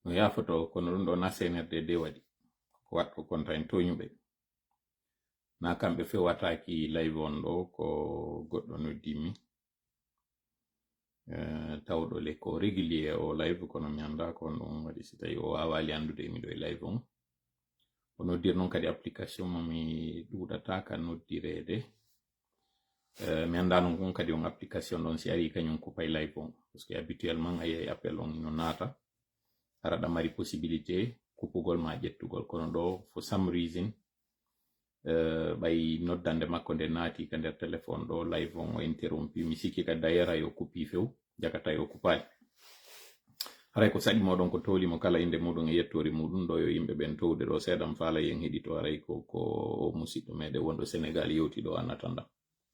no yafoto kono ɗum ɗo na senerde de waɗi ko watko konta en toñuɓe na kamɓe fe wataki live on ɗo ko goɗɗo noddimi tawɗo le ko régulier o live kono mi anda ko ɗum waɗi si tawi o wawali andude miɗo e live on o noddir noon kadi application momi ɗuɗata ka noddirede mi anda noon kon kadi on application ɗon si ari kañum kupay live on parce que habituellement a yiyay appel on no naata araɗa mari possibilité kupugol ma ƴettugol kono ɗo for some reason ɓay noddande makko nde naati ka nder téléphone ɗo live on o interrompi mi sikki ka d'ailleurs yo kuppi few jakata yo kupali haray ko saɗi moɗon ko tolimo kala inde muɗum e yettori muɗum ɗo yo yimɓe ɓen towde ɗo seeɗam faala yen heɗi to aray ko musidɗo meɗe wonɗo Sénégal yewti ɗo anatanda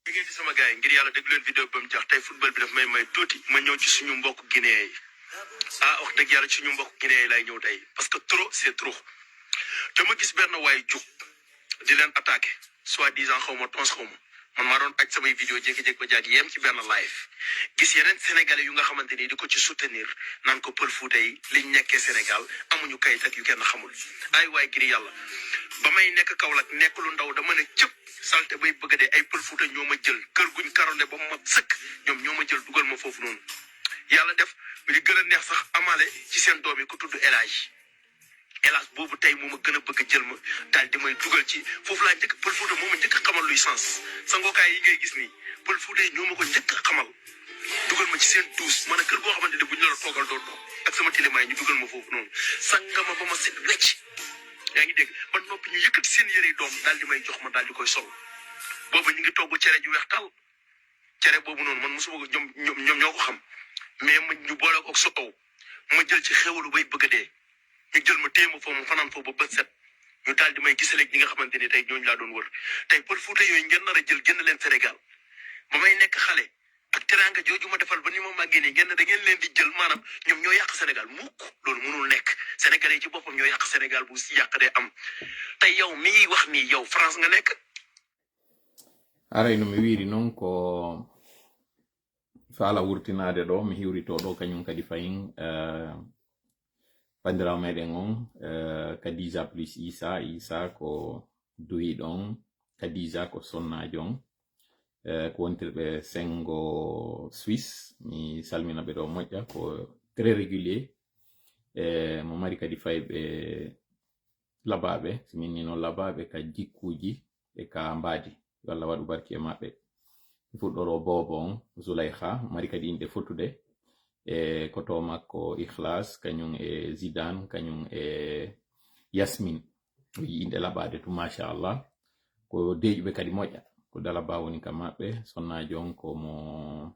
ngeen di sama gars yi ngir yàlla déglu leen vidéo ba mu jeex tey football bi daf may tuuti ma ñëw ci suñu mbokk Guinée yi wax dëgg yàlla ci suñu mbokk Guinée yi lay ñëw tey parce que trop c'est trop dama gis benn waay jug di leen attaqué soi-disant xaw ma tons xaw ma man maa doon aj samay vidéo jékki-jékki ba jàgg yem ci benn live gis yeneen sénégalais yu nga xamante ni di ko ci soutenir naan ko pël Fuuta yi liñ nekkee Sénégal amuñu kayit ak yu kenn xamul ay waay ngir yàlla ba may nekk Kaolack nekk lu ndaw dama ne cëpp salte bay bëgg de ay pël Fuuta ñoo ma jël kër guñ karole ba mu mat sëkk ñoom ñoo ma jël dugal ma foofu noonu yàlla def mi di gën a neex sax amaale ci seen doom yi ku tudd El Hadj boobu tey moo ma gën a bëgg jël ma daal di may dugal ci foofu laa njëkk pël Fuuta moo ma njëkk a xamal luy sens sangookaay yi ngay gis nii pël Fuuta yi ñoo ma ko njëkk a xamal dugal ma ci seen duus man a kër goo xamante ne bu ñu la toogal doo toog ak sama tilimaay ñu dugal ma foofu noonu sangama ba ma set wecc yaa ngi dégg ba noppi ñu yëkkati seen yëre doom daal di may jox ma daal di koy sol boobu ñu ngi togg cere ju weex tal cere boobu noonu man mosuma ko ñoom ñoo ko xam mais ma ñu boole ko ak sow ma jël ci xéwalu bay bëgg a dee ñu jël ma téye ma foofu mu fanaan foofu ba bët set ñu daal di may gisaleeg ñi nga xamante ni tey ñooñu laa doon wër tey pël Fuuta yooyu ngeen nar a jël génn leen Sénégal ba may nekk xale ak teraanga jooju ma defal ba ni ma màggee nii ngeen da ngeen leen di jël maanaam ñoom ñoo yàq Sénégal mukk loolu mënul nekk sénégalais ci boppam ñoo yàq Sénégal bu si yàq dee am tey yow mii wax nii yow France nga nekk aray no mi wiiri noon ko faala wurtinade ɗo mi hiwrito ɗo kañum kadi fayin bandirawo meɗen on Kadija plus Isa ko duhi ɗon Kadija ko sonnajo on ko wontirɓe sengo Suisse mi salmina ɓe ɗo moƴƴa ko très régulier mo mari kadi fayɓe labaɓe siminni noon labaɓe ka jikkuji e ka mbadi yo Allah waɗu barki e maɓɓe fuɗɗoro bobo on Zulaykha mari kadi inɗe fottude e koto makko Ikhlas kañum e Zidane kañum e Yasmin yinde laɓade tu machallah ko deƴuɓe kadi moƴƴa ko dalaba woni ka maɓɓe sonnajo on ko mo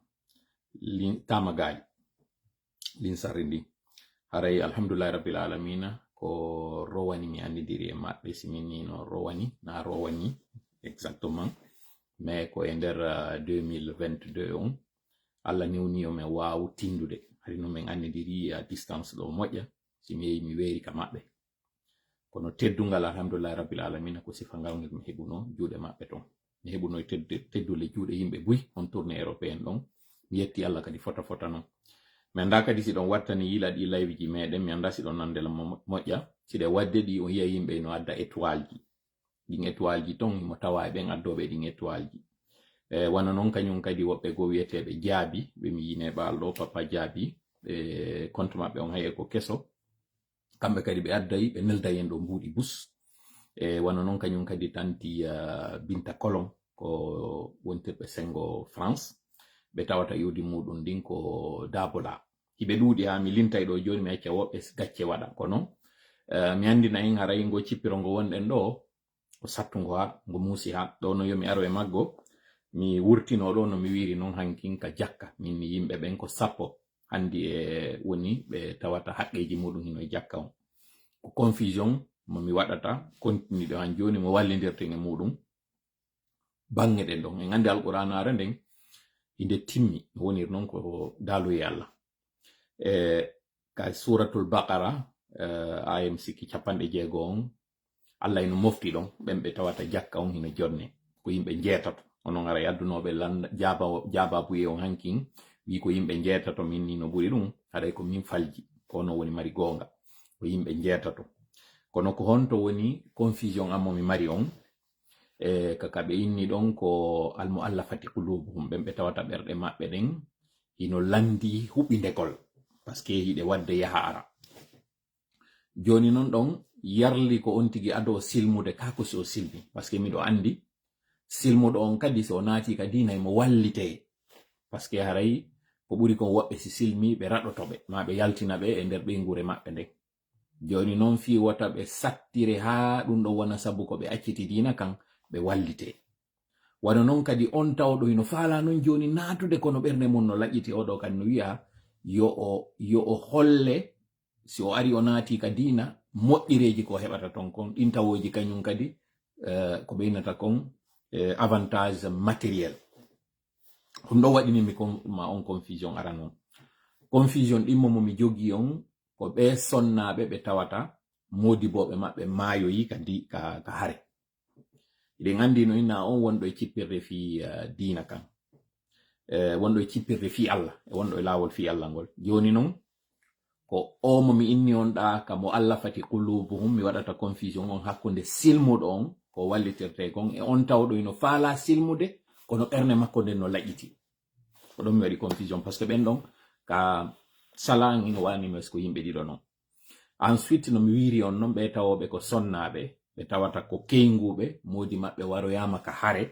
tamagali linsarri ndi haray alhamdulillahi rabbil alamina ko rowani mi andidiri e maɓɓe siminino rowani na rowani exactement mais ko e nder 2022 on Allah newni o men wawu tindude hari no men andidiri a distance ɗo moƴƴa si mi yehi mi weeri ka maɓɓe kono teddungal alhamdulillahi rabbil alamina ko sifangal ngel mi heɓuno juuɗe maɓɓe ton mi heɓuno teddule juuɗe yimɓe buy on tourné européen ɗon mi yetti Allah kadi fota non mi anda kadi si ɗon wattani yila ɗi live ji meɗen mi anda si ɗon nandela moƴƴa siɗe wadde ɗi on yiya yimɓe no adda étoile ji ɗin étoile ji ton mo tawa e ɓen addoɓe ɗin étoile ji wana noon kañum kadi woɓɓe go wiyeteɓe jaabi ɓe mi yine ɓaal ɗo papa jaabi compte maɓɓe on haye ko keso kamɓe kadi ɓe addayi ɓe nelda hen ɗo mbuuɗi bus wana noon kañum kadi tanti Binta Colom ko wontirɓe sengo France ɓe tawata yodi muɗum ndin ko dabola hiɓe ɗuuɗi ha mi lintay ɗo joni mi acca woɓɓe gacce waɗa kono mi andina en haray ngo cippiro ngo wonɗen ɗo ko sattugo ha ngo muusi ha ɗo no yomi aro e maggo mi wurtino ɗo no mi wiri noon hankin ka jakka min yimɓe ɓen ko sappo handi e woni ɓe tawata haqqeji muɗum hino e jakka on ko confusion mo mi waɗata continue ɗo han joni mo wallidirten e muɗum bange ɗen ɗon en andi alquranare nden inde timmi no wonir noon ko daluye Allah ka suratul baqara ayem sikki 60 on Allah ino mofti ɗon ɓen ɓe tawata jakka on hino jonne ko yimɓe jeetato onon ara addunoɓe jaba buye on hankin wi ko yimɓe jeetato min ni no ɓuri ɗum haɗay ko min falji ko no woni mari gonga ko yimɓe jeetato kono ko honto woni confusion ammo mi mari on kaka ɓe inni ɗon ko almuallafati qulubuhum ɓen ɓe tawata ɓerɗe maɓɓe ɗen hino landi huɓindegol parce que hiɗe wadde yaha ara joni non ɗon yarli ko on tigi ado silmude kako si o silmi parce que miɗo andi silmuɗo on kadi so naati ka dina mo wallite parce que haray ko ɓuri kon woɓɓe si silmi ɓe raɗotoɓe ma ɓe yaltina ɓe e nder ɓeygure maɓɓe nden joni noon fi wata ɓe sattire ha ɗum ɗo wona sabu ko ɓe acciti dina kan ɓe wallite wano noon kadi on tawɗo hino faala noon joni natude kono ɓernde mum no laƴiti oɗo kadi no wi'a yo o holle si o ari o naati ka dina moƴƴireji ko heɓata ton kon ɗin tawoji kañum kadi ko ɓeynata kon avantage matériel ɗum ɗo waɗinimi ma on confusion ara noon confusion ɗimmo momi jogi on ko ɓe sonnaɓe ɓe tawata modiboɓe maɓɓe maayoyi ka hare iɗen andi no inna on wonɗo e cippirde fi dina kan wonɗo e cippirde fi Allah e wonɗo e lawol fi Allah ngol joni noon ko o momi inni on ɗa ka mo Allah fati qulubuhum mi waɗata confusion on hakkunde silmuɗo on ko wallitirte kon e on tawɗo ino faala silmude kono ɓerne makko nden no laƴiti ko ɗon mi waɗi confusion parce que ɓen ɗon ka salan ino wanimes ko yimɓe ɗiɗo noon ensuite no mi wiri on noon ɓe tawoɓe ko sonnaɓe ɓe tawata ko keyguɓe modi maɓɓe waroyama ka hare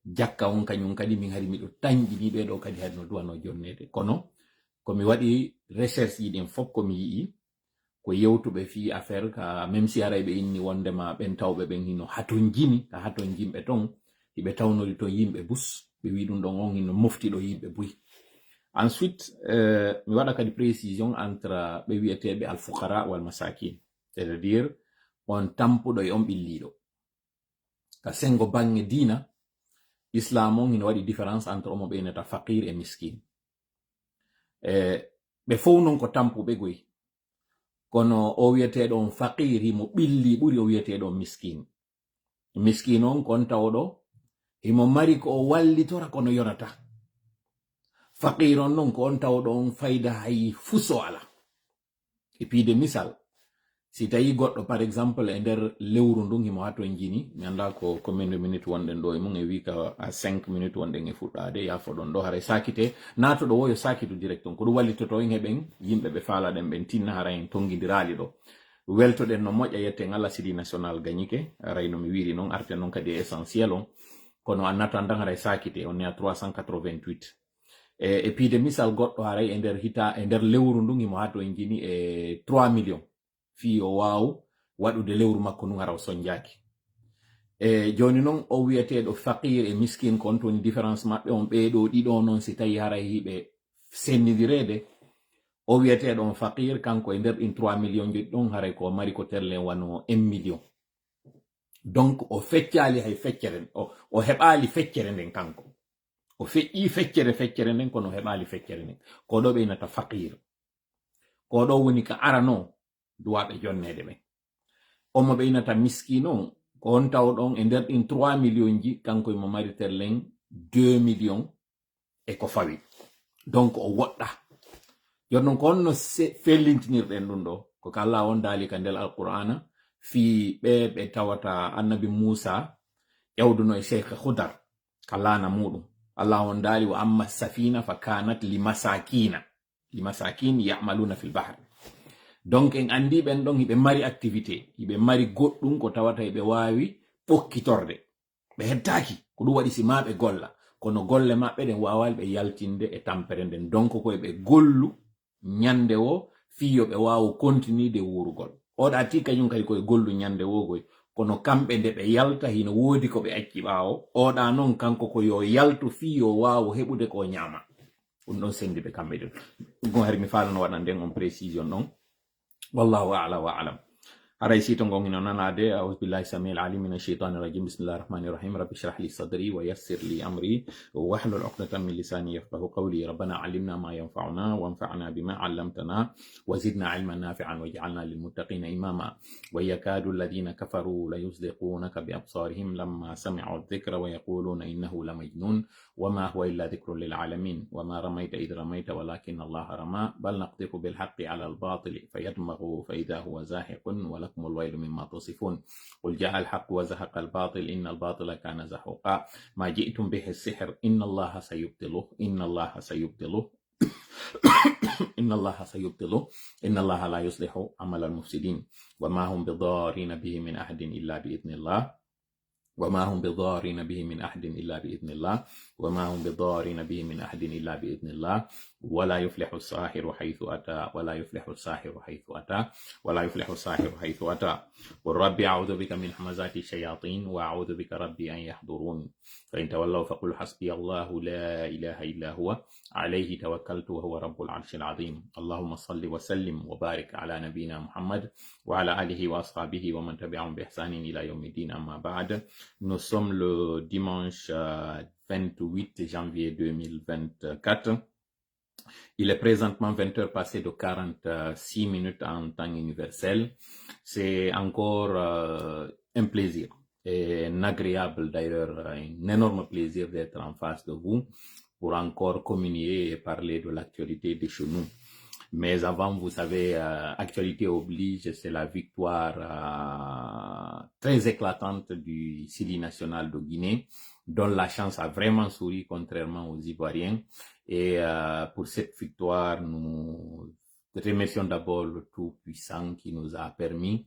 jakka on kañum kadi min hari miɗo tañƴini ɓe ɗo kadi hari no duwano jonnede kono komi waɗi recherche yiɗin fof komi yii ko yewtuɓe fi affaire ka même si aray ɓe inni wondema ɓen tawɓe ɓen hino haton jini ka haton jimɓe ton hiɓe tawnori ton yimɓe bus ɓe wi ɗum ɗon on hino moftiɗo yimɓe buy ensuite mi waɗa kadi précision entre ɓe wiyeteɓe alfukara wal masakin c'est à dire on tampuɗo e on ɓilliɗo ka sengo bange dina islam on hino waɗi différence entre omo ɓeynata faqir e miskin ɓe fof non ko tampuɓe goy kono o wiyeteɗo on faqir himo ɓilli ɓuri o wiyeteɗo on miskin on kon tawɗo himo mari ko o wallitora kono yonata faqir on non ko on tawɗo on fayda hay fuso ala e piide misal si tawi goɗɗo par exemple e nder lewru ndun himo haton jini mi anda ko combien de minutes wonɗen ɗo e mum e wi ka a 5 minutes wonɗen e fuɗɗade yafoɗon ɗo haray sakite natoɗo wo yo sakitu direct on ko ɗum wallitoto en heɓen yimɓe ɓe faalaɗen ɓen tinna haray en tongidirali ɗo weltoɗen no moƴƴa yetten Allah sidi national gagnike haray no mi wiri noon arten noon kadi essentiel on kono annata ndan haray sakite on est à 388 e piide misal goɗɗo haray e nder lewru ndun himo haton jini e 3 millions fi o waw waɗude lewru makko nun hara o soñjaki joni noon o wiyeteɗo faqir e miskin kon toni différence maɓɓe on ɓeɗo ɗiɗo noon si tawi haray hiɓe sennidirede o wiyeteɗo on faqir kanko e nder ɗin 3 millions joɗi ɗon haray ko mari ko terlen wano 1 million donc o feccali hay feccere o heɓali feccere nden kanko o feƴƴi feccere nden kono heɓali feccere nden ko ɗo ɓeynata faqir ko ɗo woni ka arano duwaɓe jonnede ɓen omo ɓeynata miskin on ko on tawɗon e nder ɗin 3 millions ji kanko emo mari terlen 2 millions e ko fawi donc o woɗɗa jonnon ko onno fellintinirɗen ɗum ɗo ko kala on daali ka nder alqur'ana fi ɓe tawata annabi Musa ƴewduno e cheikh Khudar kalana muɗum Allah on daali wa amma safina fa kanat limasakin ya'maluna fil bahr donc en andi ɓen ɗon hiɓe mari activité hiɓe mari goɗɗum ko tawata hiɓe wawi ɓokkitorde ɓe hettaki ko ɗum waɗi si ma ɓe golla kono golle maɓɓe ɗen wawali ɓe yaltinde e tampere nden donc koye ɓe gollu ñande wo fiyo ɓe wawo continuide wurugol oɗa ti kañum kadi koye gollu ñande wo goy kono kamɓe nde ɓe yalta hino woodi ko ɓe acci ɓawo oɗa noon kanko ko yo yaltu fiyo wawo heɓude ko ñama ɗum ɗon sendi ɓe kamɓe ɗen ɗum hari mi falano waɗa nden on précision ɗon wallahu a'la wa alam أرأيتم قومنا ننادي أعوذ بالله السميع العليم من الشيطان الرجيم بسم الله الرحمن الرحيم رب اشرح لي صدري ويسر لي أمري واحلل عقدة من لساني يفقهوا قولي ربنا علمنا ما ينفعنا وانفعنا بما علمتنا وزدنا علما نافعا واجعلنا للمتقين إماما ويكاد الذين كفروا ليصدقونك بأبصارهم لما سمعوا الذكر ويقولون إنه لمجنون وما هو إلا ذكر للعالمين وما رميت إذ رميت ولكن الله رمى بل نقذف بالحق على الباطل فيدمغه فإذا هو زاهق ولكم الويل مما تصفون قل جاء الحق وزهق الباطل إن الباطل كان زهوقا ما جئتم به السحر إن الله سيبطله إن الله سيبطله إن الله سيبطله إن الله لا يصلح عمل المفسدين وما هم بضارين به من أحد إلا بإذن الله وما هم بضارين به من أحد إلا بإذن الله وما هم بضارين به من أحد إلا بإذن الله ولا يفلح الساحر حيث أتى ولا يفلح الساحر حيث أتى ولا يفلح الساحر حيث أتى قل ربي أعوذ بك من همزات الشياطين وأعوذ بك ربي أن يحضرون فإن تولوا فقل حسبي الله لا إله إلا هو عليه توكلت وهو رب العرش العظيم اللهم صل وسلم وبارك على نبينا محمد وعلى آله وأصحابه ومن تبعهم بإحسان إلى يوم الدين أما بعد. Nous sommes le dimanche 28 janvier 2024. Il est présentement 20 heures passées de 46 minutes en temps universel. C'est encore un plaisir et un agréable d'ailleurs, un énorme plaisir d'être en face de vous pour encore communier et parler de l'actualité de chez nous. Mais avant, vous savez, actualité oblige, c'est la victoire très éclatante du Sili national de Guinée, dont la chance a vraiment souri contrairement aux Ivoiriens. Et pour cette victoire, nous remercions d'abord le Tout-Puissant qui nous a permis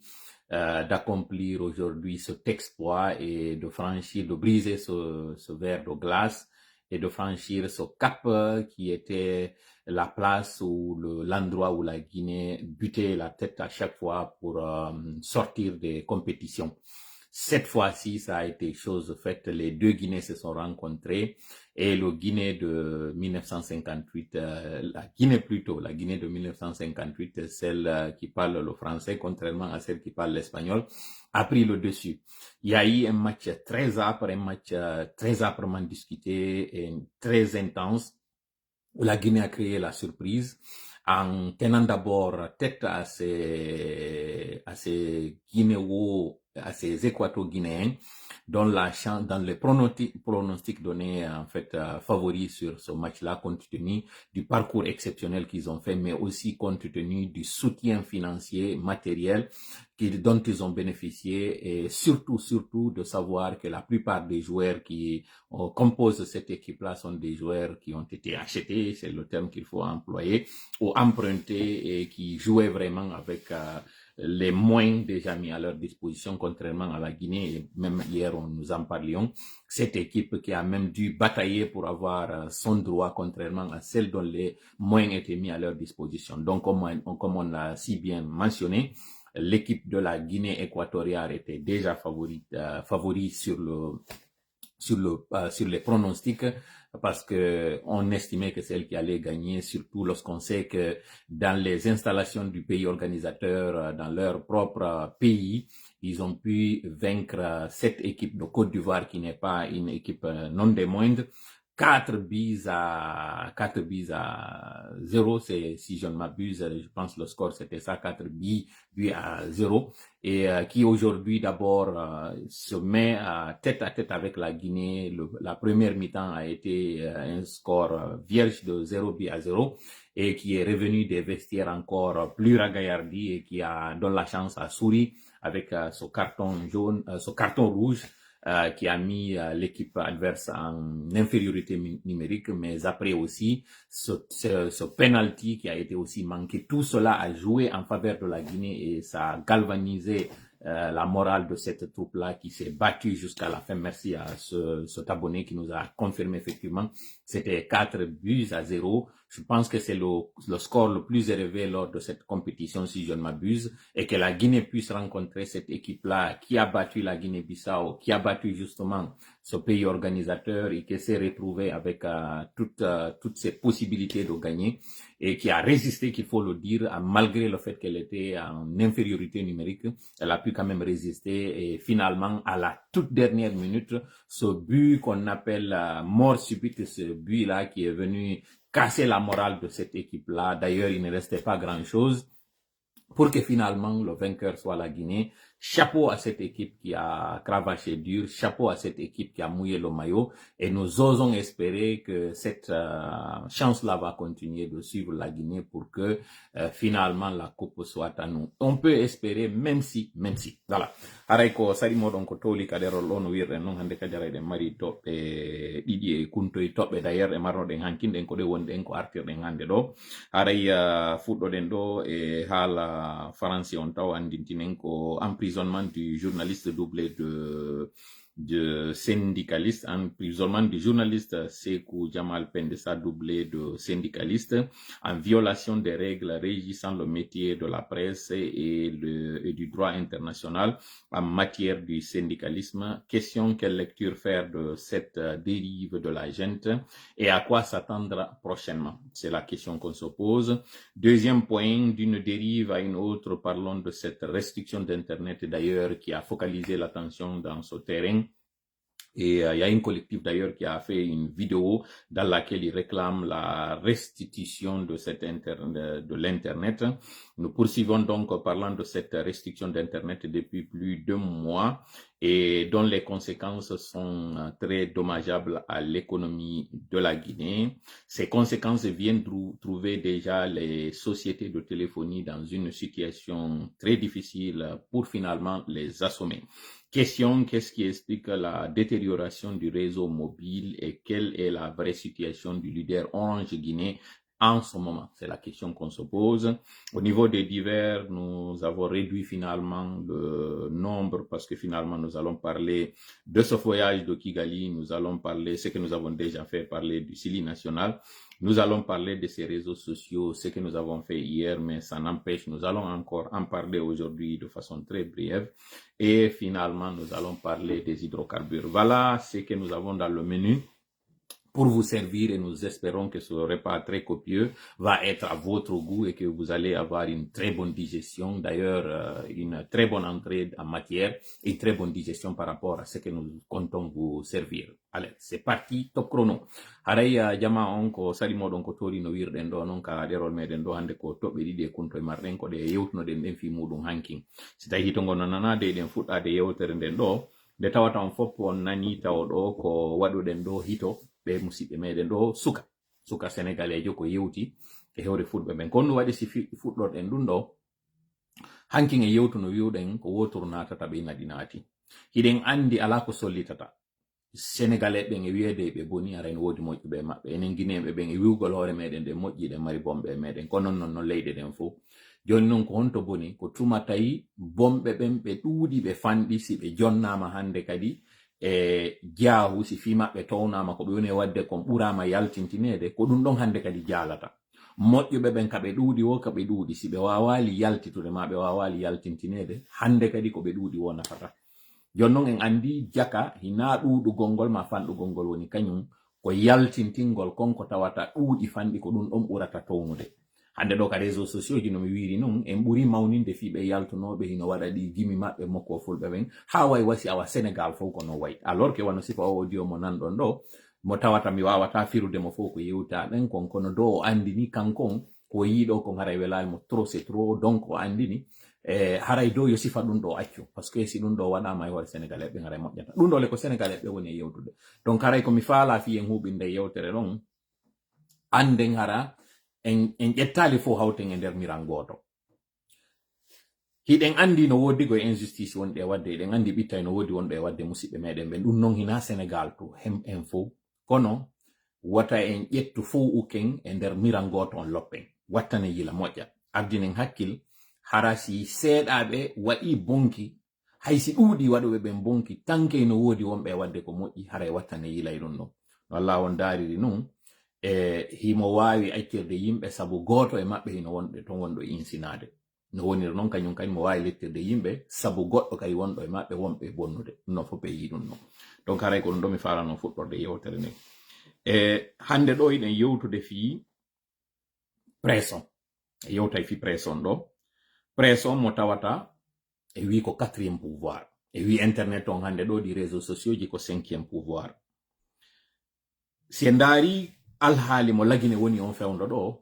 d'accomplir aujourd'hui cet exploit et de franchir, de briser ce verre de glace et de franchir ce cap qui était la place ou l'endroit où la Guinée butait la tête à chaque fois pour sortir des compétitions. Cette fois-ci, ça a été chose faite. Les deux Guinées se sont rencontrées et le Guinée de 1958, la Guinée de 1958, celle qui parle le français, contrairement à celle qui parle l'espagnol, a pris le dessus. Il y a eu un match très âpre, un match très âprement discuté et très intense, où la Guinée a créé la surprise en tenant d'abord tête à ces Guinéos, à ces Équato-Guinéens, dont dans les pronostics donnés en fait favoris sur ce match-là, compte tenu du parcours exceptionnel qu'ils ont fait, mais aussi compte tenu du soutien financier, matériel dont ils ont bénéficié, et surtout de savoir que la plupart des joueurs qui composent cette équipe-là sont des joueurs qui ont été achetés, c'est le terme qu'il faut employer, ou empruntés, et qui jouaient vraiment avec les moyens déjà mis à leur disposition, contrairement à la Guinée, et même hier nous en parlions, cette équipe qui a même dû batailler pour avoir son droit, contrairement à celle dont les moyens étaient mis à leur disposition. Donc comme on l'a si bien mentionné, l'équipe de la Guinée équatoriale était déjà favori sur les pronostics, parce que on estimait que c'est elle qui allait gagner, surtout lorsqu'on sait que dans les installations du pays organisateur, dans leur propre pays, ils ont pu vaincre cette équipe de Côte d'Ivoire qui n'est pas une équipe non des moindres. 4 buts à 0, c'est, si je ne m'abuse, je pense le score c'était ça, 4 buts à 0, et qui aujourd'hui d'abord se met tête à tête avec la Guinée. La première mi-temps a été un score vierge de 0 buts à 0, et qui est revenu des vestiaires encore plus ragaillardi et qui donne la chance à Souris avec ce carton rouge, qui a mis l'équipe adverse en infériorité numérique, mais après aussi ce penalty qui a été aussi manqué. Tout cela a joué en faveur de la Guinée et ça a galvanisé la morale de cette troupe-là qui s'est battue jusqu'à la fin. Merci à cet abonné qui nous a confirmé effectivement. C'était 4 buts à 0. Je pense que c'est le score le plus élevé lors de cette compétition, si je ne m'abuse, et que la Guinée puisse rencontrer cette équipe-là qui a battu la Guinée-Bissau, qui a battu justement ce pays organisateur et qui s'est retrouvé avec toutes ses possibilités de gagner et qui a résisté, qu'il faut le dire, malgré le fait qu'elle était en infériorité numérique, elle a pu quand même résister et finalement, à la toute dernière minute, ce but qu'on appelle mort subite, ce but-là qui est venu casser la morale de cette équipe-là. D'ailleurs, il ne restait pas grand-chose pour que finalement le vainqueur soit la Guinée. Chapeau à cette équipe qui a cravaché dur, chapeau à cette équipe qui a mouillé le maillot et nous osons espérer que cette chance-là va continuer de suivre la Guinée pour que finalement la coupe soit à nous. On peut espérer même si. Voilà. Aray ko sari modon ko toli kaderol on wirde non hande kajarayde mari toɓɓe ɗiɗi e kuntoye toɓɓe d'ailleurs e marnoɗen hankinden ko ɗe wonɗen ko artirɗen hande ɗo aray fuɗɗoɗen ɗo e haala français on taw andintinen ko emprisonnement du journaliste doublé de syndicaliste, emprisonnement du journaliste Sekou Jamal Pendessa doublé de syndicaliste en violation des règles régissant le métier de la presse et du droit international en matière du syndicalisme. Question, quelle lecture faire de cette dérive de la gente et à quoi s'attendre prochainement? C'est la question qu'on se pose. Deuxième point, d'une dérive à une autre, parlons de cette restriction d'Internet d'ailleurs qui a focalisé l'attention dans ce terrain. Et il y a un collectif d'ailleurs qui a fait une vidéo dans laquelle il réclame la restitution de de l'Internet. Nous poursuivons donc parlant de cette restriction d'Internet depuis plus de mois et dont les conséquences sont très dommageables à l'économie de la Guinée. Ces conséquences viennent trouver déjà les sociétés de téléphonie dans une situation très difficile pour finalement les assommer. Question, qu'est-ce qui explique la détérioration du réseau mobile et quelle est la vraie situation du leader Orange Guinée en ce moment? C'est la question qu'on se pose. Au niveau des divers, nous avons réduit finalement le nombre parce que finalement nous allons parler de ce voyage de Kigali, nous allons parler, ce que nous avons déjà fait, parler du Sili national. Nous allons parler de ces réseaux sociaux, ce que nous avons fait hier, mais ça n'empêche, nous allons encore en parler aujourd'hui de façon très brève. Et finalement, nous allons parler des hydrocarbures. Voilà ce que nous avons dans le menu pour vous servir et nous espérons que ce repas très copieux va être à votre goût et que vous allez avoir une très bonne digestion. D'ailleurs, une très bonne entrée en matière et une très bonne digestion par rapport à ce que nous comptons vous servir. Allez, c'est parti, top chrono. Haray jama on ko sali modon ko tori no wirden do non ka derol meden do hande ko tobbe didi kunto e marden ko de yewtuno den fi mudum hanking. Si tawi to ngono nanade den fuddade yewtere den do de tawata on fop on nani taw do ko waduden do hito be musidɓe meɗen ɗo suka sénégalais ko yewti e hewre fulɓe ɓen kono waɗi si fuɗɗorɗen ɗum ɗo hankin e yewtu no wiwɗen ko wotoro natata ɓe naɗi hiɗen andi ala ko sollitata sénégalais ɓen e wiyede ɓe boni ara ene woodi moƴƴuɓe maɓɓe enen guinéɓe ɓen e wiwgol hoore meɗen ɗe moƴƴi ɗen mari bomɓe e meɗen kono non leyɗe ɗen fof joni noon ko honto boni ko tuma tawi bomɓe ɓen ɓe ɗuuɗi ɓe fanɗi si ɓe jonnama hande kadi e jaahu si fi maɓɓe townama ko ɓe woni wadde kon ɓurama yaltintinede ko ɗum ɗon hande kadi jaalata moƴƴuɓe ɓen kaɓe ɗuuɗi wo kaɓe ɗuuɗi si ɓe wawali yaltitude ma ɓe wawali yaltintinede hande kadi ko ɓe ɗuuɗi wo nafata joni noon en andi jaka hina ɗuuɗugol ngol ma fanɗugol ngol woni kañum ko yaltintingol konko tawata ɗuuɗi fanɗi ko ɗum ɗon ɓurata townude hande ɗo ka réseaux sociaux ji no mi wiri noon en ɓuri mawninde fiɓe yaltunoɓe hino waɗa ɗi gimi maɓɓe mokko fulɓe ɓen ha way wasi awa sénégal fof kono wayi alors que wano sifa o audio mo nanɗon ɗo mo tawata mi wawata firude mo fof ko yewta ɗen kon kono do o andini kankon ko yiiɗo ko haray welalimo trop c'est trop donc o andini haray dow yo sifa ɗum ɗo accu par ce que si ɗum ɗo waɗama e hoore sénégalais ɓe haray moƴƴata ɗum ɗo le ko sénégalais ɓe woni e yewtude donc haray komi faala fi en huuɓinde yewtere ɗon anden hara en ƴettali fof hawten e nder miran goto hiɗen andi no woodi go injustice wonɗe e wadde eɗen andi ɓittay no woodi wonɗo e wadde musidɓe meɗen ɓen ɗum noon hina sénégal to en fof kono wata en ƴettu fof uken e nder miran goto on loppen wattane yila moƴƴa ardinen hakkil hara si seeɗaɓe waɗi bonki hay si ɗuuɗi waɗoɓe ɓen bonki tanke no woodi wonɓe e wadde ko moƴƴi haray wattane yila e ɗum ɗon no Allah on daariri noon himo wawi accirde yimɓe sabu goto e maɓɓe hino wonɓe ton wonɗo insinade no woniri noon kañum kadi mo wawi lettirde yimɓe sabu goɗɗo kadi wonɗo e maɓɓe wonɓe bonnude no fof ɓe yi ɗum non donc haray ko ɗum ɗo mi farano fuɗɗorde yewtere nde hande ɗo iɗen yewtude fi pression yewtay fi pression ɗo pression mo tawata e wi ko 4e pouvoir e wi internet on hande ɗo ɗi réseaux sociaux ji ko 5e pouvoir si en daari alhaali mo lagine woni on fewndo ɗo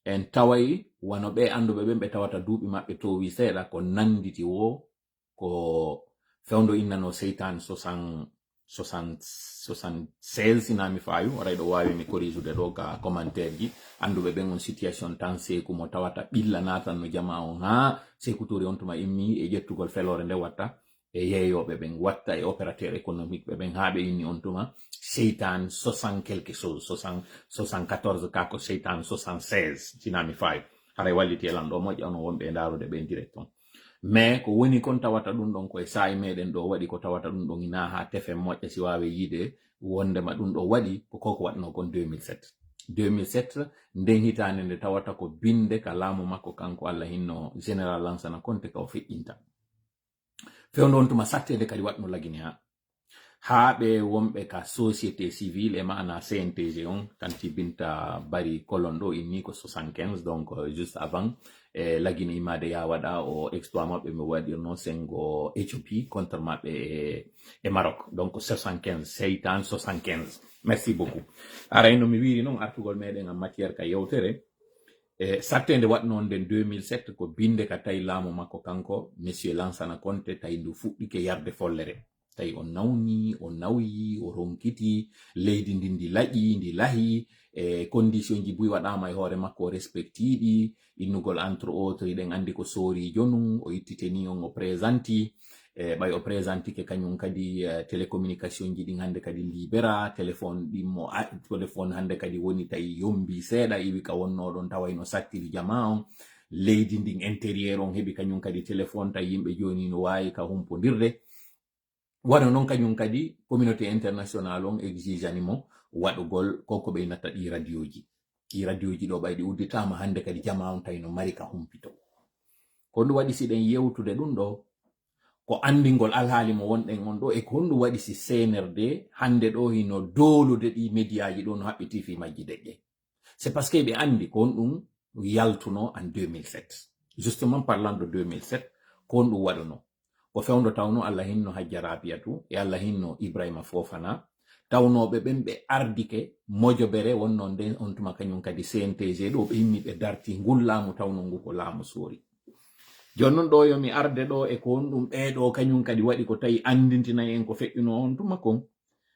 en taway wano ɓe anduɓe ɓen ɓe tawata duuɓi maɓɓe to wi seeɗa ko nanditi wo ko fewndo innano seytan 76 sinami fayu waray ɗo wawi mi corrigude ɗo ka commentaire ji anduɓe ɓen on situation tan seku mo tawata ɓilla natan no jama on ha seku touri on tuma immi e ƴettugol felore nde watta e yeeyoɓe ɓen watta e opérateur économique ɓe ɓen ha ɓe inni on tuma seytan 60 quelque chose 74 kako seytan 76 sinami fayu haray walliti elan ɗo moƴƴa ono wonɓe ndarude ɓen direct on mais ko woni kon tawata ɗum ɗon koye sa'i meɗen ɗo waɗi ko tawata ɗum ɗon ina ha tefe moƴƴa si wawi yiide wondema ɗum ɗo waɗi koko waɗno kon 2007 nden hitande nde tawata ko binde ka laamu makko kanko Allah hinno général Lansana Conté ka o feƴƴinta fewndo on tuma sattede kadi waɗno lagine ha ɓe wonɓe ka société civile e mana CNTG on kanti binta bari kolon ɗo inni ko 75 donc juste avant lagine imade ya waɗa o exploit maɓɓe mi waɗirno sengo Éthiopie contre maɓɓe e Maroc donc 75 seytan 75 merci beaucoup arayno mi wiri noon artugol meɗen en matière ka yewtere sattede waɗno nden 2007 ko binde ka tawi laamu makko kanko monsieur Lansana Conté tawi ndu fuɗɗike yarde follere tawi o nawni o nawyi o ronkiti leydi ndi laƴi ndi lahi condition ji buy waɗama e hoore makko o respectiɗi innugol entre autres iɗen andi ko soori jonum o ittiteni on o présenti ɓay o présentike kañum kadi télécommunication ji ɗin hande kadi libéra téléphone ɗimmo téléphone hande kadi woni tawi yombi seeɗa iwi ka wonnoɗon tawayno sattiri jama on leydi ndin intérieur on heɓi kañum kadi téléphone tawi yimɓe joni no wawi ka humpodirde waɗa noon kañum kadi communauté international on exigeanimo waɗugol konko ɓe natta ɗi radio ji ɗo ɓayɗi udditama hande kadi jama on tawi no mari ka humpito ko ndu waɗi siɗen yewtude ɗum ɗo ko andingol alhaali mo wonɗen on ɗo e ko ndu waɗi si CNRD hande ɗo hino dolude ɗi médiaji ɗo no haɓɓiti fi majji deƴƴe c'est parce que ɓe andi ko on ɗum yaltuno en 2007 justement parlant de 2007 ko on ɗum waɗuno ko fewndo tawno Allah hinno Hajja Rabiatu e Allah hinno Ibrahima Fofana tawnoɓe ɓen ɓe ardike mojobere wonno nden on tuma kañum kadi CNTG ɗo ɓe himmi ɓe darti ngol laamu tawno ngu ko laamu soori joni noon ɗo yomi arde ɗo e ko on ɗum ɓeeɗo kañum kadi waɗi ko tawi andintinayi en ko feƴƴuno on tuma kon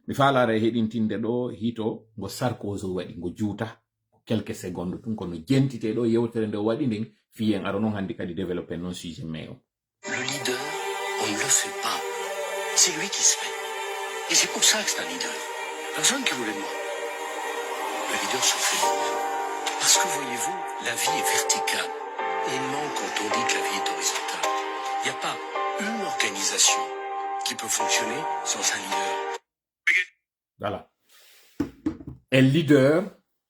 mi falare heɗintinde ɗo hito ngo Sarkozy waɗi ngo juuta quelques secondes tun kono jentite ɗo yewtere nde waɗi nden fiyen aro noon handi kadi développé non sujet mais o Le leader, on ne le fait pas. C'est lui qui se fait. Et c'est pour ça que c'est un leader. Personne qui voulait de moi. Le leader se fait. Parce que voyez-vous, la vie est verticale. On ment quand on dit que la vie est horizontale. Il n'y a pas une organisation qui peut fonctionner sans un leader. Voilà. Et leader,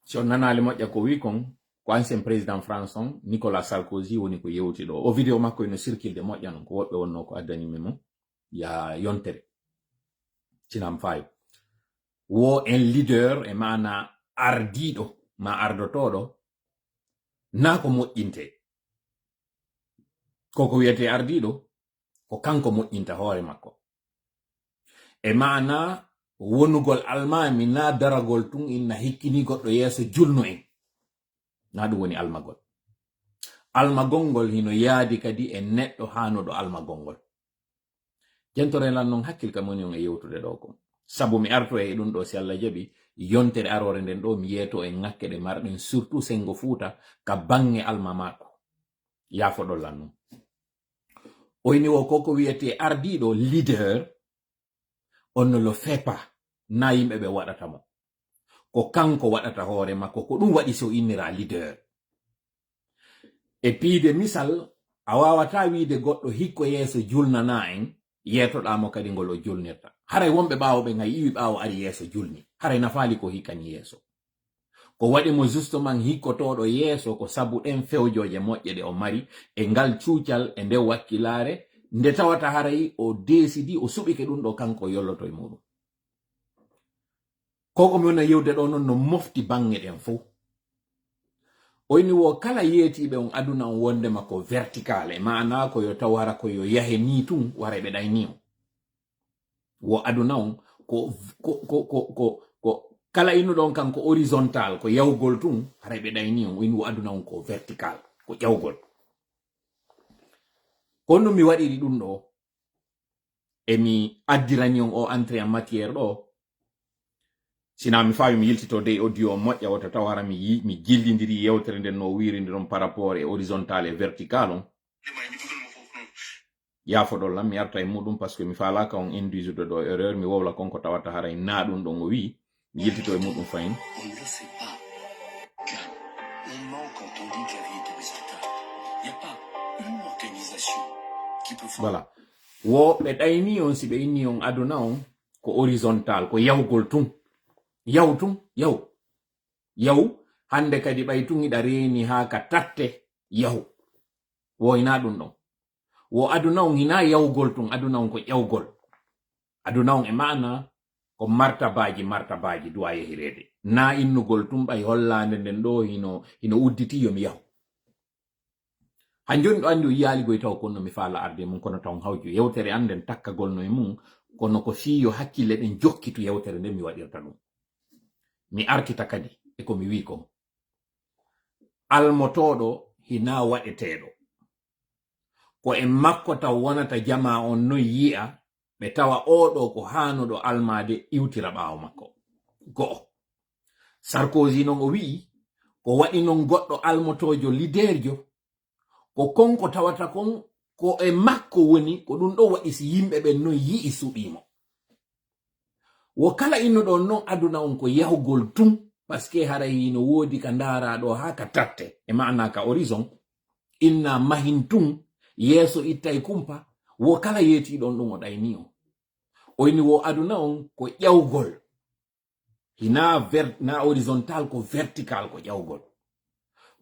si on nanali moƴƴa ko wi kon ko ancien président France on Nicolas Sarkozy woni ko yewti ɗo o vidéo makko eno circule moƴƴa non ko woɓɓe wonno ko addanimi mo ya yontere sinam fayo wo en leader e mana ardiɗo ma ardotoɗo na ko moƴƴinte koko wiyete ardiɗo ko kanko moƴƴinta hoore makko e mana wonugol almami na daragol tun inna hikkini goɗɗo yeeso julno en na ɗum woni almagol ngol hino yaadi kadi e neɗɗo hanuɗo almagol ngol jentorelan noon hakkil kam woni on e yewtude ɗo ko sabu mi arto e ɗum ɗo si Allah jaɓi yontere arore nden ɗo mi yeeto e ŋakke ɗe marɗen surtout sengo Fuuta ka bange alma mako yafoɗollan noon oyni wo koko wiyete ardiɗo leader on ne le fait pas na yimɓe ɓe waɗata mo ko kanko waɗata hoore makko ko ɗum waɗi so innira leader e piide misal a wawata wiide goɗɗo hikko yeeso julnana en yetoɗamo kadi ngol o julnirta haray wonɓe ɓawo ɓe ngay iwi ɓawo ari yeeso julni haray nafaali ko hikkani yeeso ko waɗi mo justement hikkotoɗo yeeso ko sabu ɗen fewjoje moƴƴe ɗe o mari e ngal cuucal e nde wakkilare nde tawata haray o décidi o suɓike ɗum ɗo kanko yolloto e muɗum ko komi wona yewde ɗo noon no mofti bange ɗen fof oyni wo kala yeetiɓe on aduna on wondema ko vertical e maana ko yo taw wara ko yo yahe ni tun wara ɓe ɗayni on wo aduna on ko kala innuɗon kan ko horizontal ko yawgol tun haray ɓe ɗayni on oyni wo aduna on ko vertical ko ƴawgol kono mi waɗiri ɗum ɗo emi addirani on o entré en matière ɗo sina mi fawi mi yiltito de audio moƴƴa wota taw hara mi jillidiri yewtere nden no wirindi ɗon par rapport e horizontal e vertical on yafoɗol lam mi arta e muɗum par ce que mi falaka on induisude ɗo erreur mi wowla konko tawata haray na ɗum ɗon o wi mi yiltito e muɗum fayin voilà wo ɓe ɗayni on si ɓe inni on aduna on ko horizontal ko yawgol tun yaw hande kadi ɓay tun iɗa reeni ha ka tatte yaw wo ina ɗum ɗon wo aduna on ina yawgol tun aduna on ko ƴawgol aduna on e mana ko martabaji duwa yehirede na innugol tun ɓay hollande nden ɗo hino udditi yomi yahu hanjoni ɗo andi o yiyaligoy taw konno mi faala arde mum kono taw hawju yewtere anden takkagol no e mum kono ko fiyo hakkille ɗen jokkitu yewtere nde mi waɗirta ɗum mi artita kadi e ko mi wi ko almotoɗo hina waɗeteɗo ko en makko taw wonata jama on no yi'a ɓe tawa oɗo ko hanuɗo almade iwtira ɓawo makko go'o Sarkozy non o wi'i ko waɗi non goɗɗo almotojo liderjo ko konko tawata kon ko e makko woni ko ɗum ɗo waɗi si yimɓe ɓen non yi'i suɓimo wo kala innuɗon non aduna on ko yahugol tun par ce que haray no woodi ka ndaraɗo ha ka tatte e maana ka horizon inna mahin tun yeeso ittay kumpa wo kala yeetiɗon ɗum o ɗayni on oyni wo aduna on ko ƴawgol na horizontal ko vertical ko ƴawgol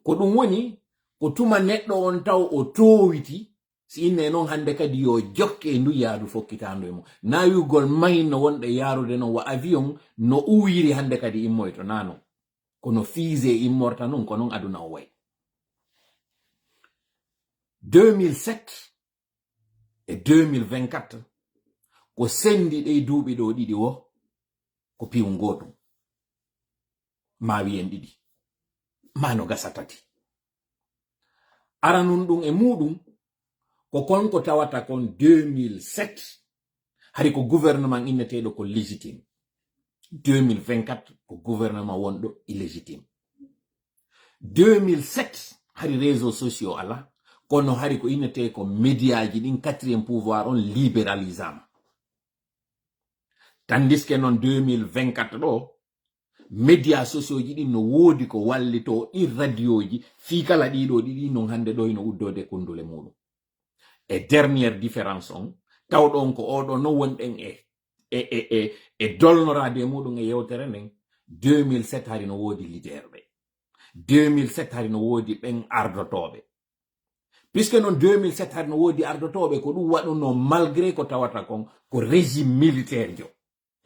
ko ɗum woni ko tuma neɗɗo on taw o towiti si inne noon hande kadi yo jokke ndu yaadu fokkitando e mo na yugol mahin no wonɗe yarude noon wa avion no uwiri hande kadi immoyto nano kono fiise immorta noon ko noon aduna o way 2007 e 2024 ko sendi ɗe duuɓi ɗo ɗiɗi wo ko piwu gotum ma wiyen ɗiɗi ma no gasa tati aranun ɗum e muɗum ko konko tawata kon 2007 hari ko gouvernement inneteɗo ko légitime 2024 ko gouvernement wonɗo illégitime 2007 hari réseaux sociaux ala kono hari ko innete ko médiaji ɗin quatrième pouvoir on libéralisama tandis que non 2024 ɗo médias sociaux ji ɗin no woodi ko wallito ɗin radio ji fii kala ɗiɗo ɗiɗi non hande ɗo ino uddode kundule muɗum e dernière différence on tawɗon ko oɗo no wonɗen e dolnorade muɗum e yewtere nden 2007 hari no woodi leader ɓe 2007 hari no woodi ɓen ardotoɓe puisque non 2007 hari no woodi ardotoɓe ko ɗum waɗuno malgré ko tawata kon ko régime militaire jo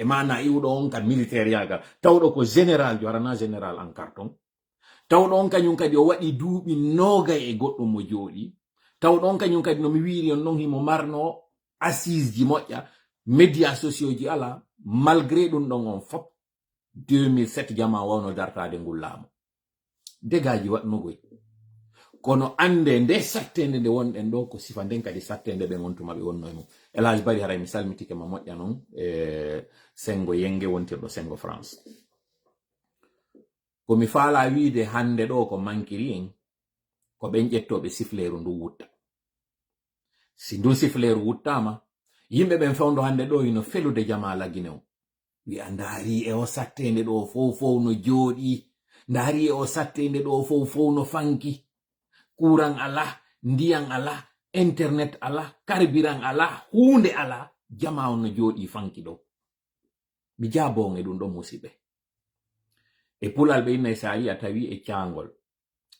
e mana iwɗo on ka militaire yagal tawɗo ko général jo arana général en carton tawɗo on kañum kadi o waɗi duuɓi noga e goɗɗum mo jooɗi tawɗo on kañum kadi no mi wiri on non himo marno assise ji moƴƴa médias sociaux ji ala malgré ɗum ɗon on fop 2007 jama wawno dartade ngol laamu dégaji waɗnogoy kono ande nde sattende nde wonɗen ɗo ko sifa nden kadi sattende ɓe gontuma ɓe wonno e mum elage bari haray mi salmitike ma moƴƴa noon sengo yenge wontirɗo sengo France komi faala wiide hande ɗo ko mankiri en ko ɓen ƴettoɓe sifleru ndu wutta si ndu sifleru wuttama yimɓe ɓen fewndo hande ɗo ino felude jama lagine o wi'a ndaari e o sattende ɗo fof no jooɗi ndaari e o sattende ɗo fof no fanki courant ala ndiyam ala internet ala carburant ala hunde ala jama on no jooɗi fanki ɗo mi jabon e ɗum ɗo musiɓe e pulal ɓe innayi sa yi a tawi e cangol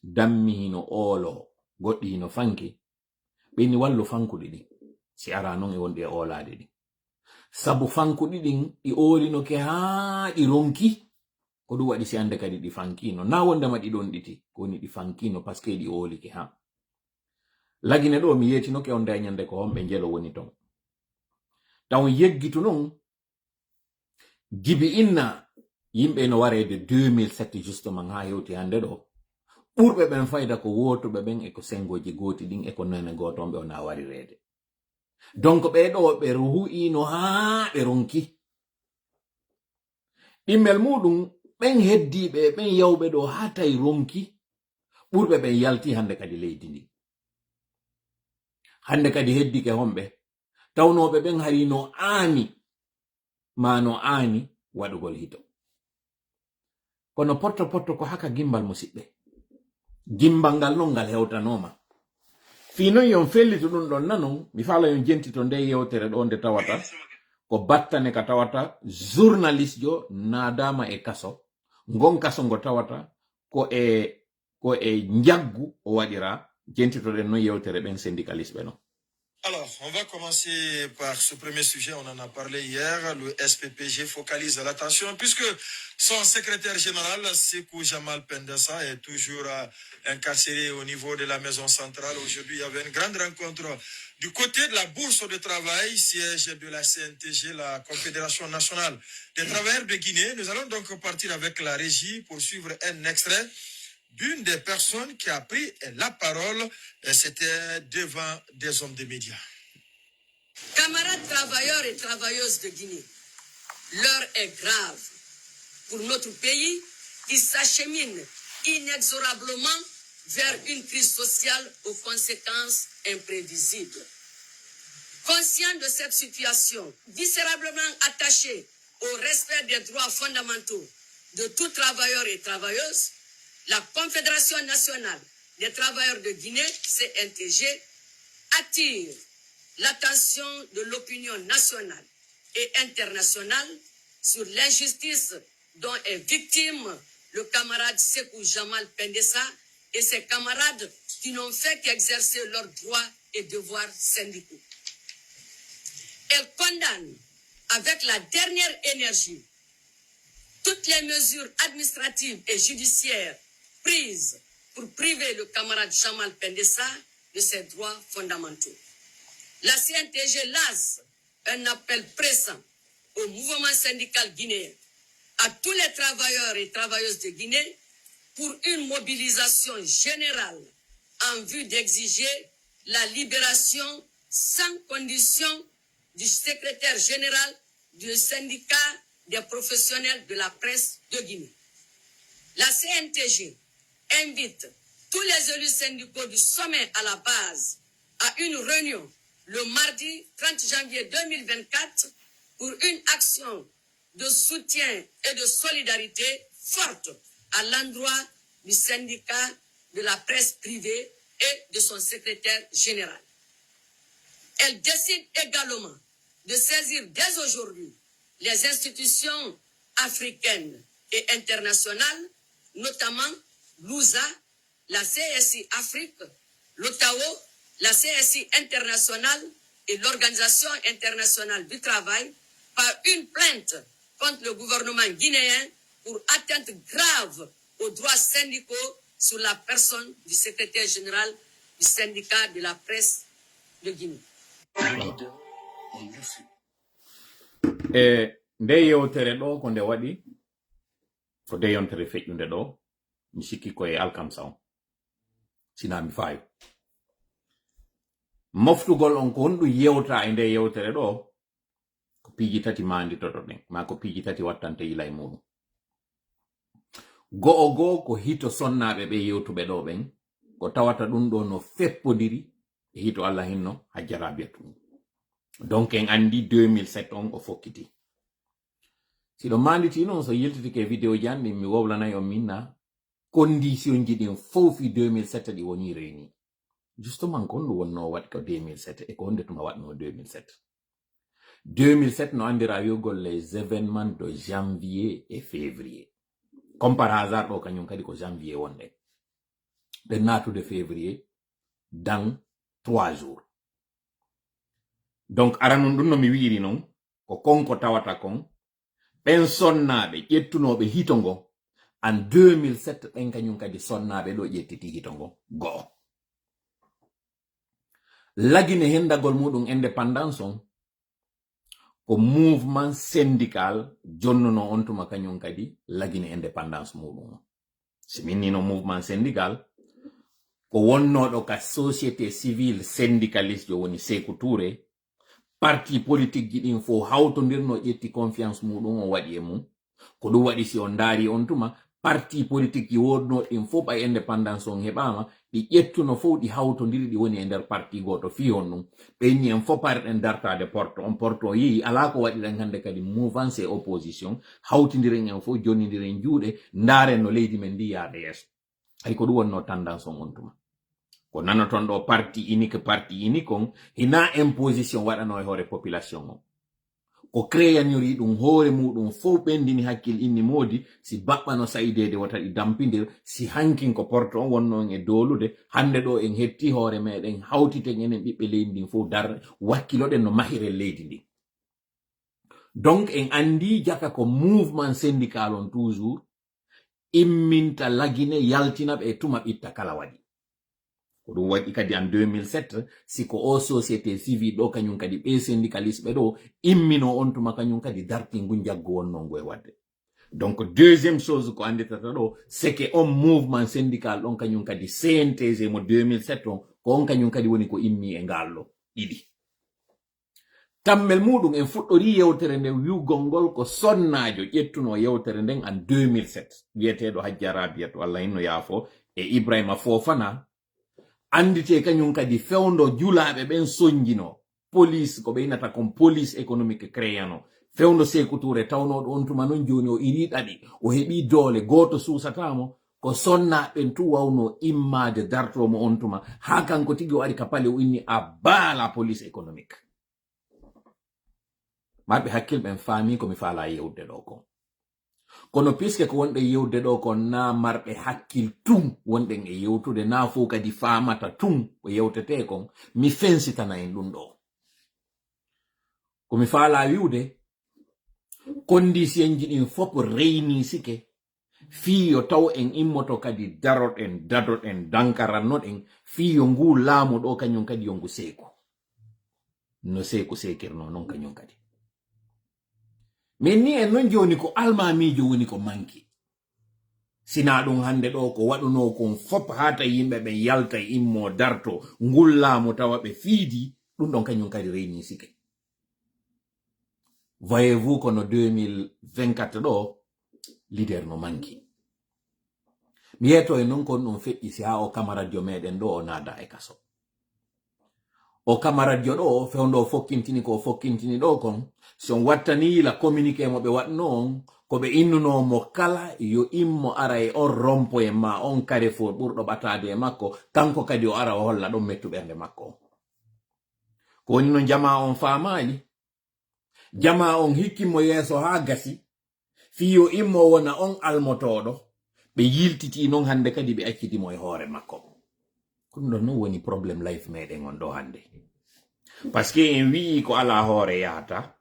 dammi hino oolo goɗɗi hino fanki ɓeni wallu fankuɗi ɗin si ara non e wonɗi e oolade ɗin sabu fankuɗi ɗin ɗi oolinoke haa ɗi ronki ko ɗum waɗi si ande kadi ɗi fankino na wondema ɗi ɗon ɗiti kowoni ɗi fankino par ce que ɗi oolike ha lagine ɗo mi yetinoke on dañande ko homɓe jelo woni ton taw yeggitu non gibi inna yimɓe no warede 2007 justement ha hewti hande ɗo ɓurɓe ɓen fayda ko wotuɓe ɓen e ko sengoji goti ɗin e ko nane goton ɓe ona warirede donc ɓeɗo ɓe hu'ino haa ɓe ronki ɗimmel muɗum ɓen heddiɓe ɓen yawɓe ɗo haa tawi ronki ɓurɓe ɓen yalti hande kadi leydi ndi hande kadi heddike homɓe tawnoɓe ɓen hari no aani ma no aani waɗugol hito kono potto potto ko haka gimbal musidɓe gimbal ngal non ngal hewtanoma fi non yon fellito ɗum ɗon nanon mi fala yon jentito nde yewtere ɗo nde tawata ko battane ka tawata journaliste jo nadama e kaso ngon kaso ngo tawata ko e njaggu o waɗira jentitoɗen non yewtere ɓen syndicaliste ɓe non. Alors, on va commencer par ce premier sujet, on en a parlé hier. Le SPPG focalise l'attention puisque son secrétaire général, Sékou Jamal Pendessa, est toujours incarcéré au niveau de la maison centrale. Aujourd'hui, il y avait une grande rencontre du côté de la Bourse de Travail, siège de la CNTG, la Confédération nationale des travailleurs de Guinée. Nous allons donc partir avec la régie pour suivre un extrait d'une des personnes qui a pris la parole, c'était devant des hommes de médias. Camarades travailleurs et travailleuses de Guinée, l'heure est grave pour notre pays qui s'achemine inexorablement vers une crise sociale aux conséquences imprévisibles. Conscient de cette situation, viscérablement attaché au respect des droits fondamentaux de tout travailleur et travailleuse, la Confédération nationale des travailleurs de Guinée, CNTG, attire l'attention de l'opinion nationale et internationale sur l'injustice dont est victime le camarade Sékou Jamal Pendessa et ses camarades qui n'ont fait qu'exercer leurs droits et devoirs syndicaux. Elle condamne avec la dernière énergie toutes les mesures administratives et judiciaires prises pour priver le camarade Jamal Pendessa de ses droits fondamentaux. La CNTG lance un appel pressant au mouvement syndical guinéen, à tous les travailleurs et travailleuses de Guinée pour une mobilisation générale en vue d'exiger la libération sans condition du secrétaire général du syndicat des professionnels de la presse de Guinée. La CNTG invite tous les élus syndicaux du sommet à la base à une réunion le mardi 30 janvier 2024 pour une action de soutien et de solidarité forte à l'endroit du syndicat de la presse privée et de son secrétaire général. Elle décide également de saisir dès aujourd'hui les institutions africaines et internationales, notamment l'USA, la CSI Afrique, l'OTAO, la CSI internationale et l'Organisation internationale du travail par une plainte contre le gouvernement guinéen pour atteinte grave aux droits syndicaux sous la personne du secrétaire général du syndicat de la presse de Guinée. Nde yewtere ɗo ko nde waɗi ko nde yontere feƴƴunde ɗo mi sikki koye alkamsa on sina mi faayi moftugol on ko honɗum yewta e nde yewtere ɗo ko piiji tati manditoto ɗen ma ko piiji tati wattante yila e muɗum go'o goo ko hito sonnaɓe ɓe yewtuɓe ɗo ɓen ko tawata ɗum ɗo no feppodiri e hito Allah hinno hajjara biyatu donc en andi 2007 on o fokkiti siɗo manditi noon so yiltitike vidéo janɗi mi wowlanayi on minna condition ji ɗin fofi 2007 ɗi woni réuni justement ko ɗum wonno waɗi ko 2007 e ko honde tuma waɗno 2007 no andira yogol les événements de janvier et février comme par hasard ɗo kañum kadi ko janvier wonde ɓe natude février dans 3 jours. Donc aranun ɗum no mi wiiri non ko konko tawata kon ɓen sonnaɓe ƴettunoɓe hito ngo en 2007 ɓen kañum kadi sonnaɓe ɗo ƴettiti hito ngo go'o. Lagine hendagol muɗum indépendance on ko mouvement syndical jonnuno on tuma kañum kadi lagine indépendance muɗum. Siminino mouvement syndical ko wonnoɗo ka société civile syndicaliste jo woni Sékou Touré, parti politique ji ɗin fo hawtodirno ƴetti confiance muɗum o waɗi e mum. Ko ɗum waɗi si on daari on tuma parti politique ji wodno ɗin fo ɓa indépendance on heɓama ɗi ƴettuno fo ɗi hawtodiri ɗi woni e nder parti goto fi on ɗum ɓenni en fo parɗen dartade porte on yeehi ala ko waɗiɗen hande kadi mouvance et opposition hawtidiren en fo jonnodiren juuɗe ndaren no leydi men ndi yaade yeeso. Hay ko ɗum wonno tendance on tuma ko nanoton ɗo parti unique on hina imposition waɗano e hoore population on ko créanori ɗum hoore muɗum fo ɓendini hakkil inni modi si baɓɓano sayidede wata ɗi dampidir si hankin ko porte on wonno en e dolude hande ɗo en hetti hoore meɗen hawtiten enen ɓiɓɓe leydi ndin fo dar wakkiloɗen no mahirel leydi ndi. Donc en andi jaka ko mouvement syndical on toujours imminta lagine yaltinaɓe e tuma ɓitta kala waɗi. Ko ɗum waɗi kadi en 2007 siko o société civile ɗo kañum kadi ɓe syndicaliste ɓe ɗo immino on tuma kañum kadi dartingu jaggo wonno ngu e wadde. Donc deuxième chose ko anditata ɗo c'est que on mouvement syndical ɗon kañum kadi CNTG mo 2007 on ko on kañum kadi woni ko immi e ngallo ɗiɗi. Tammel muɗum en fuɗɗori yewtere nden wiwgol ngol ko sonnajo ƴettuno yewtere nden en 2007 wiyeteɗo Hajja Rabiatu Allah inno yaafo e Ibrahima Fofana andite kañum kadi fewndo julaɓe ɓen sonjino police ko ɓe inata kon police économique créano fewndo Sékou Touré tawnoɗo on tuma non joni o iri ɗaɗi o heɓi doole goto susatamo ko sonnaɓen tu wawno immade dartomo on tuma ha kanko tigi o ari ka pale o inni a baala police économique. Marɓe hakkilɓen faami komi faala yewde ɗo kon kono puisque ko wonɗe yewde ɗo kon na marɓe hakkil tum wonɗen e yewtude na fo kadi famata tum ko yewtete kon mi fensitana en ɗum ɗo komi faala wiwde condition ji ɗin fop reyni sike fiyo taw en immoto kadi daroɗen dadoɗen dankarannoɗen fiyo ngu laamu ɗo kañum kadi yo ngu Sékou no Sékou sekirno non kañum kadi min ni en non joni ko almamijo woni ko manki sina ɗum hande ɗo ko waɗuno kon fop hata yimɓe ɓe yalta immo darto ngullamo tawa ɓe fiidi ɗum ɗon kañum kadi reyni sike. Voyez-vous kono 2024 ɗo leader no manki mi yeto e non kon ɗum feƴƴi si ha o camaradio meɗen ɗo o naada e kaso o camaradio ɗo fewndo fokkintini ko fokkintini ɗo kon si on wattani la communiqué mo ɓe waɗno on ko ɓe innunomo kala yo immo ara e on rompo e ma on Carrefour ɓurɗo ɓatade e makko kanko kadi o ara o holla ɗon mettu ɓernde makko ko woni no jama on faamali jama on hikkimo yeeso ha gasi fiyo immo wona on almotoɗo ɓe yiltiti non hande kadi ɓe accitimo e hoore makko ɗum ɗon non woni probléme life meɗen on ɗo hande parce que en wi'i ko ala hoore yahata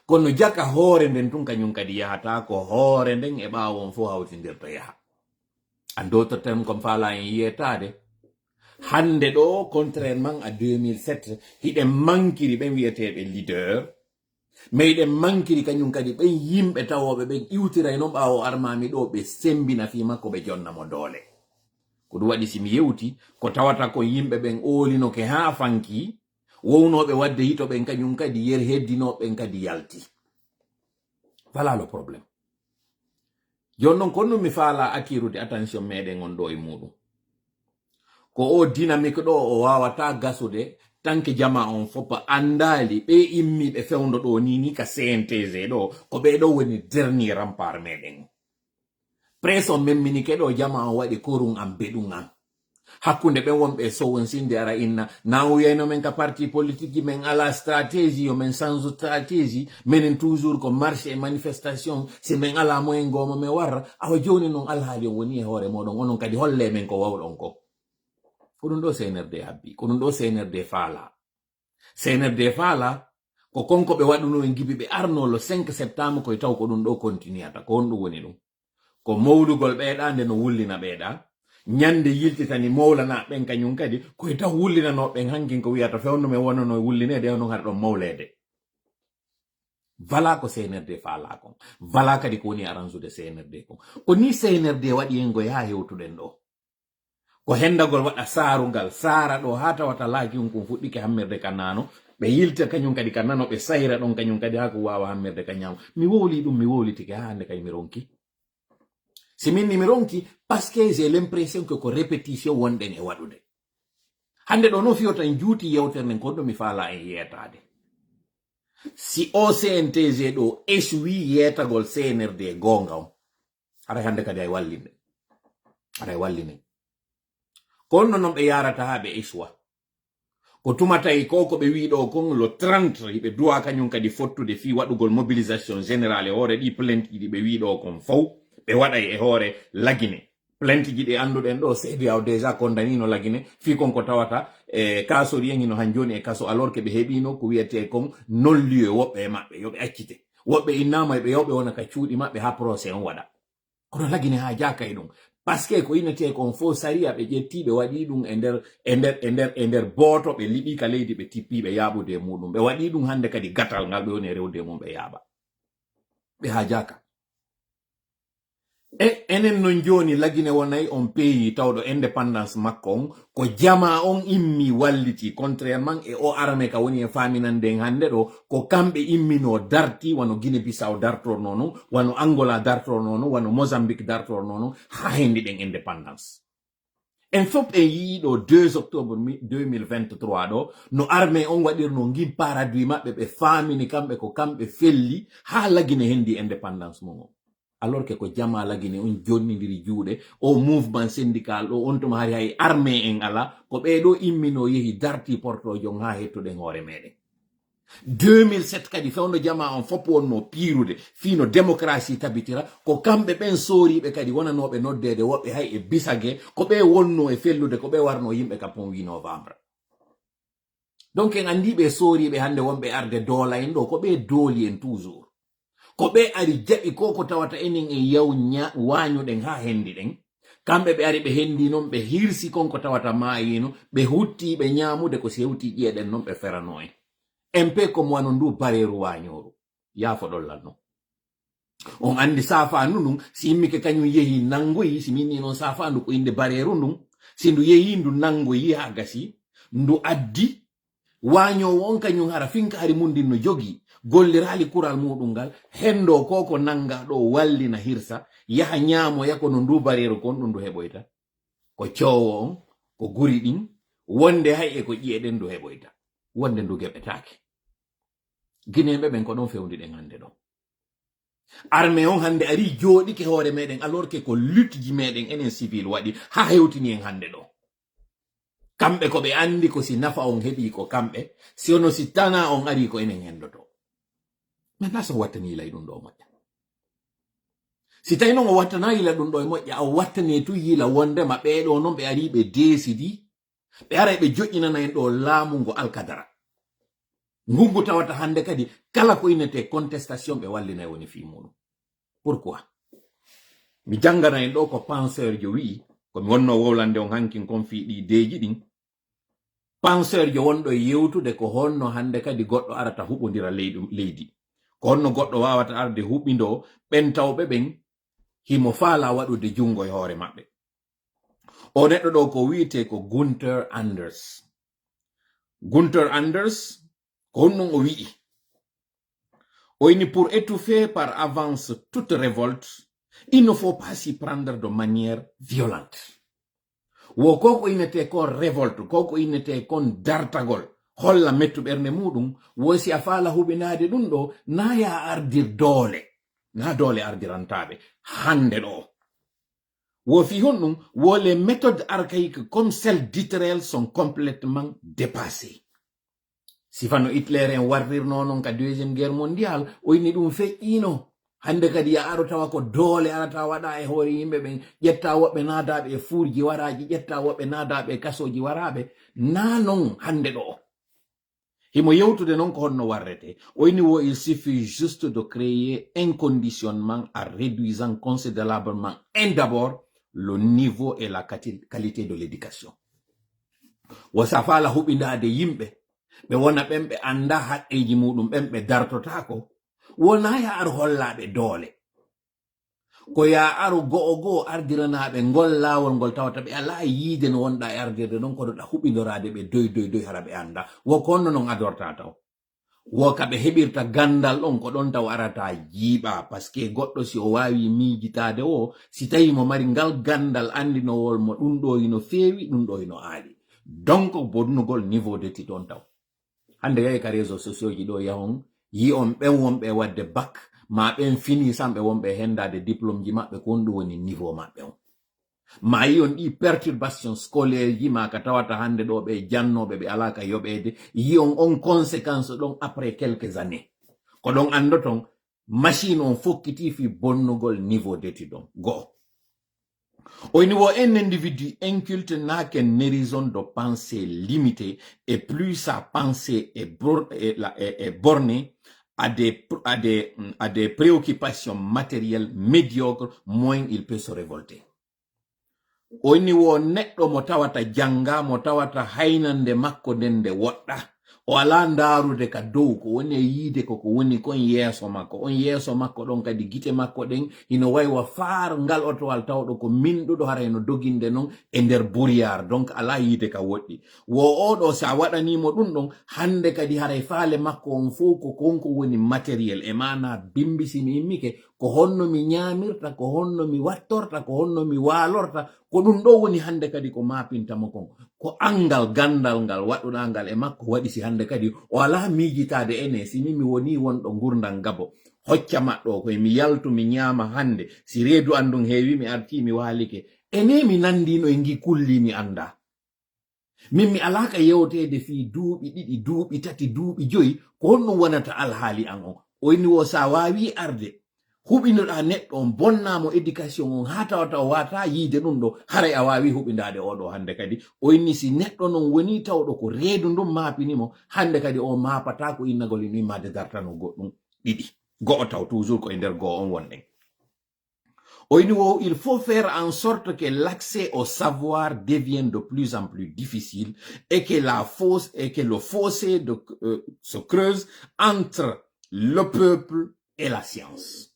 kono jaka hoore nden tun kañum kadi yahata ko hoore nden e ɓaawon fo hawtindirto yaha en d'autres termes comme faala en yiyetade hande ɗo contrairement à 2007 hiɗen mankiri ɓen wiyeteɓe leader mais hiɗen mankiri kañum kadi ɓen yimɓe tawoɓe ɓen iwtira non ɓaawo armami ɗo ɓe sembina fi makko ɓe jonnamo doole ko ɗum waɗi simi yewti ko tawata ko yimɓe ɓen oolino ke ha fanki wownoɓe wadde hito ɓen kañum kadi yer heddinoɓen kadi yalti. Voilà le problème. Jon non kon mi faala attirude attention meɗen on ɗo e muɗum ko o dynamique ɗo o wawata gasude tanke jama on foppa andali ɓe immiɓe fewndo ɗo ni ka CNTG ɗo ko ɓe ɗo woni dernier rempart meɗen presse on memmini keɗo jama on waɗi korum am beɗum am hakkunde ɓen wonɓe sowon sinde ara inna na wiyayno men ka parti politique men ala stratégie yo men sans stratégie menen toujours ko marche et manifestation si men ala moyen goma men warra awa joni noon alhaali on woni e hoore moɗon onon kadi holle men ko wawɗon ko ɗum ɗo CNRD habbi ko ɗum ɗo CNRD faala ko konko ɓe waɗuno en gibi ɓe arno le 5 septembre koye taw ko ɗum ɗo continuata ko on ɗum woni ɗum ko mawlugol ɓeeɗa nde no wullina ɓeeɗa ñande yiltitani mawlana ɓen kañum kadi koye taw wullinanoɓen hankin ko wiyata fewno men wonano wullinede e non haɗa ɗon mawlede wala ko CNRD faala kon wala kadi ko woni arrange de CNRD kon ko ni CNRD waɗi en go yaa hewtuɗen ɗo ko hendagol waɗa saarungal saara ɗo ha tawata laaki on kon fuɗɗike hammerde ka nano ɓe yilta kañum kadi ka nano ɓe sayra ɗon kañum kadi ha ko wawa hammerde ka ñaama mi wowli ɗum mi wowlitike ha hande kay mi ronki si minni mi ronki parce que j'ai l'impression que ko répétition wonɗen e waɗude hande ɗo no fiyo tan juuti yewtere nden kon ɗo mi faala en yeetade si OCNTG ɗo échoui yeetagol CNRD gonga on aɗa hande kadi ay wallinde aɗa wallinen kon non ɓe yarata ha ɓe échoua ko tumatay ko ɓe wiɗo kon le 30 ɓe duwa kañum kadi fottude fi waɗugol mobilisation générale e hoore ɗi plainte ɗi ɓe wiɗo kon faw ɓe waɗay e hoore lagine plainte ji ɗi annduɗen ɗo CEDEAO déjà condamnino lagine fi kon ko tawata kasori yengino han joni e kaso alors que ɓe heɓino ko wiyete kon non lieu woɓɓe e maɓɓe yoɓe accite woɓɓe innama ɓe yawɓe wona ka cuuɗi maɓɓe ha procès on waɗa kono lagine ha jaka e ɗum parce que ko innete kon fo saria ɓe ƴetti ɓe waɗi ɗum e nder booto ɓe liɓi ka leydi ɓe tippi ɓe yaaɓude muɗum ɓe waɗi ɗum hande kadi gatal ngal ɓe woni rewde mum ɓe yaaɓa ɓe ha jaka e enen non joni lagine wonay on pays tawɗo indépendance makko on ko jama on immi walliti contrairement e o arme ka woni e faminanden hande ɗo ko kamɓe immino darti wano Guinée Bissau dartorno non wano Angola dartorno non wano Mozambique dartorno non ha hendi ɗen indépendance en fof en yiiɗo 2 octobre 2023 ɗo no armée on waɗirno gimparaduit maɓɓe ɓe famini kamɓe ko kamɓe felli ha lagine hendi indépendance mum o alors que ko jama lagine on jonnidiri juuɗe o mouvement syndical ɗo on tuma hari hay armée en ala ko ɓeɗo immino yehi darti portojon ha hettuɗen hoore meɗen 2007 kadi fewno jama on fof wonno piirude fino démocratie tabitira ko kamɓe ɓen sooriɓe kadi wonanoɓe noddede woɓɓe hay e bisage ko ɓe wonno e fellude ko ɓe warno yimɓe ka pon 8 novembre donc en andi ɓe sooriɓe hande wonɓe arde doola en ɗo ko ɓe dooli en toujours ko ɓe ari jaɓi ko tawata enen e yaw wañuɗen ha hendi ɗen kamɓe ɓe ari ɓe hendi noon ɓe hirsi konko tawata maayino ɓe hutti ɓe ñamude ko sewti ƴeeɗen noon ɓe ferano en pe ko mo wano ndu bareeru wañoru yaafo ɗollal noon on andi safanu ndun si yimmike kañum yehi nangoyi si minni noon safandu ko inde bareeru ndun si ndu yehi ndu nangoyi ha gasi ndu addi wañowo on kañum hara finka ari mundin no jogi gollirali kural muɗum ngal hendo koko nanga ɗo wallina hirsa yaha ñaamo yako no ndu bareeru kon ɗum ndu heɓoyta ko coowo on ko guri ɗin wonde hay e ko ƴiyeɗen ndu heɓoyta wonde ndu geɓetake guinéɓe ɓen ko ɗon fewdiɗen hande ɗo armée on hande ari jooɗike hoore meɗen alors que ko lutte ji meɗen enen civil waɗi ha hewtini en hande ɗo kamɓe ko ɓe andi ko si nafa on heɓi ko kamɓe si ono si tana on ari ko enen hendoto maintenant so wattani yilay ɗum ɗo moƴƴa si tawi noon o wattana yila ɗum ɗo e moƴƴa o wattane tu yila wondema ɓeɗo noon ɓe ari ɓe desidi ɓe ara ɓe joƴƴinana en ɗo laamu ngo alkadara ngungu tawata hande kadi kala ko innete contestation ɓe wallina woni fi muɗum pourquoi mi jangana en ɗo ko penseur jo wi'i komi wonno wowlande on hankin kon fi ɗi deji ɗin penseur jo wonɗo yewtude ko honno hande kadi goɗɗo arata huɓodira leydi ko honno goɗɗo wawata arde huɓindo ɓen tawɓe ɓen himo faala waɗude jungo e hoore maɓɓe o neɗɗo ɗo ko wiite ko Gunther Anders ko honnon o wi'i o ini pour étouffer par avance toute révolte il ne faut pas s'y prendre de manière violente wo koko inete kon révolte koko inete kon dartagol holla mettu ɓernde muɗum wosi a faala huɓinade ɗum ɗo na ya ardir doole na doole ardirantaɓe hande ɗo Wo fi honnum, wo les méthodes archaïques comme celles d'Israël sont complètement dépassées. Si fanno Hitler en warrirno non ka deuxième guerre mondiale, o inni dum feƴƴino. Hande kadi ya aro tawa ko doole arata waɗa e hoore yimɓe ɓen, ƴetta woɓɓe naadaɓe e fuurji waraji, ƴetta woɓɓe naadaɓe e kasoji waraɓe, na non hande ɗo. Himo yewtude non ko honno warrete. O inni wo il suffit juste de créer un conditionnement en réduisant considérablement, d'abord, le niveau et la qualité de l'éducation. Wo safala huɓindade yimɓe, ɓe wona ɓen ɓe anda haqqeji muɗum ɓen ɓe dartotako, wona ya ar hollaɓe doole. Ko ya aru go'o ardiranaɓe ngol lawol ngol tawata ɓe ala yiide no wonɗa e ardirde non kono ɗa huɓindorade ɓe doy hara ɓe anda. Wo ko honno non adorta taw. Wo ka ɓe heɓirta gandal ɗon ko ɗon taw arata jiiɓa, par ce que goɗɗo si o wawi miijitade o, si tawi mo mari ngal gandal andinowol mo ɗum ɗo ino feewi, ɗum ɗo ino aali. Donc bonnugol niveau de titon taw. Hande yahi ka réseaux sociaux ji ɗo yahon, yi on ɓen wonɓe wadde bac, ma ɓen fini samɓe wonɓe hendade diplôme ji maɓɓe ko ɗum woni niveau maɓɓe on. Ma yi on ɗi perturbation scolaire ji ma ka tawata hande ɗo ɓe jannoɓe ɓe alaka yoɓede, yi on conséquence ɗon après quelques années. Ko ɗon andoton machine on fokkiti fi bonnugol niveau d'étude ɗon. Go. Au niveau un individu inculte n'a qu'un horizon de pensée limité, et plus sa pensée est bornée à des préoccupations matérielles médiocres, moins il peut se révolter. Au niveau neɗɗo mo tawata janga, mo tawata haynande makko dende woɗɗa, o ala ndarude ka dow ko woni yiide ko woni kon yeeso makko. On yeeso makko ɗon kadi gite makko ɗen hino waywa faar ngal otowal tawɗo ko minɗuɗo hara eno doginde non e nder buriyar, donc ala yiide ka woɗɗi. Wo oɗo sa waɗanimo ɗum ɗon hande kadi haray faale makko on fof ko konko woni matériel, e mana bimbisimi immike ko honno mi ñamirta, ko honno mi wattorta, ko honno mi waalorta, ko ɗum ɗo woni hande kadi ko mapintamo kon. Ko angal gandal ngal waɗuɗa ngal e makko waɗi si hande kadi o ala miijitade ene, simi mi woni wonɗo gurdal gabo hocca maɗɗo koye mi yaltu mi ñaama hande, si reedu andun heewi mi arti mi waalike, ene mi nandino e ngi kulli mi anda. Min mi alaka yewtede fi duuɓi ɗiɗi, duuɓi tati, duuɓi joyi, ko honɗum wonata alhaali an on. O inni wo sa wawi arde huɓinoɗa neɗɗo on bonnamo éducation on ha tawata o wata yiide ɗum ɗo, haray a wawi huɓindade oɗo hande kadi. O inni si neɗɗo non woni tawɗo ko reedu ndum mapinimo, hande kadi o mapata ko innagol ino immade dartano goɗɗum ɗiɗi. Go'o taw toujours ko e nder go'o on wonɗen. O inni wo il faut faire en sorte que l'accès au savoir devienne de plus en plus difficile et que le fossé se creuse entre le peuple et la science.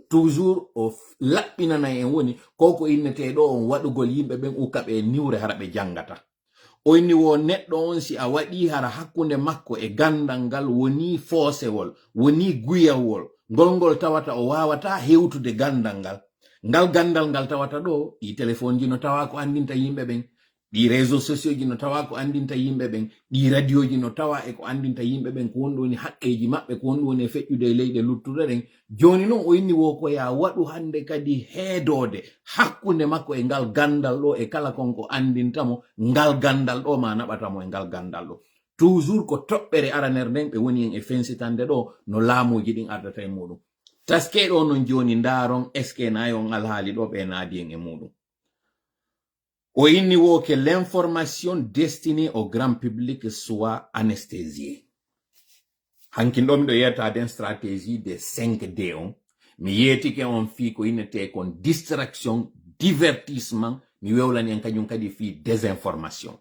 Toujours o laɓɓinana en woni koko inneteɗo on waɗugol yimɓe ɓen ukaɓe niwre hara ɓe jangata. O inni wo neɗɗo on si a waɗi hara hakkunde makko e gandal ngal woni foosewol, woni guyawol, ngol tawata o wawata hewtude gandal ngal. Ngal gandal ngal tawata ɗo, ɗi téléphone ji no tawa ko andinta yimɓe ɓen, ɗi réseaux sociaux ji no tawa ko andinta yimɓe ɓen, ɗi radio ji no tawa e ko andinta yimɓe ɓen, ko woni haqqeji maɓɓe, ko woni feƴƴude e leyɗe luttuɗe ɗen. Joni noon o inni wo ko ya waɗu hande kadi heedode hakkunde makko e ngal gandal ɗo e kala konko andintamo ngal gandal ɗo ma naɓatamo e ngal gandal ɗo. Toujours ko toɓɓere araner nden ɓe woni en e fensitande ɗo no laamuji ɗin ardata e muɗum. Taske ɗo non joni ndaron est ce que nayi on alhaali ɗo ɓe naadi en e muɗum. O inni wo que l'information destinée au grand public soit anesthésiée. Hankin ɗo miɗo yetta den stratégie de 5D on. Mi yetike on fi ko innete kon distraction, divertissement, mi wewlani en kañum kadi fi désinformation.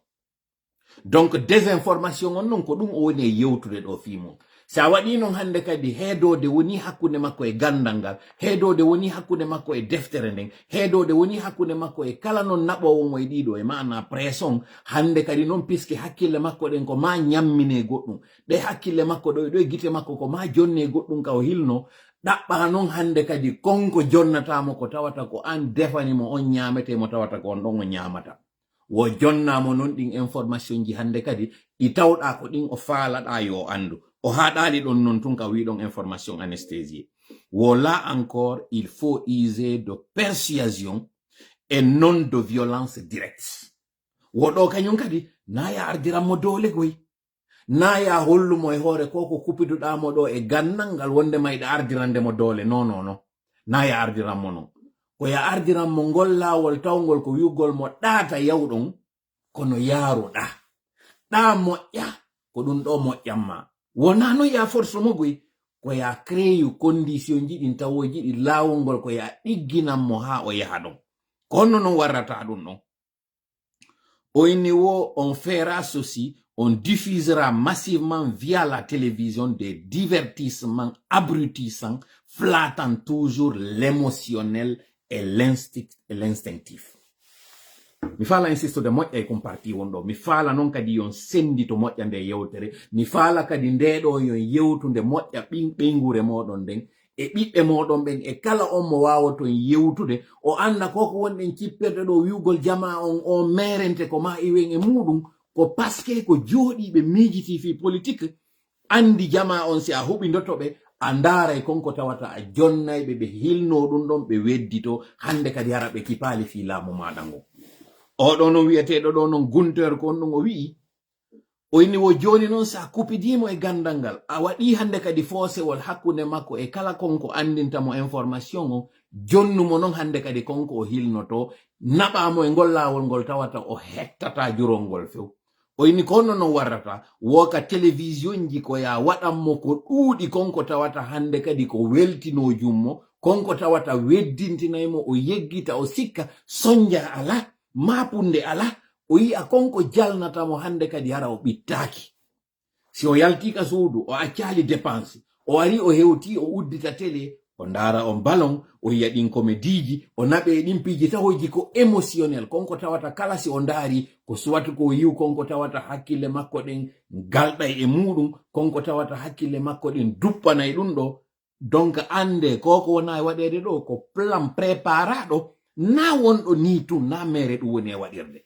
Donc désinformation on non ko ɗum o woni yewtude ɗo fi mum. Sa waɗi non hande kadi heedode woni hakkunde makko e gandal ngal, heedode woni hakkunde makko e deftere nden, heedode woni hakkunde makko e kala non naɓowo mo e ɗiɗo e mana pression, hande kadi non piske hakkille makko ɗen ko ma ñammine goɗɗum, ɗe hakkille makko ɗo e gite makko ko ma jonne goɗɗum ka o hilno, ɗaɓɓa non hande kadi konko jonnatamo ko tawata ko an defanimo on ñamete mo tawata ko on ɗon o ñamata. Wo jonnamo non ɗin information ji hande kadi ɗi tawɗa ko ɗin o faalaɗa yo andu. O haɗali ɗon non tun ka wiɗon information anesthésiée. Là encore, il faut user de persuasion et non de violence directe. Wodo kanyum kadi na ya ardiranmo dole goy. Na ya hollumo e hore koko kupiduɗamo ɗo e gannangal wonde mayɗa ardirandemo dole. No. Na ya ardiranmo non. Ko ya ardiranmo ngol lawol tawgol ko wi'ugol mo ɗata yawɗon kono yaruɗa. Ɗa moƴƴa ko ɗum ɗo moƴƴamma. Wona no ya force mo goy. Ko ya créer condition jiɗin tawo jiɗi lawol ngol ko ya ɗigginanmo ha o yaha ɗon. Kono non warrata ɗum ɗon. Au niveau, on fera ceci, on diffusera massivement via la télévision des divertissements abrutissants, flattant toujours l'émotionnel et l'instinctif. Mi fala insisto de moƴƴa e comparti wonɗo. Mi fala non kadi yon sendi to moƴƴa nde yewtere. Mi fala kadi ndeɗo yon yewtude moƴƴa ɓeygure moɗon nden. E ɓiɓɓe moɗon ɓen e kala on mo wawaton yewtude o anda koko wonɗen cippirde ɗo wi'ugol jama on o merente ko ma iwen e muɗum ko paske ko jooɗiɓe miijiti fi politique andi jama on si a huɓi dottoɓe a ndaray konko tawata a jonnayɓe ɓe hilno ɗum ɗon ɓe weddito hande kadi hara ɓe kipali fi laamu maɗa ngo. Oɗo non wiyeteɗo ɗo non gunteur ko on ɗum o wi'i o inni wo joni non sa kupidimo e gandal ngal a waɗi hande kadi fosewol hakkunde makko e kala konko andintamo information o jonnumo non hande kadi konko o hilnoto naɓamo e ngol lawol ngol tawata o hettata jurol ngol few. O inni kono non warrata woka télévision ji ko ya waɗanmo ko ɗuuɗi konko tawata hande kadi ko weltino jummo konko tawata weddintinaymo o yeggita o sikka sonja ala mapunde ala o yi'a konko jalnatamo hande kadi hara o ɓittaki. Si o yaltika suudu o accali dépense o ari o hewti o uddita télé o ndara on ballon o yi'a ɗin comédie o naɓe ɗin piji tawoji ko émotionnel konko tawata kala si o ndaari ko suwata ko yiw konko tawata hakkille makko ɗen galɗay e muɗum konko tawata hakkille makko ɗen duppanay ɗum ɗo. Donc ande koko wona waɗede ɗo ko plan préparaɗo na wonɗo ni tun na mere ɗum woni e waɗirde.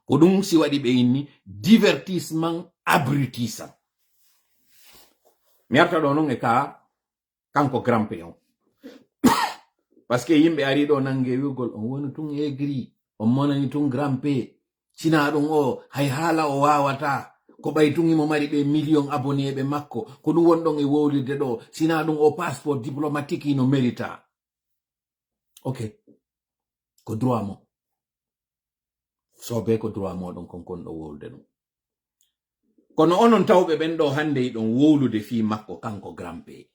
Ko ɗum si waɗi ɓe inni divertissement abrutissant. Mi arta ɗo non e ka kanko grampe on. Parce que yimɓe ari ɗo nange wi'ugol on woni tun aigri on monani tun grampe sina ɗum o hay haala o wawata ko ɓay tun imo mari ɓe million abonné ɓe makko ko ɗum wonɗon e wowlirde ɗo sina ɗum o passeport diplomatique ino mérita. Ok, ko droit mo sobe ko droit moɗon konkon ɗo wowlude ɗum. Kono onon tawɓe ɓen ɗo hande ɗon wowlude fi makko kanko grampe.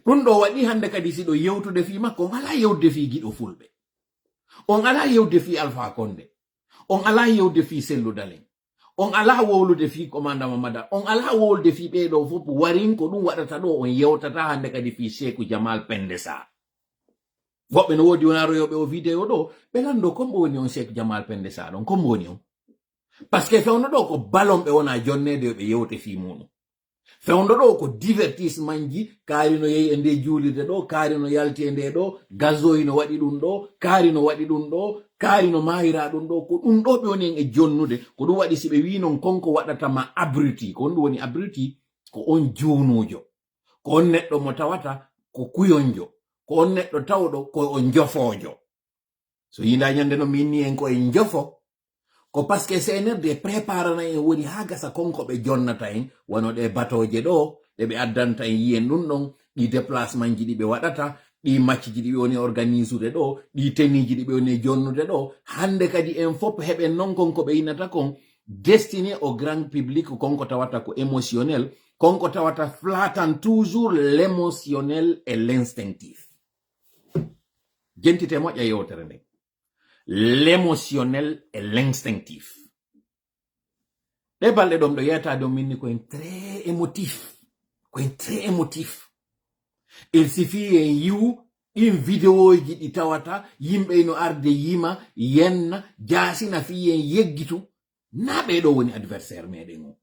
ɗum ɗo waɗi hande kadi siɗo yewtude fi makko on ala yewde fi giɗo fulɓe on ala yewde fi Alpha Condé on ala yewde fi Cellou Dalein on ala wowlude fi commandant Mamada on ala wowlude fi ɓeɗo fof warin ko ɗum waɗata ɗo on yewtata hande kadi fi Sékou Jamal Pende Sarr. Woɓɓe no wodi wona royoɓe o vidéo ɗo ɓe lando kombo woni on Sékou Jamal Pende Sarr on kombo woni on parce que fewno ɗo ko ballon ɓe wona jonnede ɓe yewte fi muɗum. Fewndo ɗo ko divertissement ji kaari no yehi e nde juulirde ɗo kaari no yalti e nde ɗo gazoyi no waɗi ɗum ɗo kaari no waɗi ɗum ɗo kaari no mahira ɗum ɗo ko ɗum ɗo ɓe woni en e jonnude ko ɗum waɗi si ɓe wi non konko waɗatama abruti ko on ɗum woni abruti ko on juunujo ko on neɗɗo mo tawata ko kuyonjo ko on neɗɗo tawɗo ko on jofojo. So yinda ñande no minni en ko en jofo ko parce que CNRD préparana en woni ha gasa konko ɓe jonnata en wono ɗe batoje ɗo ɗe ɓe addanta en yiyen ɗum ɗon ɗi déplacement ji ɗi ɓe waɗata ɗi match ji ɗi ɓe woni organisude ɗo ɗi teniji ɗi ɓe woni jonnude ɗo hande kadi en fof heɓen non konko ɓe yinata kon destiné au grand public konko tawata ko émotionnel konko tawata flattant toujours l'émotionnel et l'instinctif. Jentite moƴƴa yewtere nden l'émotionnel et l'instinctif. Les balles d'homme de yata domine koen très émotif. Koen très émotif. Il suffit en you in vidéo ji tawata yimbe no arde yima yenna jasina fi en yeggitu na be do woni adversaire meden o.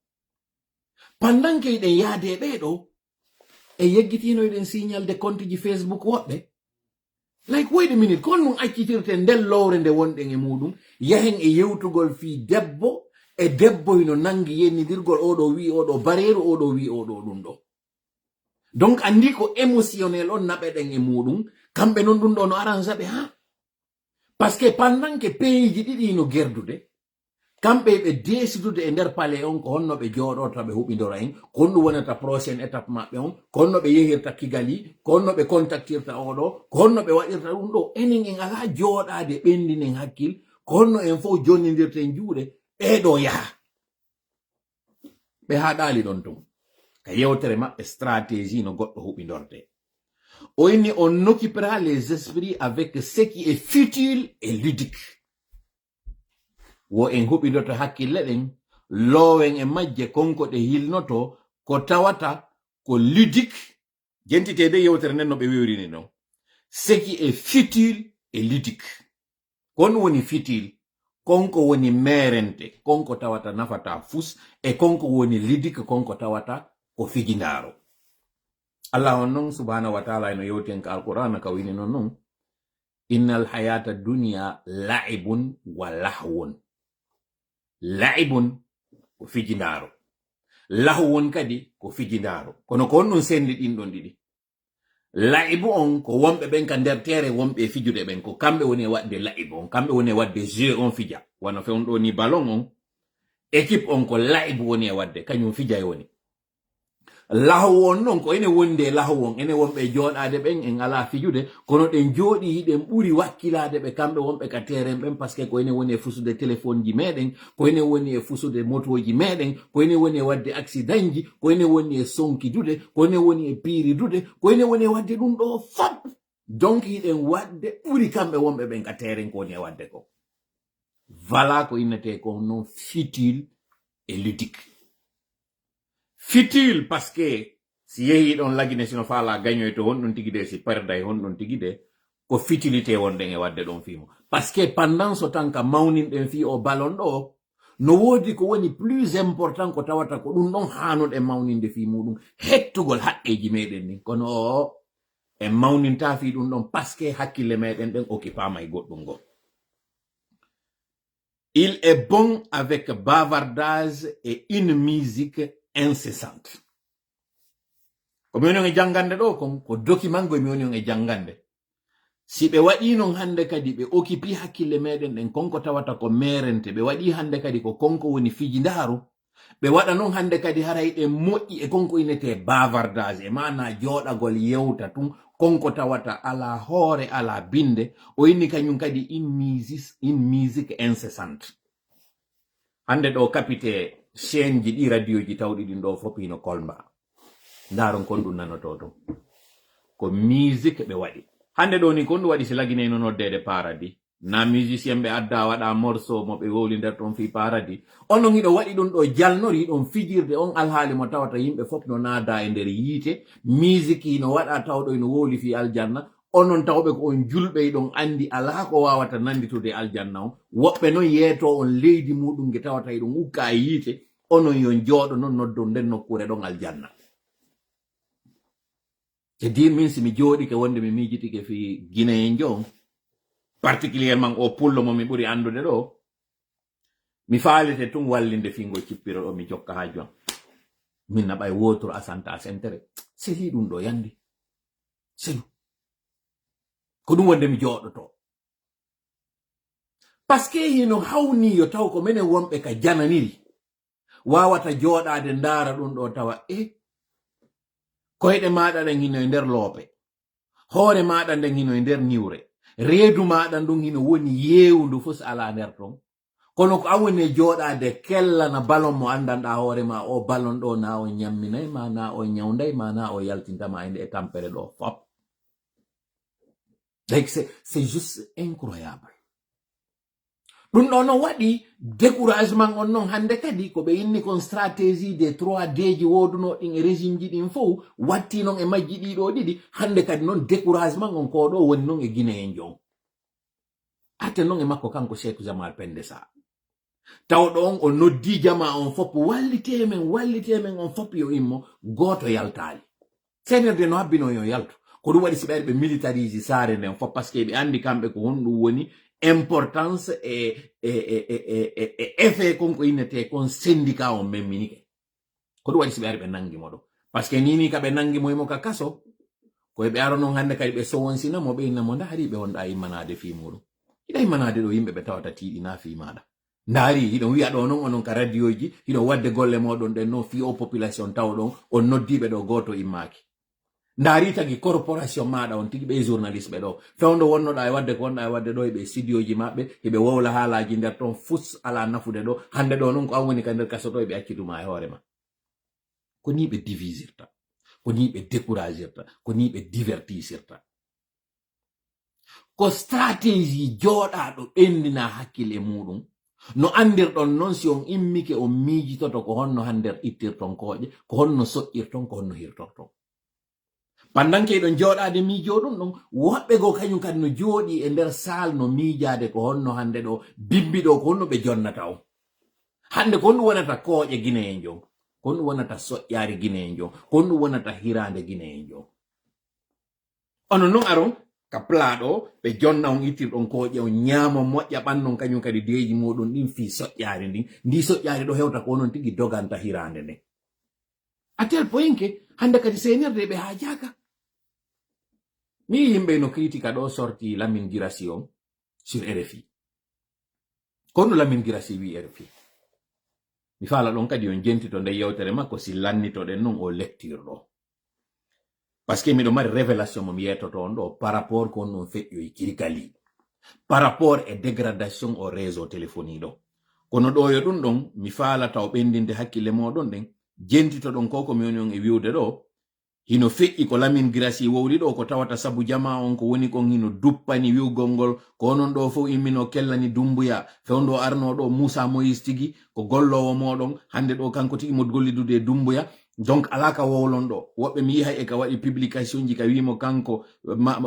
Pendant que den yaade be do e yeggitino den signal de compte ji Facebook wobbe. Like, wait a minute, kon nun accitirte ndel lowre nde wonɗen e muɗum yahen e yewtugol fi debbo e debbo ino nangi yennidirgol oɗo wi oɗo bareru oɗo wi oɗo ɗum ɗo. Donc andi ko émotionnel on naɓeɗen e muɗum kamɓe non ɗum ɗo no arrange ɓe ha parce que pendant que pays ji ɗiɗi no gerdude kamɓe ɓe desidude e nder palais on ko honno ɓe jooɗoto ɓe huɓidora en ko honɗum wonata prochaine étape maɓɓe on ko honno ɓe yehirta Kigali ko honno ɓe contactirta oɗo ko honno ɓe waɗirta ɗum ɗo enen en ala jooɗade ɓendinen hakkil ko honno en fof jonnidirten juuɗe ɓeɗo yaha ɓe haɗali ɗon ton ka yewtere maɓɓe stratégie no goɗɗo huɓidorde o inni on occupera les esprits avec ce qui est futile et ludique wo en huɓidoto hakkille ɗen loowen e majje konko ɗe hilnoto ko tawata ko ludique jentitede yewtere nden no ɓe wewrini ɗon ce qui est futile et ludique kon woni futile konko woni merente konko tawata nafata fus e konko woni ludique konko tawata ko fijindaro Allah on non subhanahu wa ta'ala eno yewten ka alquran ka wini non innal hayata dunya la'ibun wa lahwun la'ibun ko fijindaro lahwun kadi ko fijindaro kono ko non sendi din don didi la'ibu on ko wombe ben ka der tere wombe fijude ben ko kambe woni wadde la'ibu on kambe woni wadde jeu on fija wana fe on do ni ballon on équipe on ko la'ibu woni wadde kanyum fija woni lahwon non ko ene wonde lahwon ene wonbe joodade ben en ala fijude kono den jodi hiden buri wakkilade be kambe wonbe ka terrain ben parce que ko ene woni fusude téléphone ji meden ko ene woni fusude motoji meden ko ene woni wadde accident ji ko ene woni sonki dude ko ene woni piri dude ko ene woni wadde dum do fop donc hiden wadde buri kambe wonbe ben ka terrain ko ne wadde ko voilà ko inete ko non futile et ludique futile parce que si yehi don lagine sino fala gagno to hon non tigide si perda hon non tigide ko futilité wonde e wadde don fimo parce que pendant ce temps ka mawnin den fi o ballon do no wodi ko woni plus important ko tawata ko dum don hanon e mawninde fi mudum hettugol haqqeji meden ni kono e mawninta fi dum don parce que hakkille meden den occupama e goddum go il est bon avec bavardage et une musique incessante. Ko mi woni jangande do ko document go mi woni jangande. Si be wadi non hande kadi be occupi hakkille meden den konko tawata ko merente be wadi hande kadi ko konko woni fijindaru be wada non hande kadi harayde moƴƴi e konko inete bavardage e mana jodagol yewta tum konko tawata ala hore ala binde o inni kanyum kadi in musique incessante. Hande do kapite chaîne ji ɗi radio ji tawɗi ɗin ɗo fopino kolmba ndaron kon ɗum nanoto to ko musique ɓe waɗi hande ɗo ni kon ɗum waɗi si lagine no noddede paradis na musicien ɓe adda waɗa morceau mo ɓe wowli nder ton fi paradis on non hiɗo waɗi ɗum ɗo jalnori ɗon fijirde on alhaali mo tawata yimɓe fof no naada e nder yiite musique hino waɗa tawɗo no wowli fi aljanna onon tawɓe ko on julɓe ɗon andi ala ko wawata nanditude aljanna on woɓɓe non yeeto on leydi muɗum ge tawata ɗum ukka e yiite onon yon jooɗo non noddo nden nokkure ɗon aljanna te dir min si mi jooɗi ke wonde mi miijitike fi Guinée jon particulièrement o pullo mo mi ɓuri andude ɗo mi faalete tum wallinde fingo cippiro ɗo mi jokka ha jon min naɓay wotoro asanta sentere seli ɗum ɗo yandi selu ko ɗum wonde mi jooɗoto parce que hino hawni yo taw ko menen wonɓe ka jananiri wawata jooɗade ndaara ɗum ɗo tawa koyɗe maɗa ɗen hino e nder loope hoore maɗa nden hino e nder niwre reedu maɗa ndun hino woni yeewndu fus ala nder ton kono ko awone jooɗade kellana ballon mo andanɗa hoore ma o ballon ɗo na o ñamminay ma na o ñawday ma na o yaltintama e tampere ɗo fop like c'est juste incroyable ɗum ɗo no waɗi découragement on non hande kadi ko ɓe inni kon stratégie des 3D ji woduno ɗin e régime ji ɗin fof watti non e majji ɗiɗo ɗiɗi hande kadi non découragement on ko ɗo woni non e Guinée en jon arte non e makko kanko Cheikh Jamal Pendesa tawɗo on o noddi jama on fop wallitemen on fop yo immo goto yaltali senerde no habbino yo yaltu ko ɗum waɗi si ɓeyde ɓe militarise saare nden fop par ce que ɓe andi kamɓe ko honɗum woni importance e effet konko innete kon syndicat on memminike ko ɗum waɗi si ɓeyde ɓe nangi mo ɗo par ce que nini ka ɓe nangi moymo ka kaso ko be aro non hande kadi be so wonsina mo be inna mo ndari be wonda imanade fi muɗum ida imanade do yimbe be tawata tiidi na fi mada ndari hiɗon wi'a ɗo non onon ka radio ji hiɗon wadde golle moɗon ɗen no fi o population taw ɗon on noddiɓe ɗo goto immaki ndari tagi corporation maɗa on tigi ɓe journaliste ɓe ɗo fewdo wonnoɗa e wadde ko wonɗa e wadde ɗo eɓe studio ji maɓɓe heɓe wowla haalaji nder ton fus ala nafude ɗo hande ɗo non ko an woni ka nder kaso ɗo eɓe accituma e hoore ma ko ni ɓe divisirta ko ni ɓe découragirta ko ni ɓe divertisirta ko stratégie joɗaɗo ɓendina hakkille muɗum no andirɗon noon si on immike on miijitoto ko honno hander ittirton kooƴe ko honno soƴƴirton ko honno hirtorton pandan keyɗon jooɗade miijo ɗum ɗon woɓɓe goo kañum kadi no jooɗi e nder saal no miijade ko honno hande ɗo bimbi ɗo ko honno ɓe jonnata o hande ko honɗum wonata kooƴe guinéen jon ko honɗum wonata soƴƴaari guinéen jon ko honɗum wonata hirande guinéen jon ono noon aron ka plaɗo ɓe jonna on ittirɗon kooƴe on ñaama moƴƴa ɓannon kañum kadi deeji muɗum ɗin fi soƴƴaari ndin ndi soƴƴaari ɗo hewta ko onon tigi doganta hirande nden a tel point ke hande kadi senirde ɓe ha jaaga mi yimɓe no critique ɗo sorti Lamine Guirassy on sur RFI kono Lamine Guirassy wi RFI mi faala ɗon kadi on jentito nde yewtere makko si lannitoɗen non o lecture ɗo parce que miɗo mari révélation mo mi yettoto on ɗo par rapport ko on feƴƴoy kirkali par rapport e dégradation au réseau téléphonie ɗo kono ɗo yo ɗum ɗon mi faalata o ɓendinde hakkille moɗon ɗen jentito ɗon ko mi woni on e wiwde ɗo hino feƴƴi ko Lamine Guirassy wowli ɗo ko tawata sabu jama on ko woni kon hino duppani wiwgol ngol ko onon ɗo fof immino kellani Dumbuya fewndo arno ɗo Moussa Moïse tigi ko gollowo moɗon hande ɗo kanko tigi mo gollidude Dumbuya donc alaka wowlon ɗo woɓɓe mi yihay e ka waɗi publication ji ka wimo kanko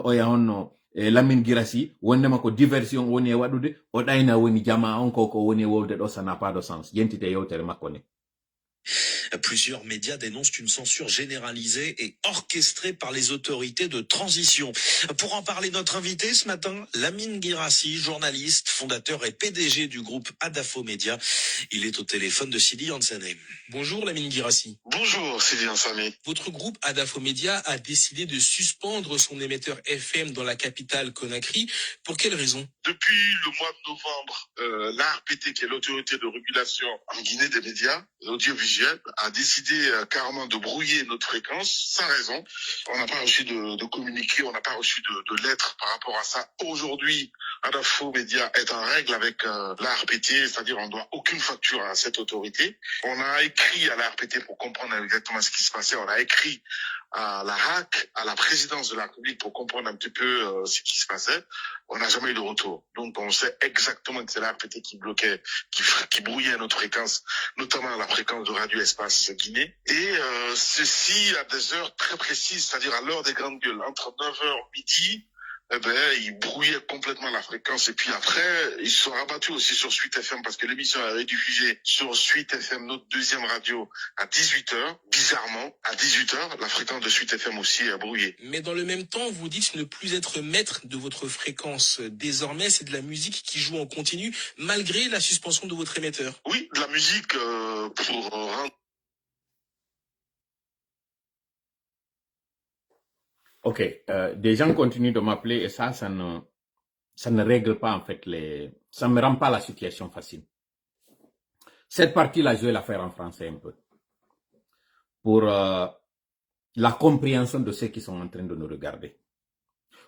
oya honno Lamine Guirassy wondema ko diversion woni e waɗude o ɗayna woni jama on ko woni e wowde ɗo ça n'a pas de sens jentite yewtere makko ne. Plusieurs médias dénoncent une censure généralisée et orchestrée par les autorités de transition. Pour en parler, notre invité ce matin, Lamine Guirassy, journaliste, fondateur et PDG du groupe Adafo Média. Il est au téléphone de Sidi Ansane. Bonjour Lamine Guirassy. Bonjour Sidi Ansane. Votre groupe Adafo Média a décidé de suspendre son émetteur FM dans la capitale Conakry. Pour quelle raison? Depuis le mois de novembre, l'ARPT, qui est l'autorité de régulation en Guinée des médias audiovisuels, a décidé carrément de brouiller notre fréquence sans raison. On n'a pas reçu de communiqué, on n'a pas reçu de lettres par rapport à ça. Aujourd'hui, Adafo Média est en règle avec l'ARPT, c'est-à-dire on ne doit aucune facture à cette autorité. On a écrit à l'ARPT pour comprendre exactement ce qui se passait. On a écrit à la RAC, à la présidence de la République pour comprendre un petit peu ce qui se passait. On n'a jamais eu de retour. Donc on sait exactement que c'est l'ARPT qui bloquait, qui brouillait notre fréquence, notamment la fréquence de Radio Espace Guinée. Et ceci à des heures très précises, c'est-à-dire à l'heure des grandes gueules, entre 9h midi, ils brouillaient complètement la fréquence. Et puis après, ils se sont rabattus aussi sur Suite FM parce que l'émission est rediffusée sur Suite FM, notre deuxième radio, à 18h. Bizarrement, à 18h, la fréquence de Suite FM aussi est brouillée. Mais dans le même temps, vous dites ne plus être maître de votre fréquence. Désormais, c'est de la musique qui joue en continu, malgré la suspension de votre émetteur. Oui, de la musique pour rendre... Ok, des gens continuent de m'appeler et ça ne règle pas en fait ça ne me rend pas la situation facile. Cette partie-là, je vais la faire en français un peu. Pour la compréhension de ceux qui sont en train de nous regarder.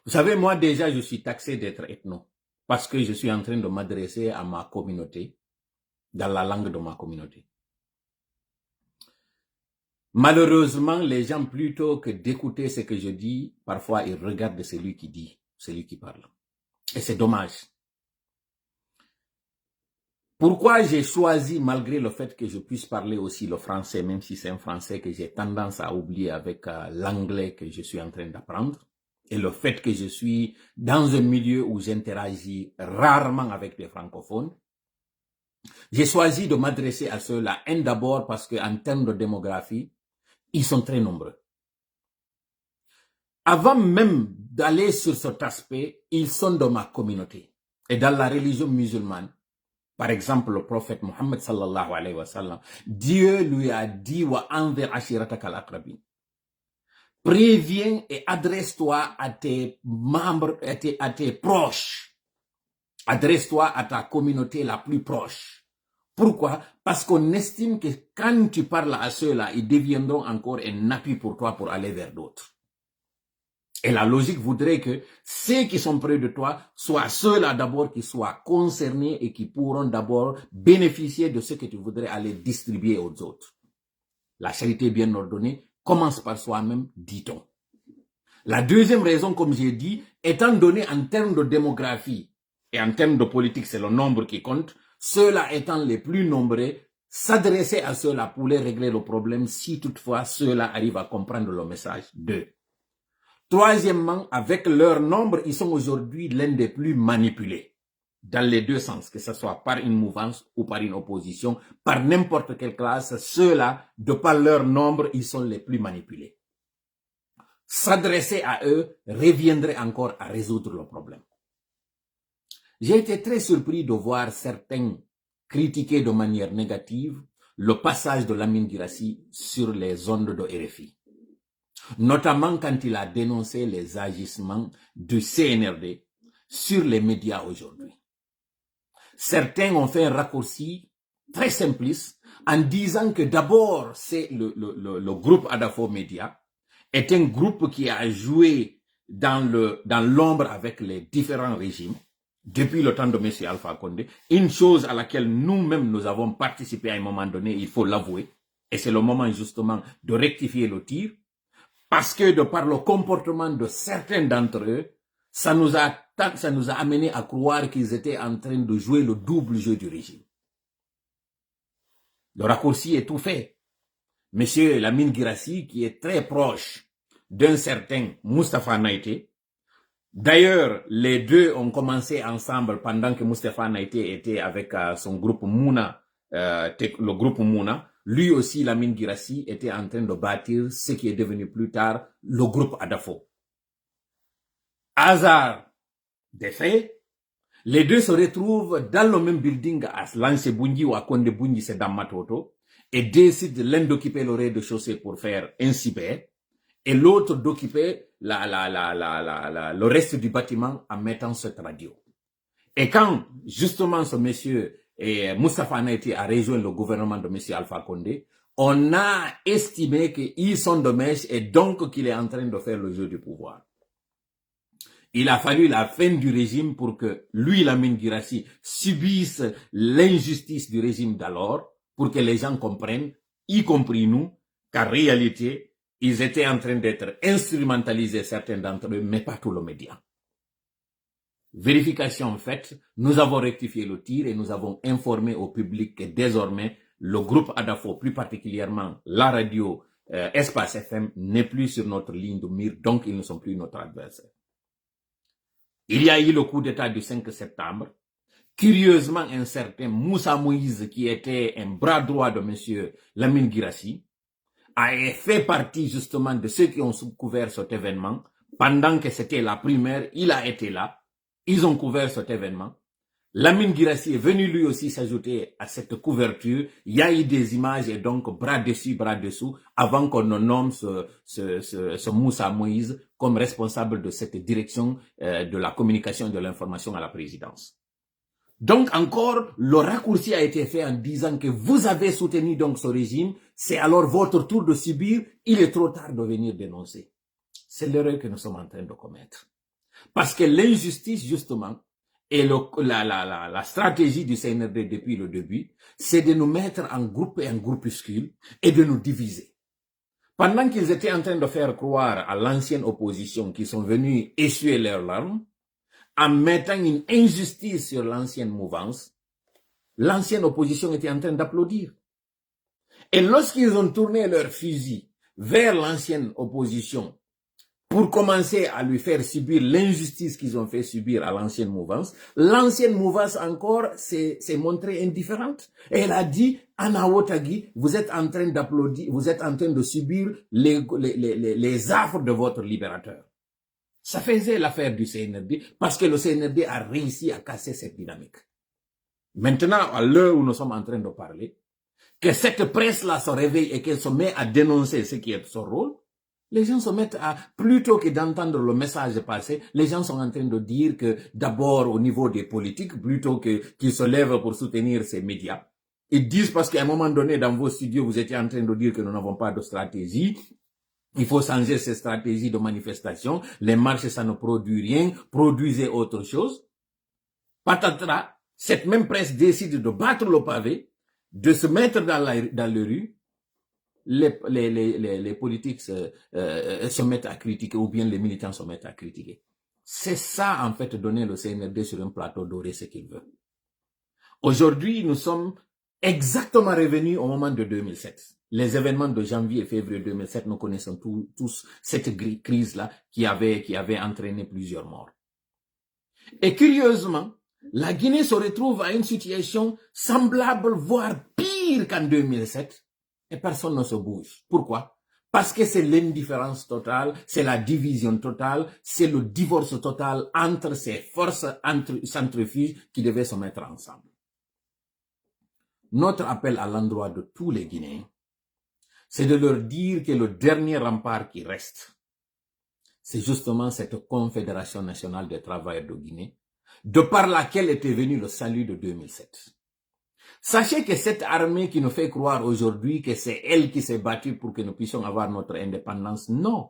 Vous savez, moi déjà, je suis taxé d'être ethno. Parce que je suis en train de m'adresser à ma communauté, dans la langue de ma communauté. Malheureusement, les gens, plutôt que d'écouter ce que je dis, parfois ils regardent celui qui dit, celui qui parle. Et c'est dommage. Pourquoi j'ai choisi, malgré le fait que je puisse parler aussi le français, même si c'est un français que j'ai tendance à oublier avec l'anglais que je suis en train d'apprendre, et le fait que je suis dans un milieu où j'interagis rarement avec des francophones, j'ai choisi de m'adresser à ceux-là. Un, d'abord parce qu'en termes de démographie, ils sont très nombreux. Avant même d'aller sur cet aspect, ils sont de ma communauté. Et dans la religion musulmane, par exemple, le prophète Mohammed sallallahu alayhi wa sallam, Dieu lui a dit « Wa anzir ashiratak al-aqrabin ». préviens et adresse-toi à tes membres, à tes proches. Adresse-toi à ta communauté la plus proche. Pourquoi? Parce qu'on estime que quand tu parles à ceux-là, ils deviendront encore un appui pour toi pour aller vers d'autres. Et la logique voudrait que ceux qui sont près de toi soient ceux-là d'abord qui soient concernés et qui pourront d'abord bénéficier de ce que tu voudrais aller distribuer aux autres. La charité bien ordonnée commence par soi-même, dit-on. La deuxième raison, comme j'ai dit, étant donné en termes de démographie et en termes de politique, c'est le nombre qui compte, ceux-là étant les plus nombreux, s'adresser à ceux-là pour les régler le problème si toutefois ceux-là arrivent à comprendre le message d'eux. Troisièmement, avec leur nombre, ils sont aujourd'hui l'un des plus manipulés. Dans les deux sens, que ce soit par une mouvance ou par une opposition, par n'importe quelle classe, ceux-là, de par leur nombre, ils sont les plus manipulés. S'adresser à eux reviendrait encore à résoudre le problème. J'ai été très surpris de voir certains critiquer de manière négative le passage de Lamine Guirassy sur les ondes de RFI. Notamment quand il a dénoncé les agissements du CNRD sur les médias aujourd'hui. Certains ont fait un raccourci très simpliste en disant que d'abord c'est le groupe Adafo Média est un groupe qui a joué dans l'ombre avec les différents régimes depuis le temps de M. Alpha Condé, une chose à laquelle nous-mêmes nous avons participé à un moment donné, il faut l'avouer, et c'est le moment justement de rectifier le tir. Parce que de par le comportement de certains d'entre eux, ça nous a amené à croire qu'ils étaient en train de jouer le double jeu du régime. Le raccourci est tout fait. Monsieur Lamine Guirassy, qui est très proche d'un certain Moustapha Naïté, d'ailleurs, les deux ont commencé ensemble pendant que Moustapha Naïté était avec son groupe Mouna, le groupe Mouna. Lui aussi, Lamine Guirassy, était en train de bâtir ce qui est devenu plus tard le groupe Adafo. Hasard des faits, les deux se retrouvent dans le même building à Lanse Bungi ou à Konde Bungi, c'est dans Matoto, et décident l'un d'occuper le rez-de-chaussée pour faire un cyber, et l'autre d'occuper le reste du bâtiment en mettant cette radio. Et quand, justement, ce monsieur et Moustapha Naïté a rejoint le gouvernement de M. Alpha Condé, on a estimé qu'ils sont de mèche et donc qu'il est en train de faire le jeu du pouvoir. Il a fallu la fin du régime pour que lui, Lamine Guirassy, subisse l'injustice du régime d'alors, pour que les gens comprennent, y compris nous, qu'en réalité, ils étaient en train d'être instrumentalisés, certains d'entre eux, mais pas tout le média. Vérification faite, nous avons rectifié le tir et nous avons informé au public que désormais, le groupe Adafo, plus particulièrement la radio Espace FM, n'est plus sur notre ligne de mire, donc ils ne sont plus notre adversaire. Il y a eu le coup d'État du 5 septembre. Curieusement, un certain Moussa Moïse, qui était un bras droit de M. Lamine Guirassy, a fait partie justement de ceux qui ont couvert cet événement. Pendant que c'était la primaire, il a été là. Ils ont couvert cet événement. Lamine Guirassy est venu lui aussi s'ajouter à cette couverture. Il y a eu des images et donc bras dessus, bras dessous, avant qu'on ne nomme ce Moussa Moïse comme responsable de cette direction de la communication et de l'information à la présidence. Donc encore, le raccourci a été fait en disant que vous avez soutenu donc ce régime, c'est alors votre tour de subir, il est trop tard de venir dénoncer. C'est l'erreur que nous sommes en train de commettre. Parce que l'injustice, justement, et la stratégie du CNRD depuis le début, c'est de nous mettre en groupe et en groupuscule et de nous diviser. Pendant qu'ils étaient en train de faire croire à l'ancienne opposition qui sont venus essuyer leurs larmes, en mettant une injustice sur l'ancienne mouvance, l'ancienne opposition était en train d'applaudir. Et lorsqu'ils ont tourné leur fusil vers l'ancienne opposition pour commencer à lui faire subir l'injustice qu'ils ont fait subir à l'ancienne mouvance encore s'est montrée indifférente. Et elle a dit, Anna Wotagi, vous êtes en train d'applaudir, vous êtes en train de subir les affres de votre libérateur. Ça faisait l'affaire du CNRD parce que le CNRD a réussi à casser cette dynamique. Maintenant, à l'heure où nous sommes en train de parler, que cette presse-là se réveille et qu'elle se met à dénoncer ce qui est son rôle, Les gens se mettent à, plutôt que d'entendre le message passer, les gens sont en train de dire que d'abord au niveau des politiques, plutôt que qu'ils se lèvent pour soutenir ces médias, ils disent parce qu'à un moment donné dans vos studios, vous étiez en train de dire que nous n'avons pas de stratégie. Il faut changer ces stratégies de manifestation. Les marches, ça ne produit rien. Produisez autre chose. Patatras, cette même presse décide de battre le pavé, de se mettre dans les rues. Les politiques se mettent à critiquer, ou bien les militants se mettent à critiquer. C'est ça, en fait, donner le CNRD sur un plateau doré, ce qu'il veut. Aujourd'hui, nous sommes exactement revenus au moment de 2007. Les événements de janvier et février 2007, nous connaissons tous cette crise-là qui avait entraîné plusieurs morts. Et curieusement, la Guinée se retrouve à une situation semblable, voire pire qu'en 2007, et personne ne se bouge. Pourquoi? Parce que c'est l'indifférence totale, c'est la division totale, c'est le divorce total entre ces forces centrifuges qui devaient se mettre ensemble. Notre appel à l'endroit de tous les Guinéens, c'est de leur dire que le dernier rempart qui reste, c'est justement cette Confédération nationale des travailleurs de Guinée, de par laquelle était venu le salut de 2007. Sachez que cette armée qui nous fait croire aujourd'hui que c'est elle qui s'est battue pour que nous puissions avoir notre indépendance, non.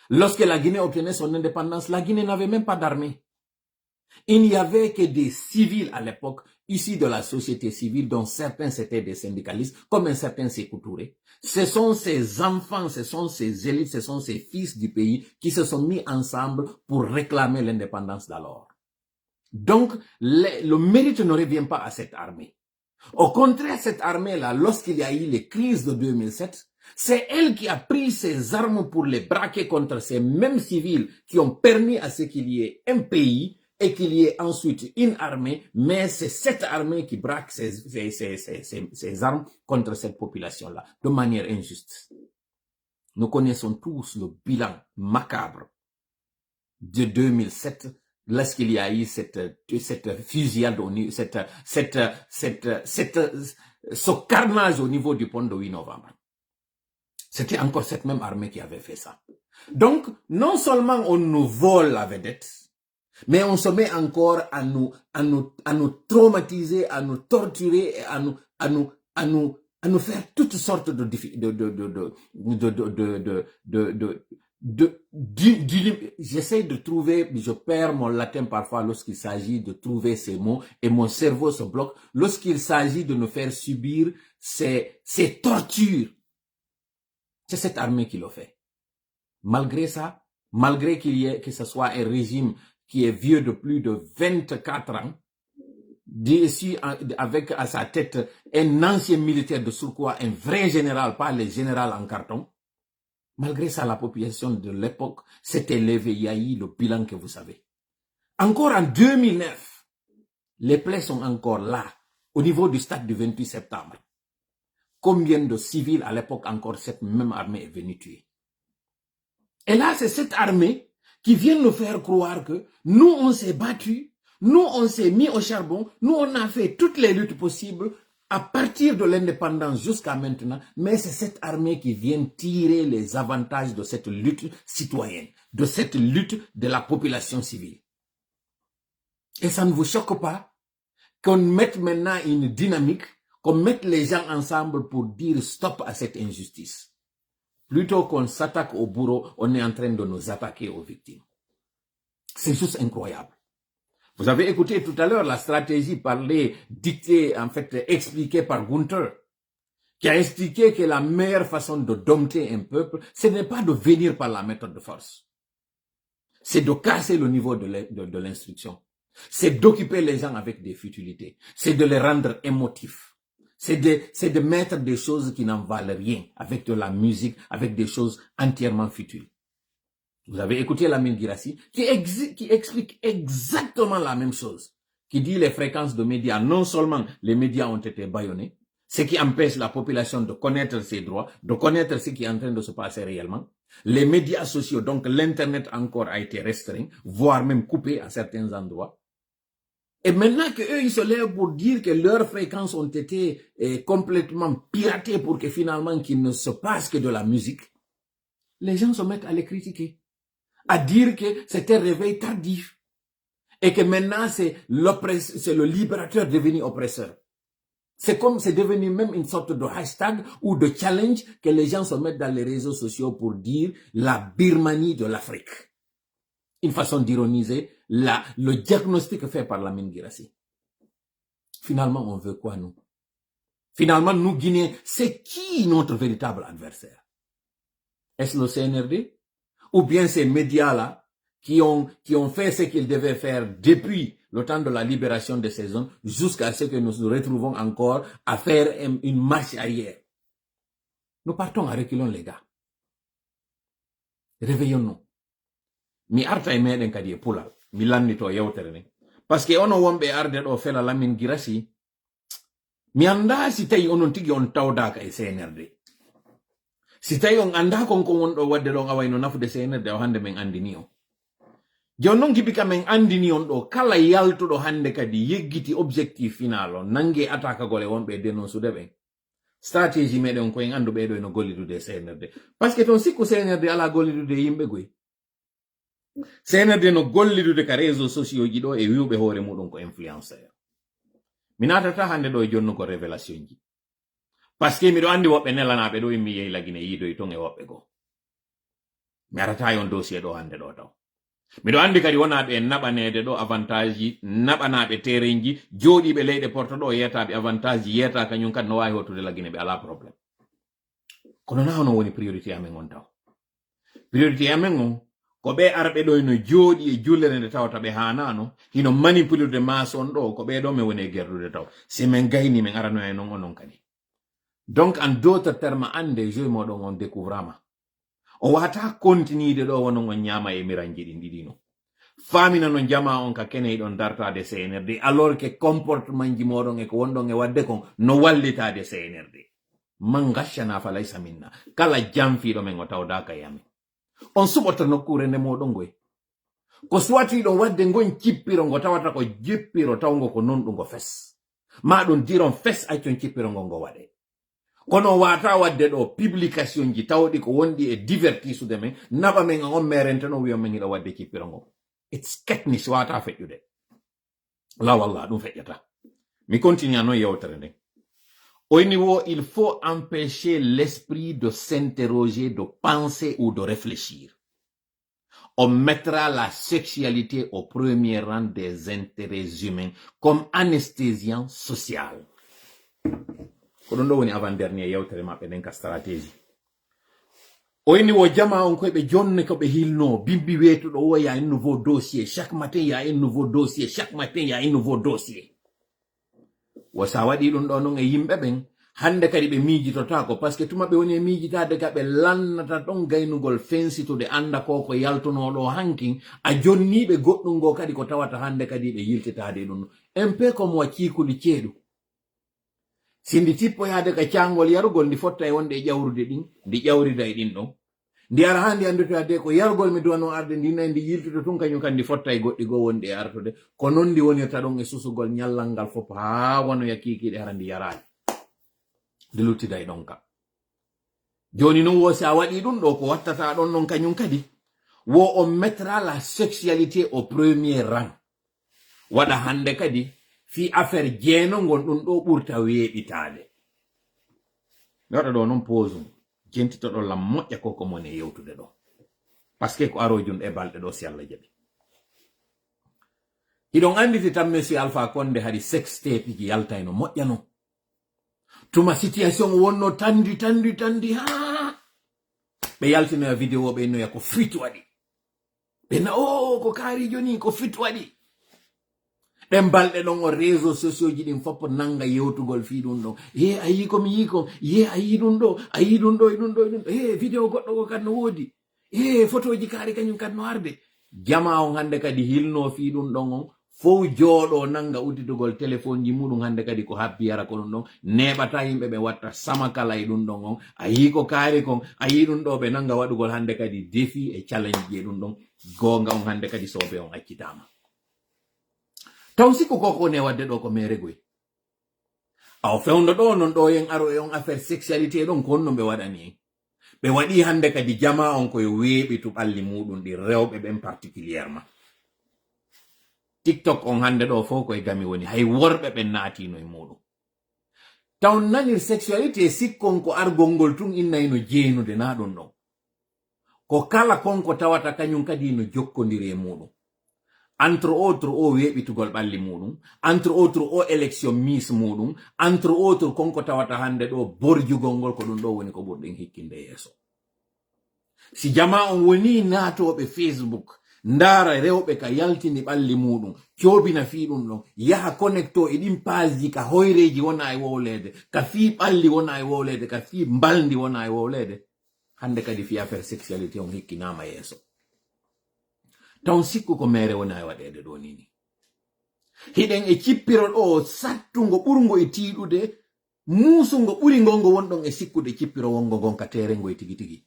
Lorsque la Guinée obtenait son indépendance, la Guinée n'avait même pas d'armée. Il n'y avait que des civils à l'époque, issus de la société civile, dont certains c'était des syndicalistes, comme un certain Sékou Touré. Ce sont ces enfants, ce sont ces élites, ce sont ces fils du pays qui se sont mis ensemble pour réclamer l'indépendance d'alors. Donc, le mérite ne revient pas à cette armée. Au contraire, cette armée-là, lorsqu'il y a eu les crises de 2007, c'est elle qui a pris ses armes pour les braquer contre ces mêmes civils qui ont permis à ce qu'il y ait un pays et qu'il y ait ensuite une armée, mais c'est cette armée qui braque ses armes contre cette population-là, de manière injuste. Nous connaissons tous le bilan macabre de 2007, lorsqu'il y a eu cette fusillade, ce carnage au niveau du pont de 8 novembre. C'était encore cette même armée qui avait fait ça. Donc, non seulement on nous vole la vedette, mais on se met encore à nous traumatiser, à nous torturer, à nous faire toutes sortes j'essaie de trouver, je perds mon latin parfois lorsqu'il s'agit de trouver ces mots et mon cerveau se bloque lorsqu'il s'agit de nous faire subir ces tortures. C'est cette armée qui le fait. Malgré ça, malgré que ce soit un régime qui est vieux de plus de 24 ans, ici avec à sa tête un ancien militaire de surcroît, un vrai général, pas les généraux en carton. Malgré ça, la population de l'époque s'est élevée, il y a eu le bilan que vous savez. Encore en 2009, les plaies sont encore là, au niveau du stade du 28 septembre. Combien de civils à l'époque encore cette même armée est venue tuer? Et là, c'est cette armée qui vient nous faire croire que nous, on s'est battus, nous, on s'est mis au charbon, nous, on a fait toutes les luttes possibles à partir de l'indépendance jusqu'à maintenant, mais c'est cette armée qui vient tirer les avantages de cette lutte citoyenne, de cette lutte de la population civile. Et ça ne vous choque pas qu'on mette maintenant une dynamique, qu'on mette les gens ensemble pour dire stop à cette injustice. Plutôt qu'on s'attaque au bourreau, on est en train de nous attaquer aux victimes. C'est juste incroyable. Vous avez écouté tout à l'heure la stratégie dictée, en fait, expliquée par Gunther, qui a expliqué que la meilleure façon de dompter un peuple, ce n'est pas de venir par la méthode de force. C'est de casser le niveau de l'instruction. C'est d'occuper les gens avec des futilités. C'est de les rendre émotifs. C'est de mettre des choses qui n'en valent rien, avec de la musique, avec des choses entièrement futiles. Vous avez écouté Lamine Guirassy qui explique exactement la même chose, qui dit les fréquences de médias. Non seulement les médias ont été bâillonnés, ce qui empêche la population de connaître ses droits, de connaître ce qui est en train de se passer réellement. Les médias sociaux, donc l'Internet encore a été restreint, voire même coupé à certains endroits. Et maintenant qu'eux, ils se lèvent pour dire que leurs fréquences ont été complètement piratées pour que finalement qu'il ne se passe que de la musique, les gens se mettent à les critiquer, à dire que c'est un réveil tardif et que maintenant c'est le libérateur devenu oppresseur. C'est comme c'est devenu même une sorte de hashtag ou de challenge que les gens se mettent dans les réseaux sociaux pour dire la Birmanie de l'Afrique. Une façon d'ironiser le diagnostic fait par Lamine Guirassy. Finalement, on veut quoi, nous? Finalement, nous, Guinéens, c'est qui notre véritable adversaire? Est-ce le CNRD? Ou bien ces médias-là qui ont fait ce qu'ils devaient faire depuis le temps de la libération de ces zones jusqu'à ce que nous nous retrouvons encore à faire une marche arrière? Nous partons à reculons, les gars. Réveillons-nous. Mi arta e meɗen kadi e pulal mi lannito yewtere nden parce que ono wonɓe arde ɗo fela Lamine Guirassy mi anda si tawi onon tigi on tawdaka e CNRD, si tawi on anda kon wonɗo wadde ɗon awayno nafude CNRD o hande men andini on. Jon non gibi kamen andini on ɗo kala yaltuɗo hande kadi yeggiti objectif final on nangue attaque gole wonɓe dénonsude ɓen stratégie meɗen ko en andu ɓeɗo eno gollidude CNRD parce que ton sikku CNRD ala gollidude yimɓe goy. CNRD no gollidude ka réseaux sociaux ji ɗo e wiwɓe hoore muɗum ko influenceur. Mi natata hande ɗo e jonnu ko révélation ji parce que miɗo andi woɓɓe nelanaɓe ɗo immi yehi lagine yiidoy ton e woɓɓe goo. Mi arata yon dossier ɗo hande ɗo taw miɗo andi kadi wonaɓe naɓanede ɗo avantage ji naɓanaɓe terrain ji jooɗiɓe leyɗe porto ɗo yetaɓe avantage ji yeta kañum kadi no wawi hottude lagine ɓe ala probléme. Kono na hono woni priorité amen on taw priorité amen on ko ɓe arɓe ɗo no jooɗi e jullere nde tawata ɓe hanano hino manipulude mason ɗo ko ɓe ɗo min woni e gerdude taw si min gayni min arano e non onon kadi. Donc en d'autres termes ande jeu moɗon on découvrama o wata continuide ɗo wonon on ñama e miranji ɗin ɗiɗi no famina no jama on ka kene ɗon dartade CNRD alors que comportement ji moɗon e ko wonɗon e wadde kon no wallitade CNRD. Man gaccana fa laysa minna kala jamfiɗo men o tawdaka e amen. On suɓota nokkure nde moɗon ngoy ko suwatiɗon wadde gon cippiro ngo tawata ko jippiro tawgo ko non ɗum go fes ma ɗum diron fes accon cippiro ngo waɗe kono wata wadde ɗo publication ji tawɗi ko wondi e divertisude men naɓa men on merente no wiyon men hiɗa wadde cippiro ngo. It's ketnis wata feƴƴude la walla ɗum feƴƴata. Mi continue no yewtere nden. Au niveau, il faut empêcher l'esprit de s'interroger, de penser ou de réfléchir. On mettra la sexualité au premier rang des intérêts humains comme anesthésiant social. Kono ndo woni avant-dernier yewtere maɓɓe nden ka stratégie. Au niveau jama on koɓe jonne ko ɓe hilno bimbi wetuɗo o y a un nouveau dossier chaque matin il y a un nouveau dossier chaque matin il y a un nouveau dossier. Wasa waɗi ɗum ɗo non e yimɓe ɓen hande kadi ɓe miijitotako parce que tuma ɓe woni e miijitade ka ɓe lannata ɗon gaynugol fensitude anda ko yaltunoɗo hankin a jonniɓe goɗɗum go kadi ko tawata hande kadi ɓe yiltitade ɗum un peu comme wa ciikuli ceeɗu sindi tippoyade ka cangol yarugol ndi fotta e wonde e ƴawrude ɗin ndi ƴawrida e ɗin ɗon ndi ara ha ndi anditoyade ko yarugol mi duwano arde ndi nayi ndi yiltude tun kañum kadi ndi fotta e goɗɗi go wonde e artude ko non ndi wonirta ɗon e susugol ñallal ngal fof ha wono ya kiikiɗe hara ndi yarani ndi luttida e ɗon ka joni non wo si a waɗi ɗum ɗo ko wattata ɗon non kañum kadi wo on mettra la sexualité au premier rang waɗa hande kadi fi affaire jeeno gon ɗum ɗo ɓurta weeɓitade. Mi waɗa ɗo non pause jentitoɗo lam moƴƴa ko mone yewtude ɗo parce que ko arojum e balɗe ɗo si Allah jaɓi. Hiɗon anditi tan monsieur Alpha Condé haɗi sex tape ji yaltayno moƴƴano tuma situation wonno tandi ha ɓe yaltinoya vidéo ɓe noya ko fit waɗi ɓe na ko kaari joni ko fit waɗi ɗen balɗe ɗon o réseaux sociaux ji ɗin foppo nanga yewtugol fi ɗum ɗon a yi komi yi kon a yi ɗum ɗo a yi ɗum ɗo e ɗum ɗo e ɗum ɗo vidéo goɗɗo ko kadi no woodi photo ji kaari kañum kadi no arde jama on hande kadi hilno fi ɗum ɗon on fof jooɗo nanga udditugol téléphone ji muɗum hande kadi ko habbi yara ko ɗum ɗon neɓata yimɓe ɓe watta sama kala e ɗum ɗon on a yi ko kaari kon a yi ɗum ɗo ɓe nanga waɗugol hande kadi défi e challenge ji e ɗum ɗon gonga on hande kadi soɓe on accitama taw sikku koko ne wadde ɗo ko mere goy aw fewndo ɗo non ɗo yen aro e on affaire sexualité ɗon ko honno ɓe waɗani en ɓe waɗi hande kadi jama on koye weeɓi to ɓalli muɗum ɗi rewɓe ɓen particulièrement TikTok on hande ɗo fo koye gami woni hay worɓe ɓen naatino e muɗum taw nanir sexualité sikkon ko argol ngol tun innayno jeenude na ɗum ɗon ko kala konko tawata kañum kadi no jokkodiri e muɗum entre autres o weeɓitugol ɓalli muɗum entre autres o élection miss muɗum entre autres konko tawata hande ɗo borjugol ngol ko ɗum ɗo woni ko ɓurɗen hikkinde yeeso si jama on woni naatoɓe Facebook ndara rewɓe ka yaltini ɓalli muɗum coobina fi ɗum ɗon yaha connecto e ɗin page ka hoyreji wona e wowlede ka fi ɓalli wona e wowlede ka fi mbaldi wona e wowlede hande kadi fi affaire sexualité on hikkinama yeeso taw sikku ko mere wona e waɗede ɗo nini hiɗen e cippirol o sattungo ɓurgo e tiiɗude muusugo ɓuri gongo wonɗon e sikkude cippiro wongo gon ka terengo e tigi tigi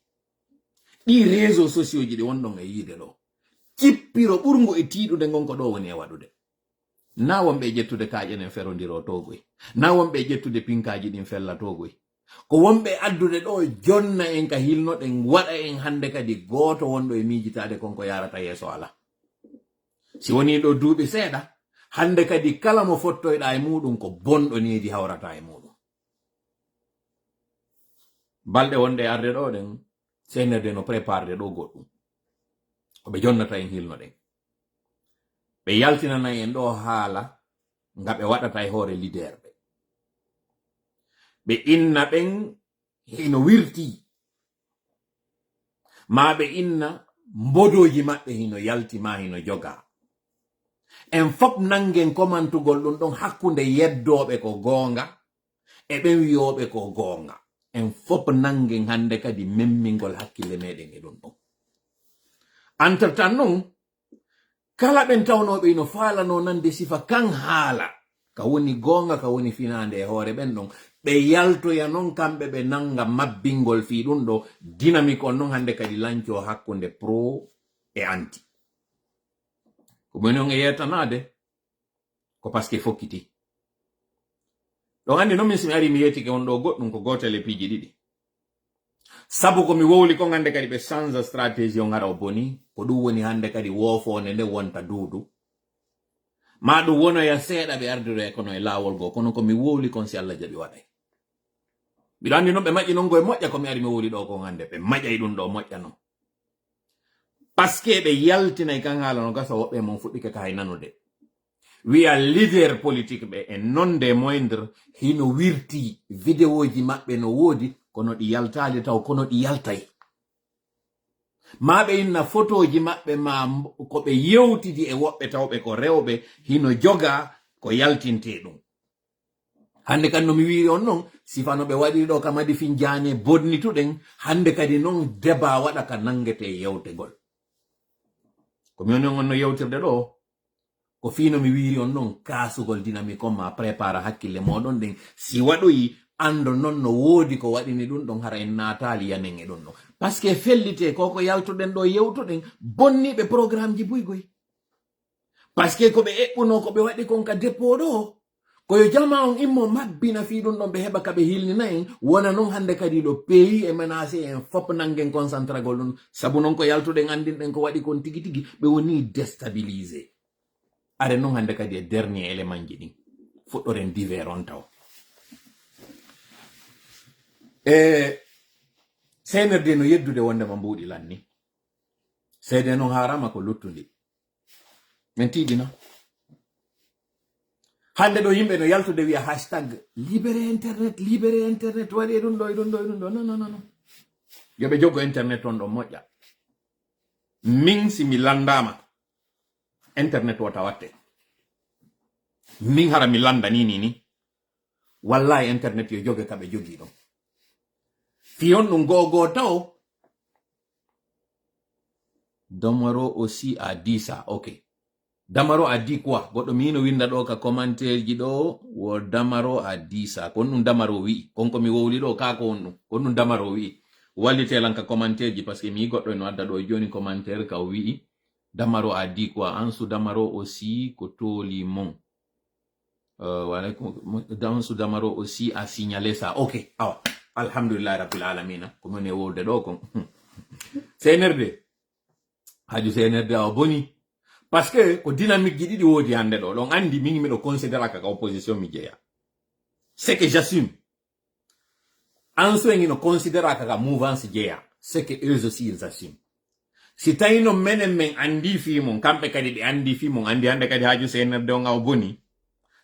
ɗi réseaux sociaux ji ɗi wonɗon e yiide ɗo cippiro ɓurgo e tiiɗude gonko ɗo woni e waɗude na wonɓe jettude kaaƴenen ferodiro togoy na wonɓe jettude pinkaji ɗin fella togoy ko wonɓe addude ɗo jonna en ka hilnoɗen waɗa en hande kadi goto wonɗo e miijitade konko yarata yeeso ala si woni ɗo duuɓi seeɗa hande kadi kala mo fottoyɗa e muɗum ko bonɗo needi hawrata e muɗum balɗe wonde arde ɗo ɗen seenerde no préparde ɗo goɗɗum koɓe jonnata en hilnoɗen ɓe yaltinana en ɗo haala nga ɓe waɗata e hoore leader ɓe inna ɓen hino wirti ma ɓe inna mbodoji maɓɓe hino yalti ma hino joga en fop nangen komantugol ɗum ɗon hakkunde yeddoɓe ko goonga e ɓen wiyoɓe ko goonga en fop nangen hande kadi memmingol hakkille meɗen e ɗum ɗon entre temps non kala ɓen tawnoɓe ino faalano nande sifa kan haala ka woni goonga ka woni finande e hoore ɓen ɗon ɓe yaltoya non kamɓe ɓe nanga mabbingol fi ɗum ɗo dynamique on non hande kadi lanco hakkunde pro e anti ko moni on e yetanade ko par ce que fokkiti ɗon andi noon min simi ari mi yetike on ɗo goɗɗum ko gotel e piiji ɗiɗi sabu ko mi wowli ko hande kadi ɓe change stratégie on ara o boni ko ɗum woni hande kadi woofone nde wonta duudu ma ɗum wonoya seeɗa ɓe ardire kono e laawol goo kono ko mi wowli kon si Allah jaɓi waɗay mbiɗo andi noon ɓe maƴƴi non go e moƴƴa ko mi ari mi wowli ɗo ko hande ɓe maƴƴay ɗum ɗo moƴƴa non par ce que ɓe yaltinay kan haala no gasa woɓɓe mon fuɗɗike ka hay nanude wiya leader politique ɓe e non de moindre hino wirti vidéoji maɓɓe no woodi kono ɗi yaltali taw kono ɗi yaltay ma ɓe inna photoji maɓɓe ma ko ɓe yewtidi e woɓɓe tawɓe ko rewɓe hino joga ko yaltinte ɗum hande kadi no mi wiri on noon sifano ɓe waɗi ɗo kam adi fin jane bonnituɗen hande kadi noon débat waɗa ka nangete yewtegol ko mi woni on no yewtirde ɗo ko fino mi wiri on noon kasugol dynamique on ma prépara hakkille moɗon ɗen si waɗoyi ando non no woodi ko waɗini ɗum ɗon hara en naatali yanen e ɗum ɗon par ce que fellite koko yaltuɗen ɗo yewtuɗen bonniɓe programme ji buygoy par ce que koɓe eɓɓuno koɓe waɗi kon ka dépôt ɗo koyo jama on immo mabbina fi ɗum ɗon ɓe heɓa kaɓe hilnina en wona noon hande kadi ɗo pays e menacé en fop nangen concentragol ɗum sabu noon ko yaltuɗen andinɗen ko waɗi kon tigi tigi ɓe woni déstabilisé are noon hande kadi e dernier élément ji ɗin fuɗɗoren divers on taw senerde no yeddude wondema mbuuɗi lanni seede noon harama ko luttundi min tiiɗina hande ɗo yimɓe no yaltude wiya hashtag libéré internet waɗi e ɗum ɗo e ɗum ɗo e ɗum ɗo non yoɓe joggo internet on ɗon moƴƴa min si mi landama internet wota watte min hara mi landa ni wallahi internet yo joge kaɓe jogi ɗon fiyon ɗum gogo taw Damaro aussi a dit ça ok Damaro a dit quoi goɗɗo mi hino winda ɗo ka commentaire ji ɗo wo Damaro a dit ça kon ɗum Damaro wi konko mi wowli ɗo ka ko on ɗum kon ɗum Damaro wi wallitelan ka commentaire ji parce que mi yi goɗɗo no adda ɗo joni commentaire ka wi Damaro a dit quoi Ansu Damaro aussi ko toli mon Ansu Damaro aussi a signalé ça ok awa alhamdulillah rabbil alamina ko mone wolde do kon CNRD haju CNRD o boni parce que ko dynamique ji didi wodi hande do don andi mingi mi do considérer ka opposition mi jeya c'est que j'assume en so ngi no considérer ka mouvance jeya c'est que eux aussi ils assument si tayno menen men andi fi mon kambe kadi di andi fi mon andi hande kadi haju CNRD o ngaw boni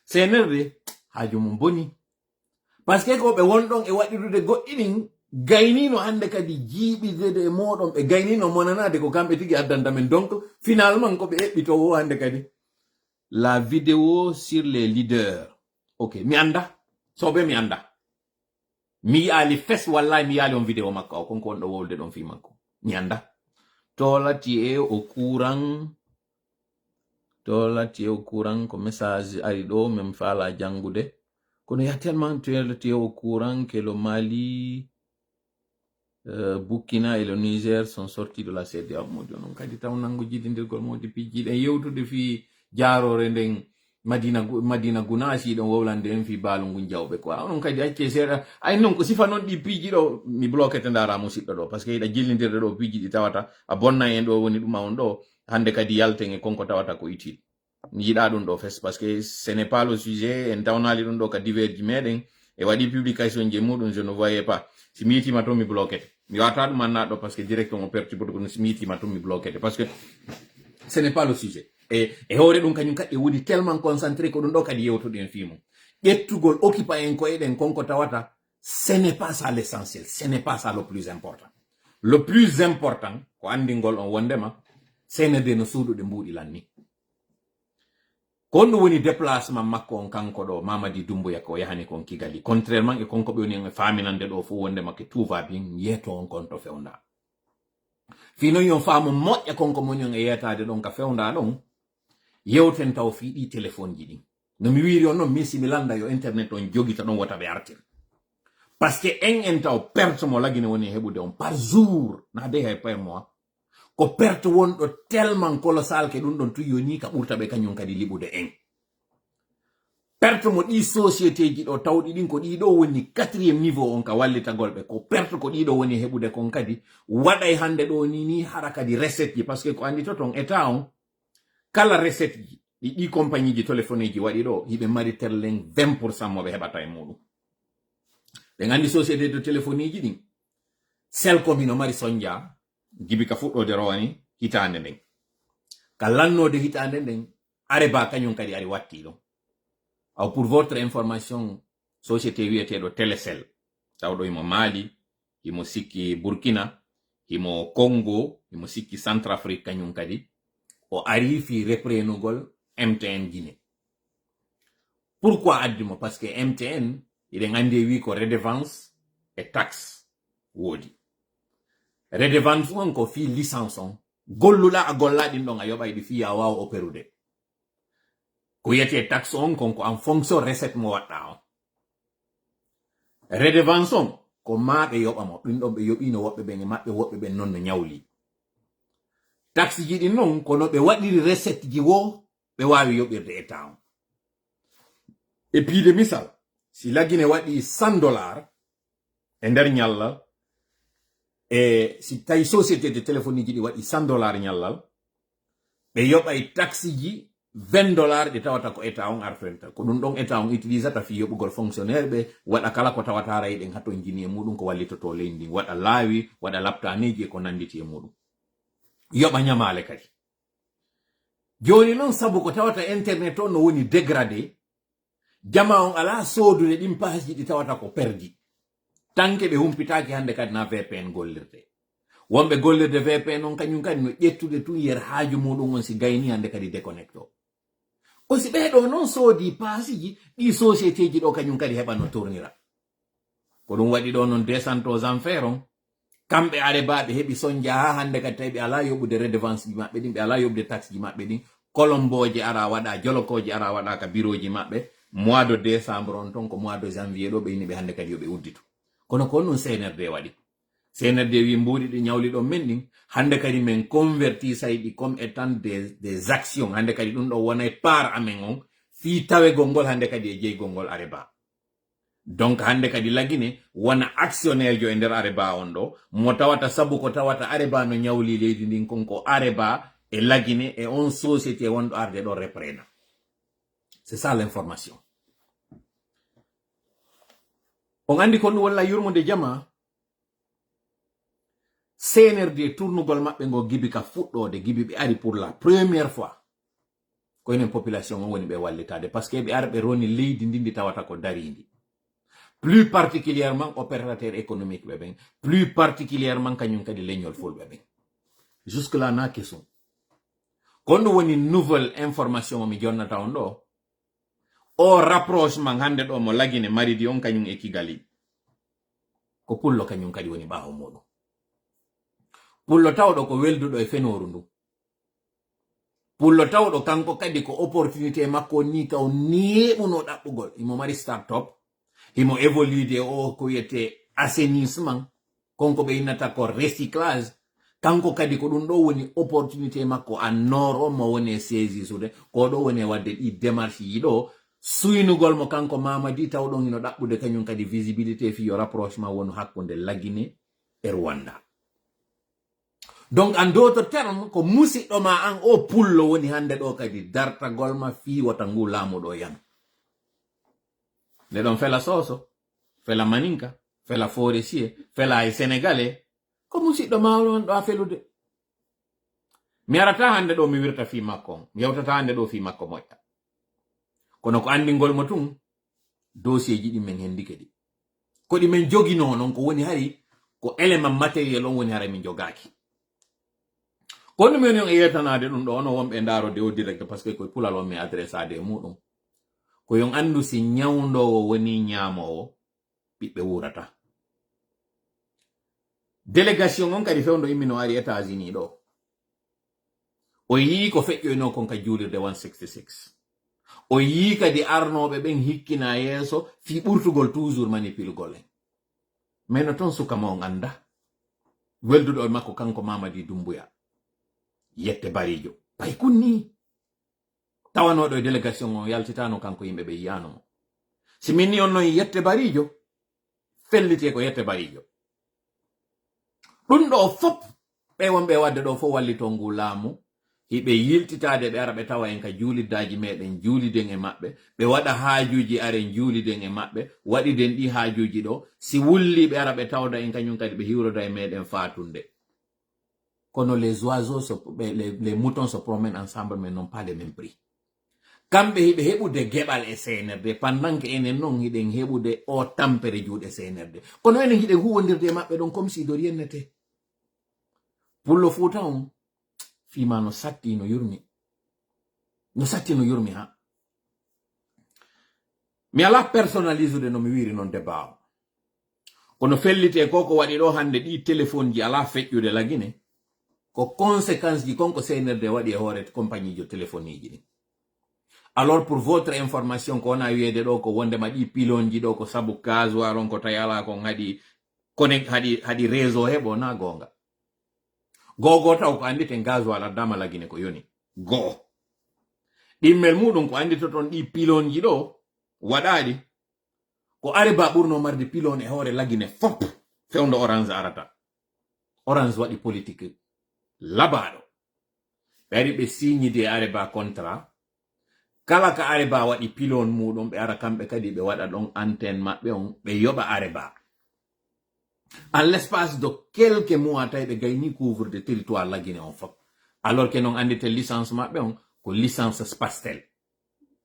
CNRD haju mon boni parce que ko be wondon e wadirude goddinin gaynino hande kadi jiibi de modon be gaynino monanade ko kambe tigi addanta men donc finalement ko be ebbito wo hande kadi la vidéo sur les leaders ok mi anda so be mi anda mi ali fes wallahi mi ali on vidéo makko ko on do wolde don fi makko mi anda tolati e au courant ko message ari do même fala jangude kono ya tellement tu es au courant que le Mali Burkina et le Niger sont sortis de la CEDEAO modio non kadi taw nangu jidindirgol modi pijji den yewtude fi jaarore den Madina Gunashi don wowlande en fi balu ngun jawbe quoi non kadi acce sera ay non ko sifa non di pijji do mi bloquete ndara musiddo do parce que ida jillindirde do pijji di tawata a bonna en do woni dum on do hande kadi yalten e konko tawata ko utile mi yida dum do fes parce que ce n'est pas le sujet en tawnali dum do ka diverge meden e wadi publication je mudum je ne voyais pas si mi yitima to mi bloquete mi wata dum manado parce que directement perturbé ko si mi yitima to mi bloquete parce que ce n'est pas le sujet e hore dum kanyum kadde woni tellement concentré ko dum do kadi yewtuden fimo gettugol occupa en ko eden konko tawata ce n'est pas ça l'essentiel ce n'est pas ça le plus important ko andingol on wondema CNRD no suudude mbuudi lanni kono woni déplacement makko on kanko do Mamadi Doumbouya ko yahani kon Kigali contrairement e konko be woni faminande do fu wonde makke tout va bien yeto on konto fewnda fino yon faamu moƴƴa konko moni e yetade don ka fewnda don yewten taw fi di téléphone ji di no mi wiri on non misi mi landa yo internet on jogita don wota be artir parce que en taw perte mo lagine woni hebude on par jour na de hay par mois ko perte wondo tellement colossal ke dum don tuyoni ka burta be kanyum kadi libude en perte mo di société ji do tawdi din ko di do woni 4e niveau on ka wallita golbe ko perte ko di do woni hebude kon kadi waday hande do ni haraka di recette ji parce que ko andi to ton état on kala recette ji di compagnie ji téléphone ji wadi do hibe mari terlen 20% mo be hebata e mudum be ngandi société de téléphonie ji din Selcom no mari sonja gibi ka fuɗɗode rowani hitande nden ka lannode hitande nden Areba kañum kadi ari watti ɗon aw pour votre information société wiyeteɗo Telecel tawɗo imo Mali imo sikki Burkina imo Congo imo sikki Centrafrique kañum kadi o ari fi reprenugol MTN Guinée pourquoi addimo parce que MTN iɗen andi wi ko redevance et taxe woodi redevance on ko fi licence on gollula a golladin don a yoba di fi ya waw operude ko yete taxe on kon ko en fonction recette mo wadda on redevance on ko maabe yoba mo dum don be yobino wobbe be mabbe wobbe be non no nyawli taxe ji din non ko no be wadiri recette ji wo be wawi yobirde état on et puis de misal si la Guinée wadi $100 e der nyalla e si tay société de téléphonie ji di wadi $100 nyallal be yobay taxi ji $20 de tawata ko état on arfenta ko dum don état on utilisata fi yobugol fonctionnaire be wada kala ko tawata ray den hato jini e mudum ko wallito to lendi wada laawi wada laptaneji ko nanditi e mudum yoba nyamale kadi joni non sabu ko tawata internet on no woni dégradé jama on ala sodude dim page di tawata ko perdi tanke be humpitaaki hande kadi na VPN gollirde wonbe gollirde VPN on kanyum kadi no ƴettude tun yer haaju mudum on si gayni hande kadi déconnecto o si be do non sodi pasiji di société ji do kanyum kadi heba no tournira ko dum wadi do non descente en fer on kambe Areba be hebi sonja ha hande kadi tawi ala yobude redevance ji mabbe din be ala yobude taxe ji mabbe din kolomboje ara wada jolokoje ara wada ka biroji mabbe mois de décembre on ton ko mois de janvier do be ni be hande kadi yobe uddito kono ko non CNRD wadi CNRD wi mbudi di nyawli do mending hande kadi men converti saydi comme étant des actions hande kadi dum do wona par amen on fi tawe gongol hande kadi e jey gongol Areba donc hande kadi lagine wana actionnaire jo e nder areba on ɗo mo tawata sabu ko tawata areba no nyawli leydi ndin konko areba e lagine e on société wonɗo arde ɗo reprena. C'est ça l'information. On andi kon walla yurmode jama CNRD tournugol mabbe go gibi ka fuɗɗode gibi be ari pour la première fois ko enen population on woni be wallitade parce que be arbe roni leydi ndindi tawata ko darindi plus particulièrement opérateur économique be ben plus particulièrement kanyum kadi leñol fulbe ben jusque là na question kono woni nouvelle information mi jonnata on do o rapprochement hande do mo lagine maridi on kanyum e Kigali ko pullo kanyum kadi woni baawo modo pullo tawdo ko weldudo e fenoru ndu pullo tawdo kanko kadi ko opportunité makko ni ka on niebuno dabbugol imo mari startup imo évoluer o ko yete assainissement konko be inata ko recyclage kanko kadi ko dum do woni opportunité makko an noro mo woni saisi sude ko do woni wadde di démarche yi do suynugol mo kanko Mamadi tawdo ino dabbude kanyum kadi visibilité fi yo rapprochement wonu hakkunde lagine e Rwanda. Donc en d'autres termes ko musidɗo ma an o pullo woni hande do kadi dartagol ma fi wata ngu laamu do yan le don fela soso fela maninka fela forestier fela e sénégalais ko musidɗo ma on do felude mi arata hande do mi wirta fi makko mi yawtata hande do fi makko moƴƴa kono ko andingol mo tun dossier ji men hendi kedi ko di men jogino non ko woni hari ko élément matériel on woni hari min jogaki kono men yon yetanade dum do ono wombe ndaro de o direct parce que ko pulal on mi adressade mudum ko yon andu si nyawndo woni nyaamowo bibbe wurata délégation on kadi fewndo immino ari États-Unis do o yi ko feƴƴoyno kon ka juulirde 166 o yi kadi arnobe ben hikkina yeso fi burtugol toujours manipulgol mais no ton suka mo nganda weldudo makko kanko Mamadi Doumbouya yette barijo pay kunni tawanodo délégation o yaltitano kanko yimbe be yano si minni on non yette barijo fellite ko yette barijo dun do fop be wonbe wadde do fo wallito ngu laamu hibe yiltitade be arabe tawa en ka juulidaaji meden juuliden e mabbe be wada haajuji are juuliden e mabbe wadi den di haajuji do si wulli be arabe tawda en kanyum kadi be hiwroda e meden fatunde kono les oiseaux les moutons se promènent ensemble mais non pas les mêmes prix kambe hibe hebude gebal e CNRD pendant que enen non hiden hebude o tampere juude CNRD kono enen hide huwondirde mabbe don comme si do riennete pullo futa on fima no satti no yurmi ha mi ala personnaliser no mi wiri non débat kono fellite koko wadi do hande di téléphone ji ala feƴƴude lagine ko conséquence ji konko CNRD wadi e hore compagnie jo téléphonie ji alors pour votre information ko na wiede do ko wonde ma di pilon ji do ko sabu gasoil on ko tayala ko ngadi connect hadi réseau hebo na gonga gogo taw ko andi ten gasoil adama lagine ko yoni go dimmel mudum ko andi to ton di pilon ji do wadadi ko areba burno mardi pilon e hore lagine fop fewndo orange arata orange wadi politique labado bari be signi de areba contrat kala ka areba wadi pilon mudum be ara kambe kadi be wada don antenne mabbe on be yoba areba en l'espace de quelques mois tay be gayni couvre de territoire lagine on fop alors que non andite licence mabbe on ko licence Spastel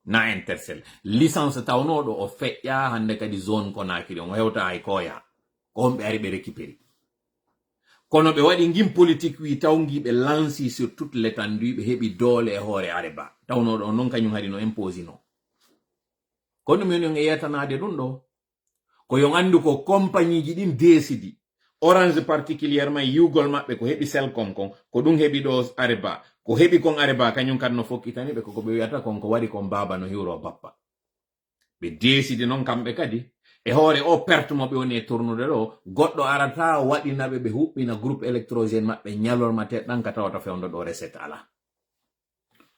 na Intercell licence tawnodo o feƴƴa hande kadi zone Conakry on hewta ay koya ko be ari be récupérer kono be wadi ngim politique wi tawngi be lanci sur toute l'étendue be hebi dole e hore areba tawnodo non kanyum hadi no imposer no kono men yon yetanade dun do ko yon andu ko compagnie ji din décidi orange particulièrement yugol mabbe ko hebi Selcom kon ko dum hebi do areba ko hebi kon areba kanyum kadno fokkitani be ko be wiyata kon ko wari kon baba no hiro bappa be décidi non kambe kadi e hore o perte mo be woni tournude do goddo arata wadi nabe be hubbina groupe électrogène mabbe nyalor mate dan ka tawata fewndo do recette ala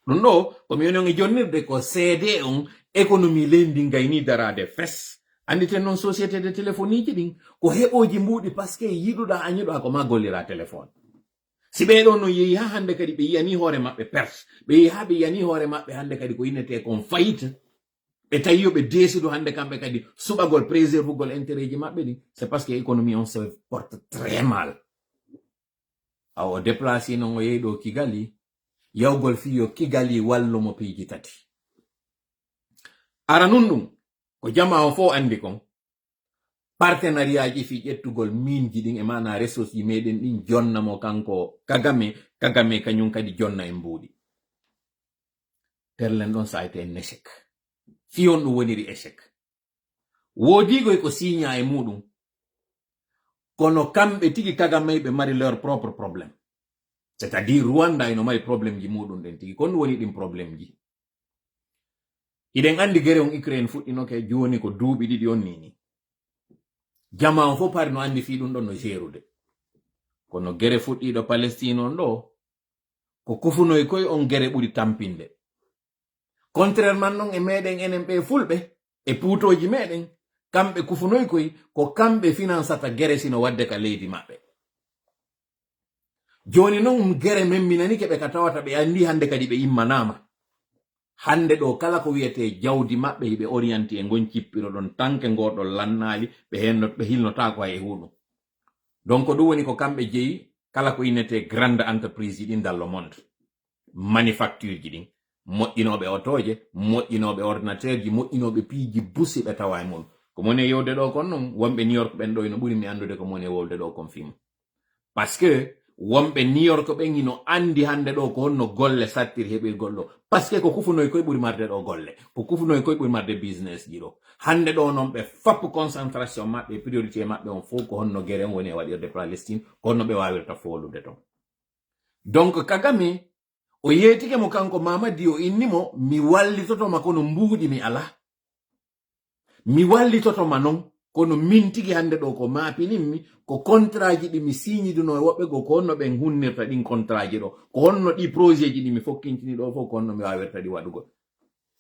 dum do ko mi yoni ngi jonnirde ko CD on économie lendi ngayni darade fess anditen non société de téléphonie ji ɗin ko heɓoji mbuɗi par ce que yiɗuɗa a yiɗuɗa ko ma gollira téléphone si ɓeɗon no yeehi ha hande kadi ɓe yiyani hoore maɓɓe perte ɓe yeehi ha ɓe yiyani hoore maɓɓe hande kadi ko innete kon fayita ɓe tawi yoɓe deesido hande kamɓe kadi suɓagol préservugol intérêt ji maɓɓe ɗin c'est parce que économie on se porte très mal awo déplacé non o yehi ɗo Kigali yawgol fiyo Kigali wallumo piiji tati ara nun ɗum ko jama o fo andi kon partenariat ji fi ƴettugol minji ɗin e mana ressources ji meɗen ɗin jonnamo kanko Kagame kañum kadi jonna e mbuuɗi terlen ɗon sa été un échec fiyon ɗum woniri échec woodigoy ko signa e muɗum kono kamɓe tigi Kagame ɓe mari leur propre problème c'est à dire Rwanda eno mari probléme ji muɗum ɗen tigi kon woni ɗin probléme ji iɗen andi gere on Ukraine fuɗɗinoke joni ko duuɓi ɗiɗi on nini jama on fof pari no andi fi ɗum ɗon no gérude kono gere fuɗɗiɗo Palestine on ɗo ko kufunoy koye on gere ɓuri tampinde contrairement non e meɗen enen ɓe fulɓe e puutoji meɗen kamɓe kufunoy koy ko kamɓe financata gere sino wadde ka leydi maɓɓe joni non gere memminani keɓe ka tawata ɓe andi hande kadi ɓe immanama hande ɗo kala ko wiyete jawdi maɓɓe hiɓe orienté e gon cippiro ɗon tanke ngoɗon lannali ɓe hilnotako hay e huɗum donc ɗum woni ko kamɓe jeeyi kala ko innete grande entreprise ɗin dans le monde manufacture ji ɗin moƴƴinoɓe otoje moƴƴinoɓe ordinateur ji moƴƴinoɓe piiji busi ɓe tawa e mum ko moni e yewde ɗo kon non wonɓe New York ɓen ɗo ino ɓuri mi andude ko moni e wolde ɗo kon film parce que wonɓe New York ɓen ino andi hande ɗo ko honno golle sattiri heɓirgol ɗo parce que ko kufunoy koye ɓuri marde ɗo golle ko kufunoy koye ɓuri marde business ji ɗo hande ɗo noon ɓe fappu concentration maɓɓe priorité maɓɓe on fof ko honno gere on woni e waɗirde Palestine ko honno ɓe wawirta folude ton donc Kagame o yeetike mo kanko Mamadi o innimo mi wallitotoma kono mbuuɗi mi ala mi wallitotoma non kono min tigi hande ɗo ko maapininmi ko contrat ji ɗi mi signiduno e woɓɓe go ko honno ɓen hunnirta ɗin contrat ji ɗo ko honno ɗi projet ji ɗi mi fokkintini ɗo fof ko honno mi wawirta ɗi waɗugol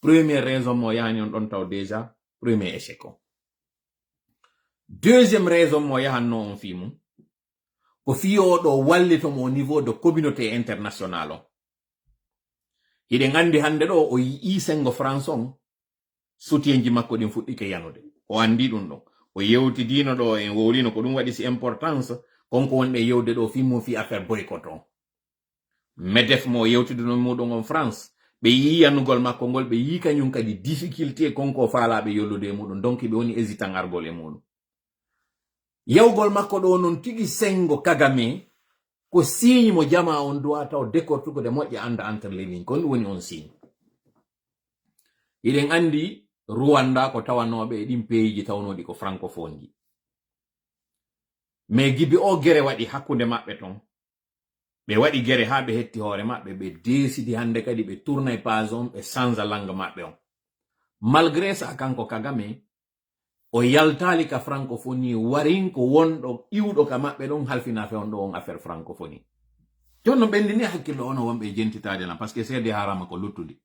première raison mo yahani on ɗon taw déjà premier échec on deuxième raison mo yahanno on fi mum ko fiyoɗo wallitomo au niveau de communauté internationale on hiɗen andi hande ɗo o yii sengo France on soutienji makko ɗin fuɗɗike yanude o andi ɗum ɗon o yewtidino ɗo en wowlino ko ɗum waɗi si importance konko wonɗe yewde ɗo fimmo fi affaire boycott on medef mo yewtidino muɗum on France ɓe yi yanugol makko ngol ɓe yi kañum kadi difficulté konko faalaɓe yollude e muɗum donc ɓe woni hésitant argol e muɗum yawgol makko ɗo non tigi sengo Kagame ko signe mo jama on doit taw décortugo de moƴƴa anda entre les lignes kon woni on signe iɗen andi Rwanda ko tawanoɓe e ɗin peiji tawnoɗi ko francophone ji mais gibi o gere waɗi hakkunde maɓɓe ton ɓe waɗi gere ha ɓe hetti hoore maɓɓe ɓe décidi hande kadi ɓe tourna e page on ɓe change langue maɓɓe on malgré ça kanko Kagame o yaltali ka francophonie warin ko wonɗo iwɗo ka maɓɓe ɗon halfina fe on ɗo on affaire francophonie jonno ɓendini hakkillo ono wonɓe jentitade na parce que seede harama ko luttudi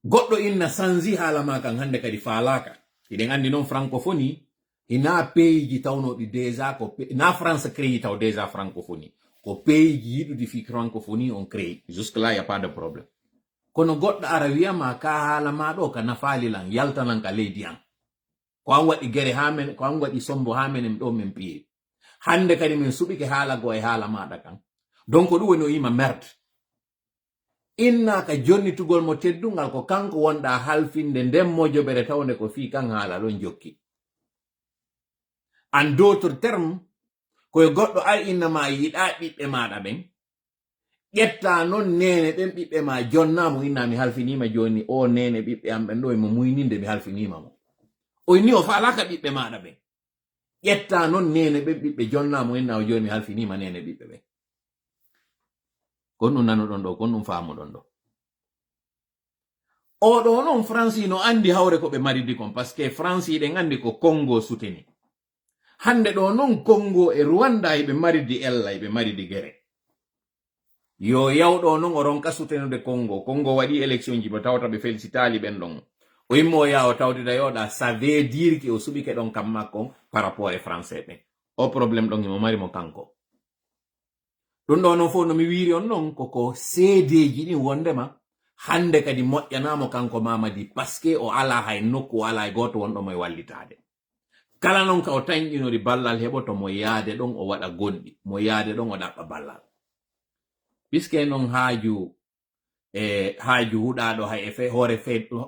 goɗɗo inna sanzi haala ma kan hande kadi faalaka iɗen andi noon francophonie ina pays ji tawnoɗi déjà ko na France créé taw déjà francophonie ko pays ji yiɗude fi francophonie on créé jusque là y a pas de problème kono goɗɗo ara wiyama ka haala ma ɗo ka nafaalilan yaltanan ka leydi an ko an waɗi gere ha men ko an waɗi sombo ha menen ɗo men piiri hande kadi min suɓike haala go e haala maɗa kan donc ɗum woni o yima merde inna ka jonnitugol mo teddungal ko kanko wonɗa halfinde nden mojoɓere tawde ko fi kan haala ɗon jokki en d'autres termes koye goɗɗo ar innama yiɗa ɓiɓɓe maɗa ɓen ƴetta non nene ɓen ɓiɓɓe ma jonnamo inna mi halfinima joni o nene ɓiɓɓe am ɓen ɗo emo muyninde mi halfinima mo o inni o faalaka ɓiɓɓe maɗa ɓen ƴetta non nene ɓen ɓiɓɓe jonnamo inna o joni mi halfinima nene ɓiɓɓe ɓen kon ɗum nanuɗon ɗo kon ɗum faamuɗon ɗo oɗo noon France no andi hawre ko ɓe maridi kon par ce que France ɗen andi ko Congo souteni hande ɗo noon Congo e Rwanda eɓe maridi ella eɓe maridi gere yo yawɗo noon o ronka soutenude Congo waɗi élection ji mo tawata ɓe félicitali ɓen ɗon o immo ya o tawtida yoda ça veut dire que o subi ke don kam makko par rapport e français be o problème don mo mari mo kanko dun do non fo no mi wiri on non koko seedeji din wondema hande kadi moƴƴanamo kanko Mamadi parce que o ala hay nokku ala goto wonɗo moy wallitade kala non ka o tañƴinori ballal heɓoto mo yaade ɗon o waɗa gonɗi mo yaade ɗon o ɗaɓɓa ballal puisque non haaju huɗaɗo hay hoore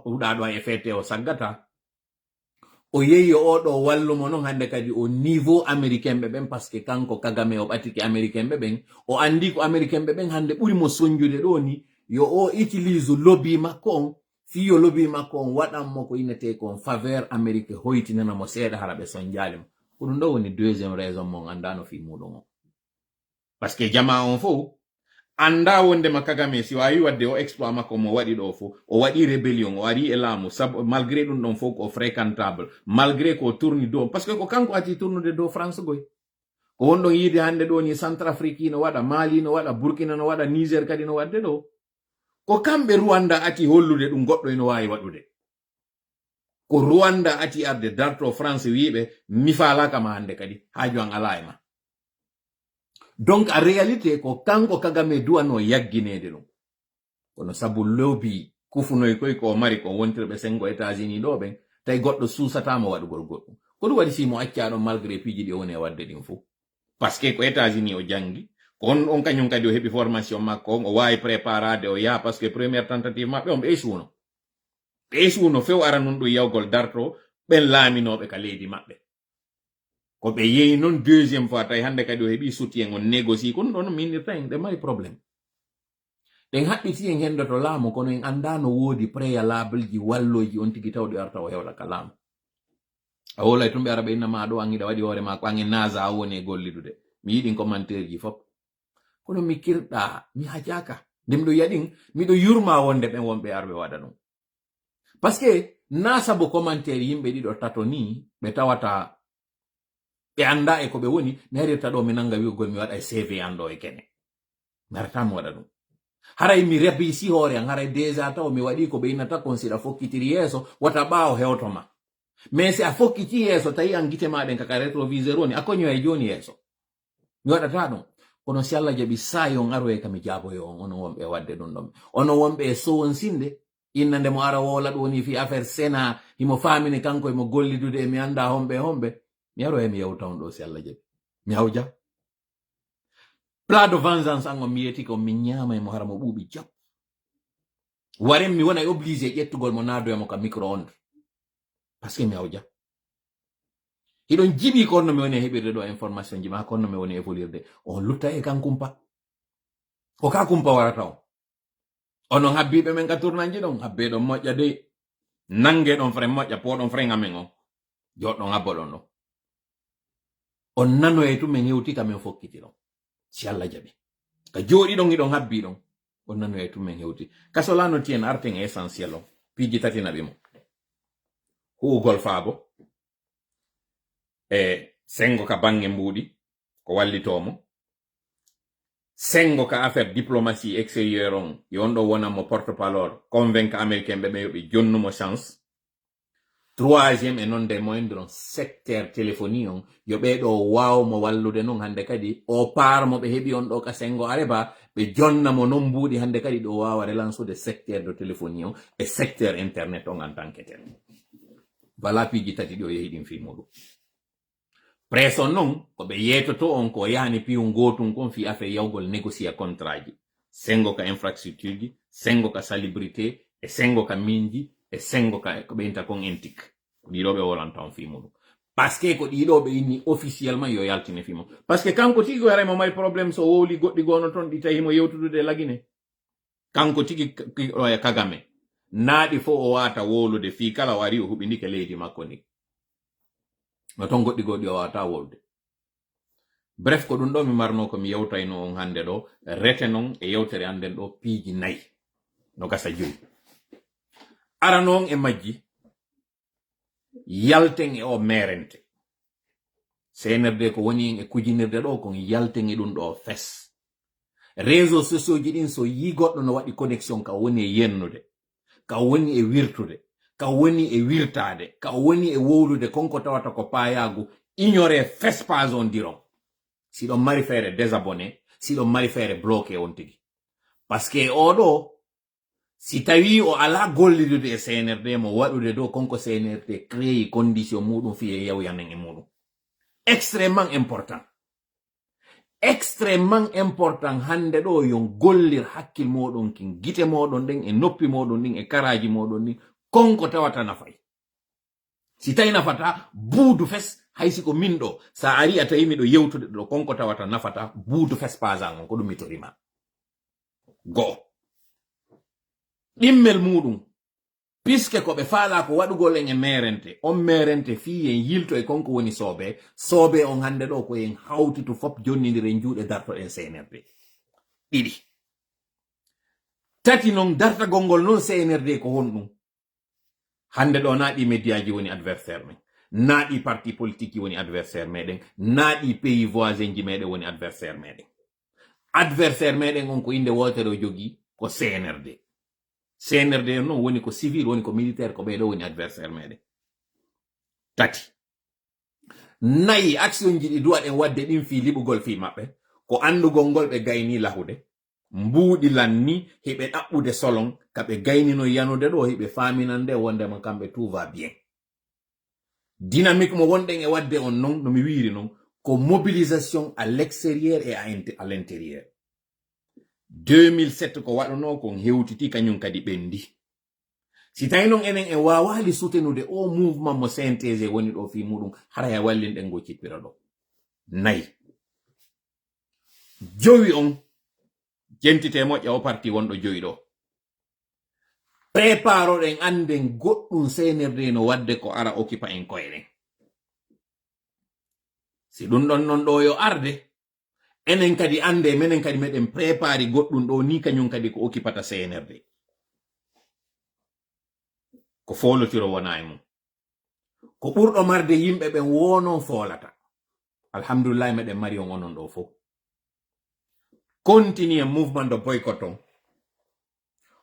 huɗaɗo hay e fete o saggata o yeyi oɗo wallumo non hande kadi o niveau américain ɓe ɓen parce que kanko Kagame o ɓatiki américain ɓe ɓen o andi ko américain ɓe ɓen hande ɓuri mo sonjude ɗo ni yo o utilise lobby makko on fiyo lobby makko on waɗanmo ko innete kon faveur amérique hoytinana mo seeɗa hara ɓe sonjali mo ko ɗum ɗo woni deuxiéme raison mon andano fi muɗum o parce que jama on fo anda wondema Kagame si wawi wadde o exploit makko mo waɗi ɗo fo o waɗi rébellion o ari e laamu malgré ɗum ɗon fo ko fréquentable malgré ko tourni dow parce que ko kanko ati tournude dow France goy ko wonɗon yiide hande ɗo ni Centrafrique no waɗa Mali no waɗa Burkina no waɗa Niger kadi no wadde ɗo ko kamɓe Rwanda ati hollude ɗum goɗɗo eno wawi waɗude ko Rwanda ati arde darto France wiɓe mi falaka ma hande kadi haaju an ala e ma donc en réalité ko kanko Kagame duwano yagginede ɗum kono sabu lobby kufunoy koy ko mari ko wontirɓe sengo États-Unis ɗo ɓen tawi goɗɗo susatamo waɗugol goɗɗum ko ɗum waɗi simo accaɗon malgré piiji ɗi o woni e wadde ɗin fo parce que ko États-Unis o jangi on kañum kadi o heɓi formation makko o wawi préparade o yaha parce que première tentative maɓɓe on ɓe esuno few ara nun ɗum yawgol darto ɓen laaminoɓe ka leydi maɓɓe ko ɓe yehi noon deuxiéme fois tawi hande kadi o heɓi soutien on négocie ko ɗum ɗon no minirta en ɗe mari probléme ɗen haɓɓiti en hendoto laamu kono en anda no woodi préalable ji walloji on tigi tawɗi arta o hewla ka laamu a wolay tumɓe araɓe innama ɗo angiɗa waɗi hoore ma ko angi nasa a woni e gollidude mi yiɗin commentaire ji fop kono mi kirɗa mi hajaka ndem ɗo yaɗin miɗo yurma wonde ɓen wonɓe arɓe waɗa ɗum parce que na sabo commentaire yimɓe ɗiɗo tato ni ɓe tawata ɓe anda e ko ɓe woni mi harirta ɗo mi nanga wi'ugol mi waɗa e CV an ɗo e kene mi harata mi waɗa ɗum haray mi rebisi hoore an haray déjà taw mi waɗi ko ɓe innata kon siɗa fokkitiri yeeso wata ɓaawo hewtoma mais si a fokkiti yeeso tawi an gite maɗen kaka rétroviseur woni a koño e joni yeeso mi waɗata ɗum kono si Allah jaɓi sayi on aroye kami jaaboyo on onon wonɓe wadde ɗum ɗon onon wonɓe e sowon sinde innande mo ara wola ɗo woni fi affaire sénat himo famini kanko emo gollidude e mi anda homɓe mi aroye mi yewta on ɗo si Allah jaɓi mi hawja plat de vengeance an on mi yeti ko mi ñaama mo hara mo ɓuuɓi jam waren mi wona obligé ƴettugol mo naadoyamo ka micro onde parce que mi hawja hiɗon jiɓi ko onno mi woni e heɓirde ɗo information ji ma ko onno mi woni e volirde on lutta e kan kumpa ko ka kumpa warata on onon habbiɓe men ka tournanji ɗon habbe ɗon moƴƴa de nange ɗon frais moƴƴa poɗon frais ngamen on joɗɗon abbo ɗon ɗon on nano e tumen hewti kamen fokkiti ɗon si Allah jaɓi ka jooɗi ɗon iɗon habbi ɗon on nano e tumen hewti kasolano tien arten essentiel on piiji tati naɓi mo huugol faabo e sengo ka bange mbuuɗi ko wallitomo sengo ka affaire diplomatie extérieure on yon ɗo wonanmo porte-parole convaincre américain ɓe yoɓe jonnumo chance troisiéme e non de moindre secteur téléphonie on yo ɓeɗo wawmo wallude non hande kadi o parmo ɓe heɓi on ɗo ka sengo areba ɓe jonnamo non mbuuɗi hande kadi ɗo wawa relansude secteur de téléphonie on e secteur internet on en tant que tel voilà piiji tati ɗo yehiɗin fi muɗum preson non ko ɓe yetoto on ko yani piyum gotum kon fi affaire yawgol négocier contrat ji sengo ka infrastructure ji sengo ka salubrité e sengo ka minji e sengo ka ko ɓe inta kon entik ko ɗiɗo ɓe wolanta on fi muɗum parce que ko ɗiɗo ɓe inni officiellement yo yaltine fi mum parce que kanko tigi waray mo mari probléme so wowli goɗɗi gono toon ɗi tawimo yewtudude lagine kanko tigi Kagame naaɗi fo o wata wolude fi kala wari o huɓi ndike leydi makko ndi no ton goɗɗi o wata wolde bref ko ɗum ɗo mi marno ko mi yewtayno on hande ɗo rete non e yewtere anden ɗo piiji nayi no gasa joyi ara noon e majji yalten e o merente senerde ko woni en e kujinirde ɗo kon yalten e ɗum ɗo fes réseaux sociaux ji ɗin so yi goɗɗo no waɗi connexion ka woni e yennude ka woni e wirtude ka woni e wirtade ka woni e wowlude konko tawata ko payagu ignorer fespas on diron si ɗon mari feere désabonné si ɗon mari feere bloqué on tigi parce que oɗo si tawi o ala gollidude e CNRD mo waɗude dow konko CNRD créé condition muɗum fi e yawyanen e muɗum extrêmement important hande ɗo yon gollir hakkil moɗon kin gite moɗon ɗen e noppi moɗon ɗin e karaji moɗon ɗin konko tawata nafay si tawi nafata buudu fes haysi ko min ɗo sa ari a tawi miɗo yewtude ɗo konko tawata nafata buudu fes pasan on ko ɗum mi torima go ɗimmel muɗum puisque ko ɓe faala ko waɗugol en e merente on merente fi en yilto e konko woni soobe on hande ɗo ko en hawti to fop jonnidire en juuɗe dartoɗen CNRD ɗiɗi tati non dartagol ngol non CNRD ko honɗum hande ɗo naaɗi médiaji woni adversaire men naaɗi parti politique woni adversaire meɗen naaɗi pays voisin ji meɗen woni adversaire meɗen on ko inde wotere o jogi ko CNRD non woni ko civil woni ko militaire ko ɓeɗo woni adversaire meɗen tati nayi action ji ɗi duwaɗen wadde ɗin fi liɓugol fi maɓɓe ko andugol ngol ɓe gayni lahude mbuuɗi lanni heɓe ɗaɓɓude solon kaɓe gaynino yanude ɗo heɓe faminande wondema kamɓe tout va bien dynamique mo wonɗen e wadde on non no mi wiiri non ko mobilisation à l'extérieur et à l'intérieur 2007 ko waɗuno kon hewtiti kañum kadi ɓendi si tawi non enen en wawali soutenude o mouvement mo CNTG woni ɗo fi muɗum haraya wallinɗen go cippira ɗo nayi jowi on jentite moƴƴa o parti wonɗo joyi ɗo préparoɗen anden goɗɗum CNRD no wadde ko ara occupa en koyɗen si ɗum ɗon non ɗo yo arde enen kadi ande menen kadi meɗen prépari goɗɗum ɗo ni kañum kadi ko occupata CNRD ko folotiro wona e mum ko ɓurɗo marde yimɓe ɓen wonon folata alhamdulillah meɗen mari on onon ɗo fof continue mouvement de boycott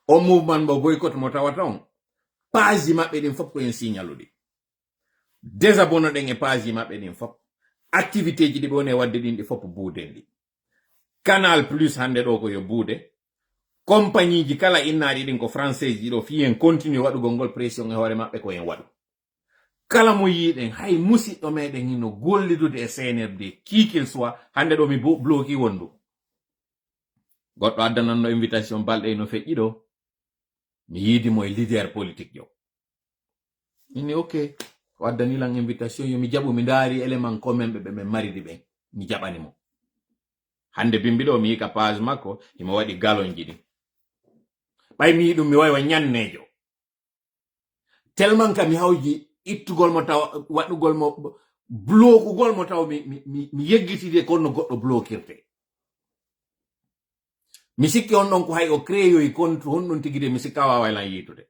on mouvement mo boycott mo tawata on page maɓɓe ɗin fof ko en signaluɗi désabonno ɗen e page maɓɓe ɗin fof activité ji ɗi ɓe woni wadde ɗin ɗi fof buuden ɗi Canal Plus hande ɗo ko yo buude compagnie ji kala innaɗi ɗin ko français ji ɗo fi en continue waɗugol ngol pression e hoore maɓɓe ko en waɗu kala mo yiɗen hay musidɗo meɗen hino gollidude e CNRD kikil soit hande ɗo mi bloki wondu goɗɗo addananno invitation balɗe no feƴƴi ɗo mi yiidimo e leader politique jo inni ok o addanilan invitation yo mi jaɓu mi ndaari élément commun ɓe ɓe maridi ɓen mi jaɓanimo hande bimbi ɗo mi yika page makko himo waɗi galonji ɗin ɓay mi yiɗum mi waywa ñannejo tellement ka mi hawji ittugol mo taw waɗugol mo blokugol mo taw mi yeggitide kon no goɗɗo blokirte mi sikki on ɗon ko hay o créyoyi compte honɗon tigide mi sikka wawaylan yitude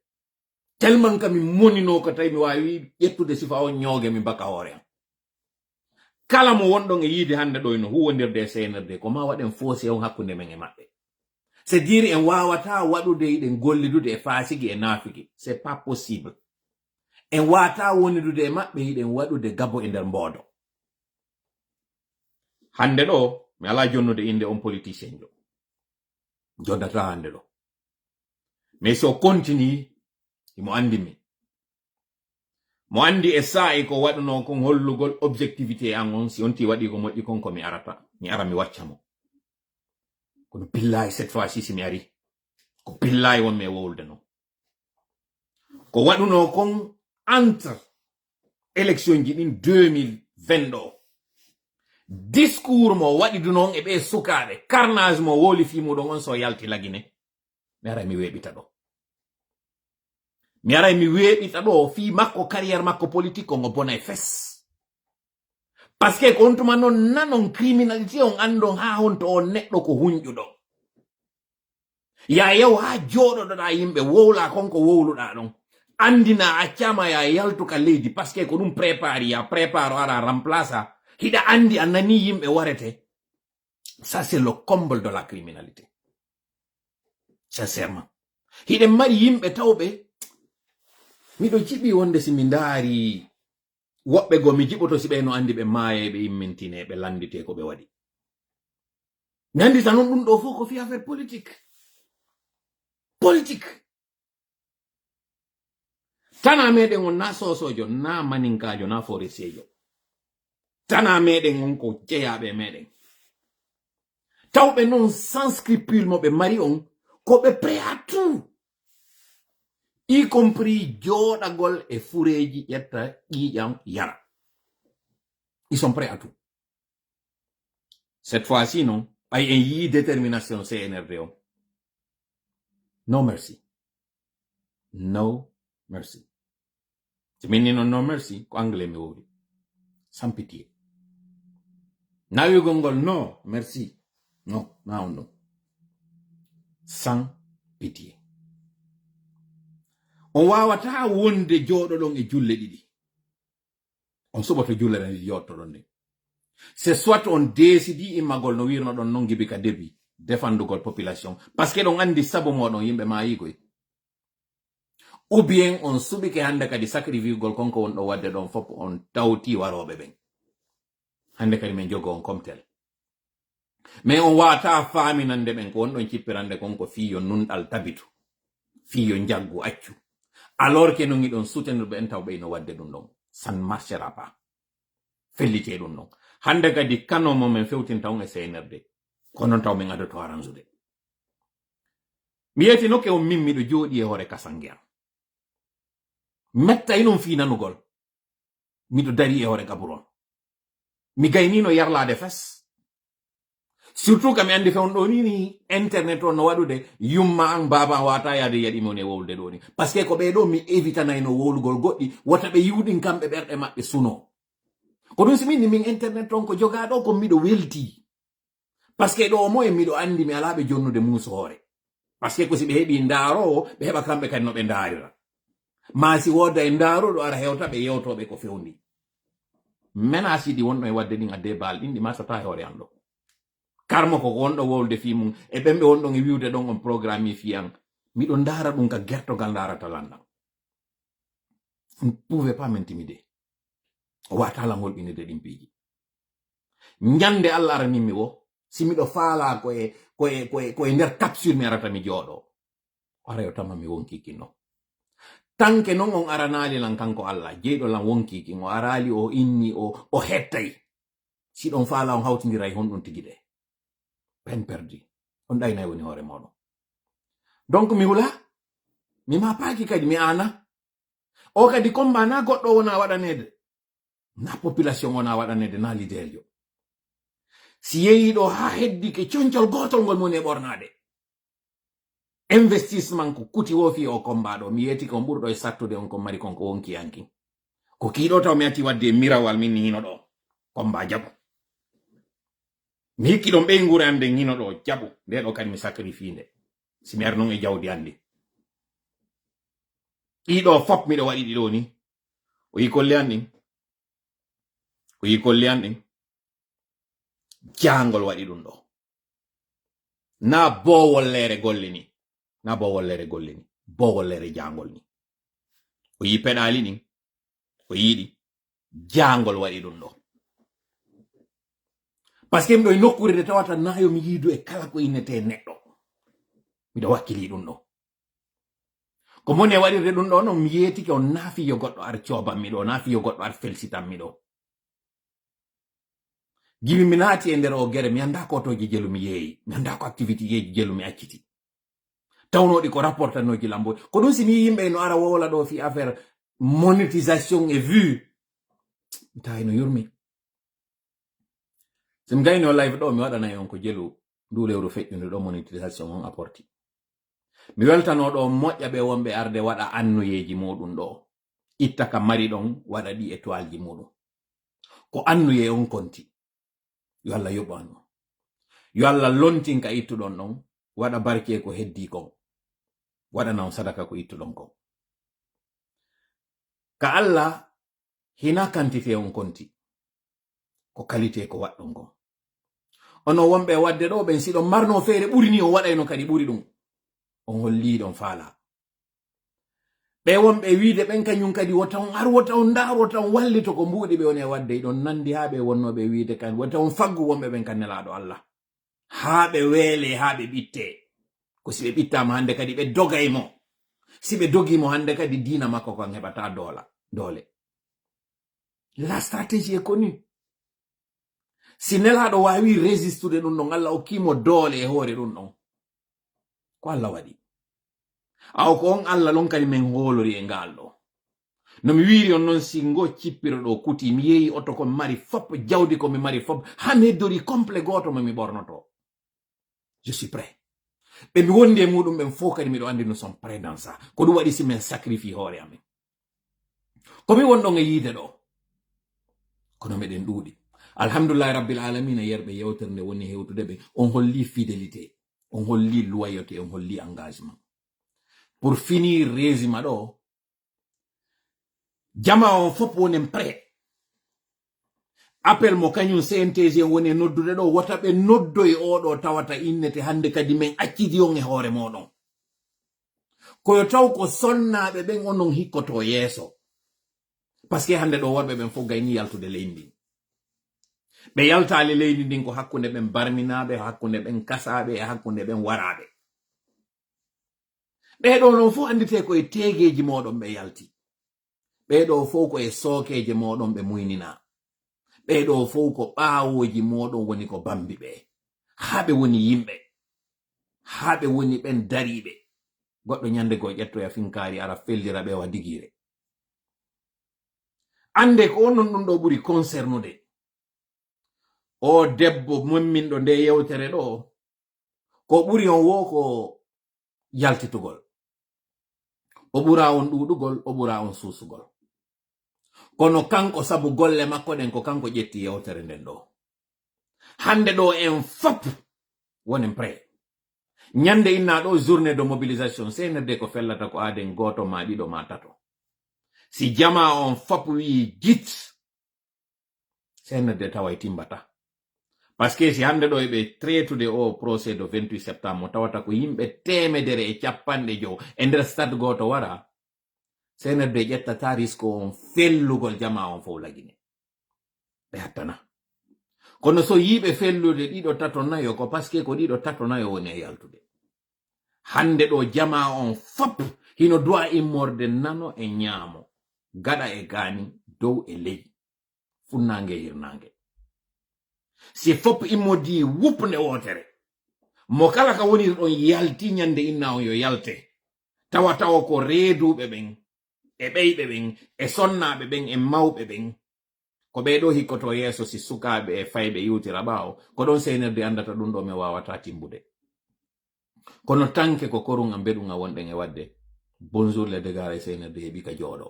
tellement ka mi monino ko tawi mi wawi ƴettude sifa on ñooge mi baka hoore am kala mo wonɗon e yiide hande ɗo no huwondirde e CNRD ko ma waɗen fossé on hakkunde men e maɓɓe c'est dire en wawata waɗude iɗen gollidude e fasigi e naafigi c'est pas possible en wata wonidude e maɓɓe iɗen waɗude gabo e nder mboodo hande ɗo mi ala jonnude inde on politicien jo jodata hande ɗo mais so continue mo andi mi mo andi e sa'i ko waɗuno kon hollugol objectivité an on si onti waɗi ko moƴƴi kon ko mi arata mi ara mi wacca mo kono billahi cette fois ci si mi ari ko billahi wonmi e wowlude non ko waɗuno kon entre élection ji ɗin 2020 ɗo discours mo waɗidu noon e ɓe sukaɓe carnage mo woli fimuɗon on so yalti lagine mi ara mi weɓita ɗo mi aray mi weeɓita ɗo fi makko carrière makko politique on o bona e fes par ce que ko on tuma noon nanon criminalité on andon ha honto on neɗɗo ko hunƴuɗo ya yaw ha jooɗoɗoɗa yimɓe wowla konko wowluɗa ɗon andina accama ya yaltuka leydi par ce que ko ɗum prépare ya prépare ara remplace hiɗa andi a nani yimɓe warete ça c'est le comble de la criminalité sincèrement hiɗen mari yimɓe tawɓe miɗo jiɓi wonde si mi ndaari woɓɓe go mi jiɓoto si ɓe no andi ɓe maaye ɓe immentine ɓe landite ko ɓe waɗi. Mi andi tan on ɗum ɗo fof ko fi affaire politique. Tana meɗen on na sosojo, na maninkajo, na forestier. Tana meɗen on ko jeyaɓe meɗen. Tawɓe non sans scrupule mo ɓe mari on ko ɓe prêt à tout. Y compris joɗagol e fureji ƴetta ƴiƴam yara. Ils sont prêts à tout. Cette fois-ci, non. Ay en yi détermination CNRD on. No mercy. No mercy. Si minni non no mercy, ko anglais mi wori. Sans pitié. Nawigol ngol no merci. No, now no. Sans pitié. On wawata wonde joɗoɗon e julle ɗiɗi. On soɓoto julle ɗen yottoɗon nde. C'est soit on décidi immagol no wirno ɗon non gibi ka debi defandugol population parce que ɗon andi sabu moɗon yimɓe mayigoy. Ou bien on suɓike hande kadi sacrifiegol konko won ɗo wadde ɗon fop on tawti waroɓe ɓen. Hande kadi men jogo on comme tel. Mais on wata faminande ɓen ko wonɗon cippirande konko fiyo nunɗal tabitu. Fiyo jaggu accu. Alors que non iɗon soutenirɓe en taw ɓe no wadde ɗum ɗon. Ça ne marchera pas. Fellite ɗum ɗon. Hande kadi kano mo men fewtinta on e CNRD. Konon taw men adoto aranzude. Mi yeti noke on min miɗo jooɗi e hoore Kasanguer. Metta inon finanugol. Miɗo dari e hoore Gaburon. Mi gaynino yarlade fes. Surtout kam mi andi fewn ɗo ni internet on no waɗude yumma an baba wata yaade yaɗi mon e wowlude ɗo ni. Parce que ko ɓe ɗo mi évitanayno wowlugol goɗɗi wota ɓe yiwɗin kamɓe ɓerɗe maɓɓe suno. Ko ɗum simini min internet on ko jogaɗo ko miɗo welti. Parce que ɗo mo e miɗo andi mi alaɓe jonnude muuso hoore. Parce que ko si ɓe heɓi ndaaro ɓe heɓa kamɓe kadi no ɓe ndaarira. Ma si woda e ndaaroɗo ara hewta ɓe yewtoɓe ko fewndi. Menace ɗi wonɗo e wadde ɗin adde baal ɗin ɗi masata e hoore an ɗo. Karmo ko wonɗo wowlde fi mum e ɓemɓe wonɗon e wiwde ɗon on programme fi an. Miɗo ndaara ɗum ka gertogal ndaarata landan. Vous ne pouvez pas m'intimider. Watala ngol ɓinide ɗin piiji. Nyande Allah aranimmi wo si miɗo faala koye nder capsule mi arata mi jooɗo. Ara yo tama mi wonkiki no. Tanke non on aranali lan kanko Allah jeyɗo lan wonkiki o arali o inni o hettay. Si ɗon faala on hawtindiray honɗum tigi de. Peine perdue. On ɗaynayi woni hoore moɗon. Donc mi hula mi ma paaki kadi mi ana. O kadi komba na goɗɗo wona waɗanede. Na population wona waɗanede na leader yo. Si yeyiɗo ha heddi ke concol gotol ngol moni e ɓornade. Investissement ko kuti wofi o kombaɗo mi yeti ko ɓurɗo e sattude on ko mari konko wonki yanki. Ko kiɗo taw mi ati wadde mirawal min hino ɗo. Komba jaɓu. Mi hikki ɗon ɓey ngure ande hino ɗo jaɓu. Nde ɗo kadi mi sacrifie nde. Si mi arnon e jawdi andi. Ɗiɗo fop miɗo waɗi ɗiɗo ni. O yi kolle an ɗin. O yi kolle an ɗin. Jangol waɗi ɗum ɗo. Na bowollere golle ni. Na bowollere golle ni. Bowollere jangol ni. O yi peɗali ɗin. O yiɗi. Jangol waɗi ɗum ɗo. Parce que miɗo e nokkure de tawata nayo mi yiidu e kala ko innete neɗɗo. Miɗo wakkili ɗum ɗo. Ko moni e waɗirde ɗum ɗo non mi yeetike on naafi yo goɗɗo ar coban miɗo, naafi yo goɗɗo ar felsitan miɗo. Gimi mi naati e nder o gere mi anda kotoji jelu mi yeeyi, mi anda ko activité yeji jelu mi acciti. Tawnoɗi ko rapportanoji lambo. Ko ɗum si mi yimɓe no ara wola ɗo fi affaire monétisation et vue. Mi tawi no yurmi. Si mi gayno live ɗo mi waɗanayi on ko jelu ndu lewru feƴƴude ɗo monétisation on apporti. Mi weltano ɗo moƴƴa ɓe wonɓe arde waɗa annuyeji muɗum ɗo. Itta ka mari ɗon waɗa ɗi étoile ji muɗum. Ko annuye on konti. Yo Allah yoɓano. Yo Allah lontin ka ittuɗon ɗon waɗa barke ko heddi kon. Waɗana on sadaka ko ittuɗon kon. Ka Allah hina quantité on konti. Ko qualité ko waɗɗon kon. Ono wonɓe wadde ɗo ɓen siɗon marno feere ɓuri ni on waɗayno kadi ɓuri ɗum. On holli ɗon faala. ɓe wonɓe wiide ɓen kañum kadi wota on ar wota on ndaar wota on wallito ko mbuuɗi ɓe woni wadde ɗon nandi haa ɓe wonnoɓe wiide kan wota on faggu wonɓe ɓen kan nelaɗo Allah haa ɓe weele haa ɓe ɓitte ko si ɓe ɓittama hande kadi ɓe dogay mo si ɓe dogimo hande kadi diina makko kan heɓata doole la stratégie est connue si nelaɗo wawi résistude ɗum ɗon Allah okkimo doole e hoore ɗum ɗon ko Allah waɗi aw ko on Allah lon kadi men hoolori e ngal ɗo no mi wiiri on noon si ngo cippiro ɗo kuti mi yehi oto ko mari fop jawdi ko mi mari fop ha mi heddori complet goto mo mi ɓornoto je suis prêt ɓe mi wondi e muɗum ɓen fof kadi miɗo andi nous sommes prêt dans ça ko ɗum waɗi si min sacrifie hoore amen komi wonɗon e yiide ɗo kono meɗen ɗuuɗi alhamdulillahi rabbil alamina yerɓe yewtere nde woni hewtude ɓe on holli fidélité on holli loyauté on holli engagement pour finir résima ɗo jama on fop wonen prêt appel mo kañum CNTG woni noddude ɗo wota ɓe noddoy oɗo tawata innete hande kadi men accidi on e hoore moɗon koyo taw ko sonnaɓe ɓen onon hikkoto yeeso par ce que hande ɗo worɓe ɓen fof gayni yaltude leydi ndin ɓe yaltali leydi ndin ko hakkunde ɓen barminaɓe hakkunde ɓen kasaɓe e hakkunde ɓen waraɓe ɓeɗo non fof andite koye tegeji moɗon ɓe yalti ɓeɗo fof ko e sookeje moɗon ɓe muynina ɓeɗo fof ko ɓaawoji moɗon woni ko bambi ɓe haɓe woni yimɓe haɓe woni ɓen dariɓe goɗɗo nyande go ƴettoya finkari ara fellira ɓe wa digire ande ko onon ɗum ɗo ɓuri concernude o debbo momminɗo nde yewtere ɗo ko ɓuri on wo ko yaltitugol o ɓura on ɗuɗugol o ɓura on susugol kono kanko sabu golle makko ɗen ko kanko ƴetti yewtere nden ɗo hande ɗo en fop wonen prêt nyande inna ɗo journée de mobilisation senerde ko fellata ko aden goto ma ɗiɗo ma tato si jama on fop wi git senerde taway timbata parce que si hande ɗo eɓe traitude o procès de 28 septembre mo tawata ko yimɓe 150 e nder stade goto wara senerde ƴettata risque on fellugol jama on fof lagine ɓe hattana kono so yiɓe fellude ɗiɗo tato nayo ko parce que ko ɗiɗo tato nayo woni e yaltude hande ɗo jama on fop hino duwa immorde nano e ñaamo gaɗa e gaani dow e ley funnange e hirnange si fop immodi wupnde wotere mo kala ka woni ɗon yalti nyande inna on yo yalte tawa ko reeduɓe ɓen e ɓeyɓe ɓen e sonnaɓe ɓen e mawɓe ɓen ko ɓeɗo hikkoto yeeso si sukaɓe e fayɓe yiwtira ɓaawo ko ɗon senerde andata ɗum ɗo mi wawata timbude kono tanke ko korunga mbeɗunga wonɗen e wadde bonjour le dégare senerde heeɓi ka jooɗo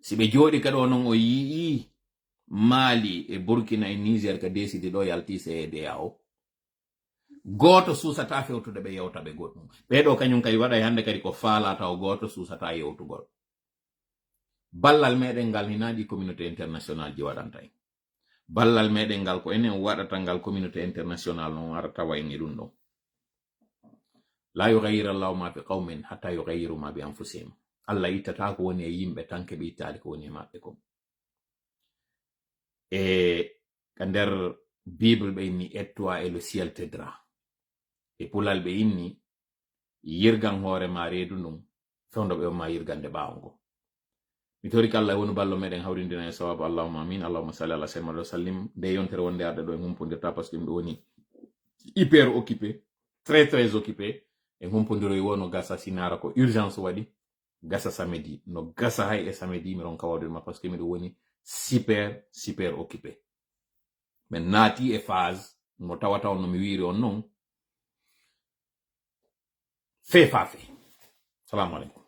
si ɓe jooɗi ka ɗo non o yii Mali e Burkina e Niger ka desidi ɗo yalti CEDEAO goto susata fewtude ɓe yewta ɓe goɗɗum ɓeɗo kañum kadi waɗa hande kadi ko faalata o goto susata yewtugol ballal meɗen ngal hinaɗi communauté international ji waɗanta en ballal meɗen ngal ko enen waɗata ngal communauté international non ara tawa en e ɗum ɗo la yughayyiru Allahu ma bi qawmin hatta yughayyiru ma bi anfusihim Allah ittata ko woni e yimɓe tanke ɓe ittali ko woni e maɓɓe ko e ka nder bible ɓe inni et toi et le ciel t'aidera e pulal ɓe inni yirgan hoore ma reedu ndum fewndo ɓe ma yirgande ɓaawo ngo mi tori kala woni ballo meɗen hawrindina e sawabu allahumma amin allahumma salli ala sayyidina wa sallim de yontere wonde arde ɗo e humpondirta par ce que ɗum ɗo woni hyper occupé très occupé e humpodiroy wono gasa sinara ko urgence waɗi gasa samedi no gasa hay e samedi mi ron kawawdirma par ce que miɗo woni super occupé min naati e phase mo tawata on no mi wiiri on non fe fa fe salamu aleykum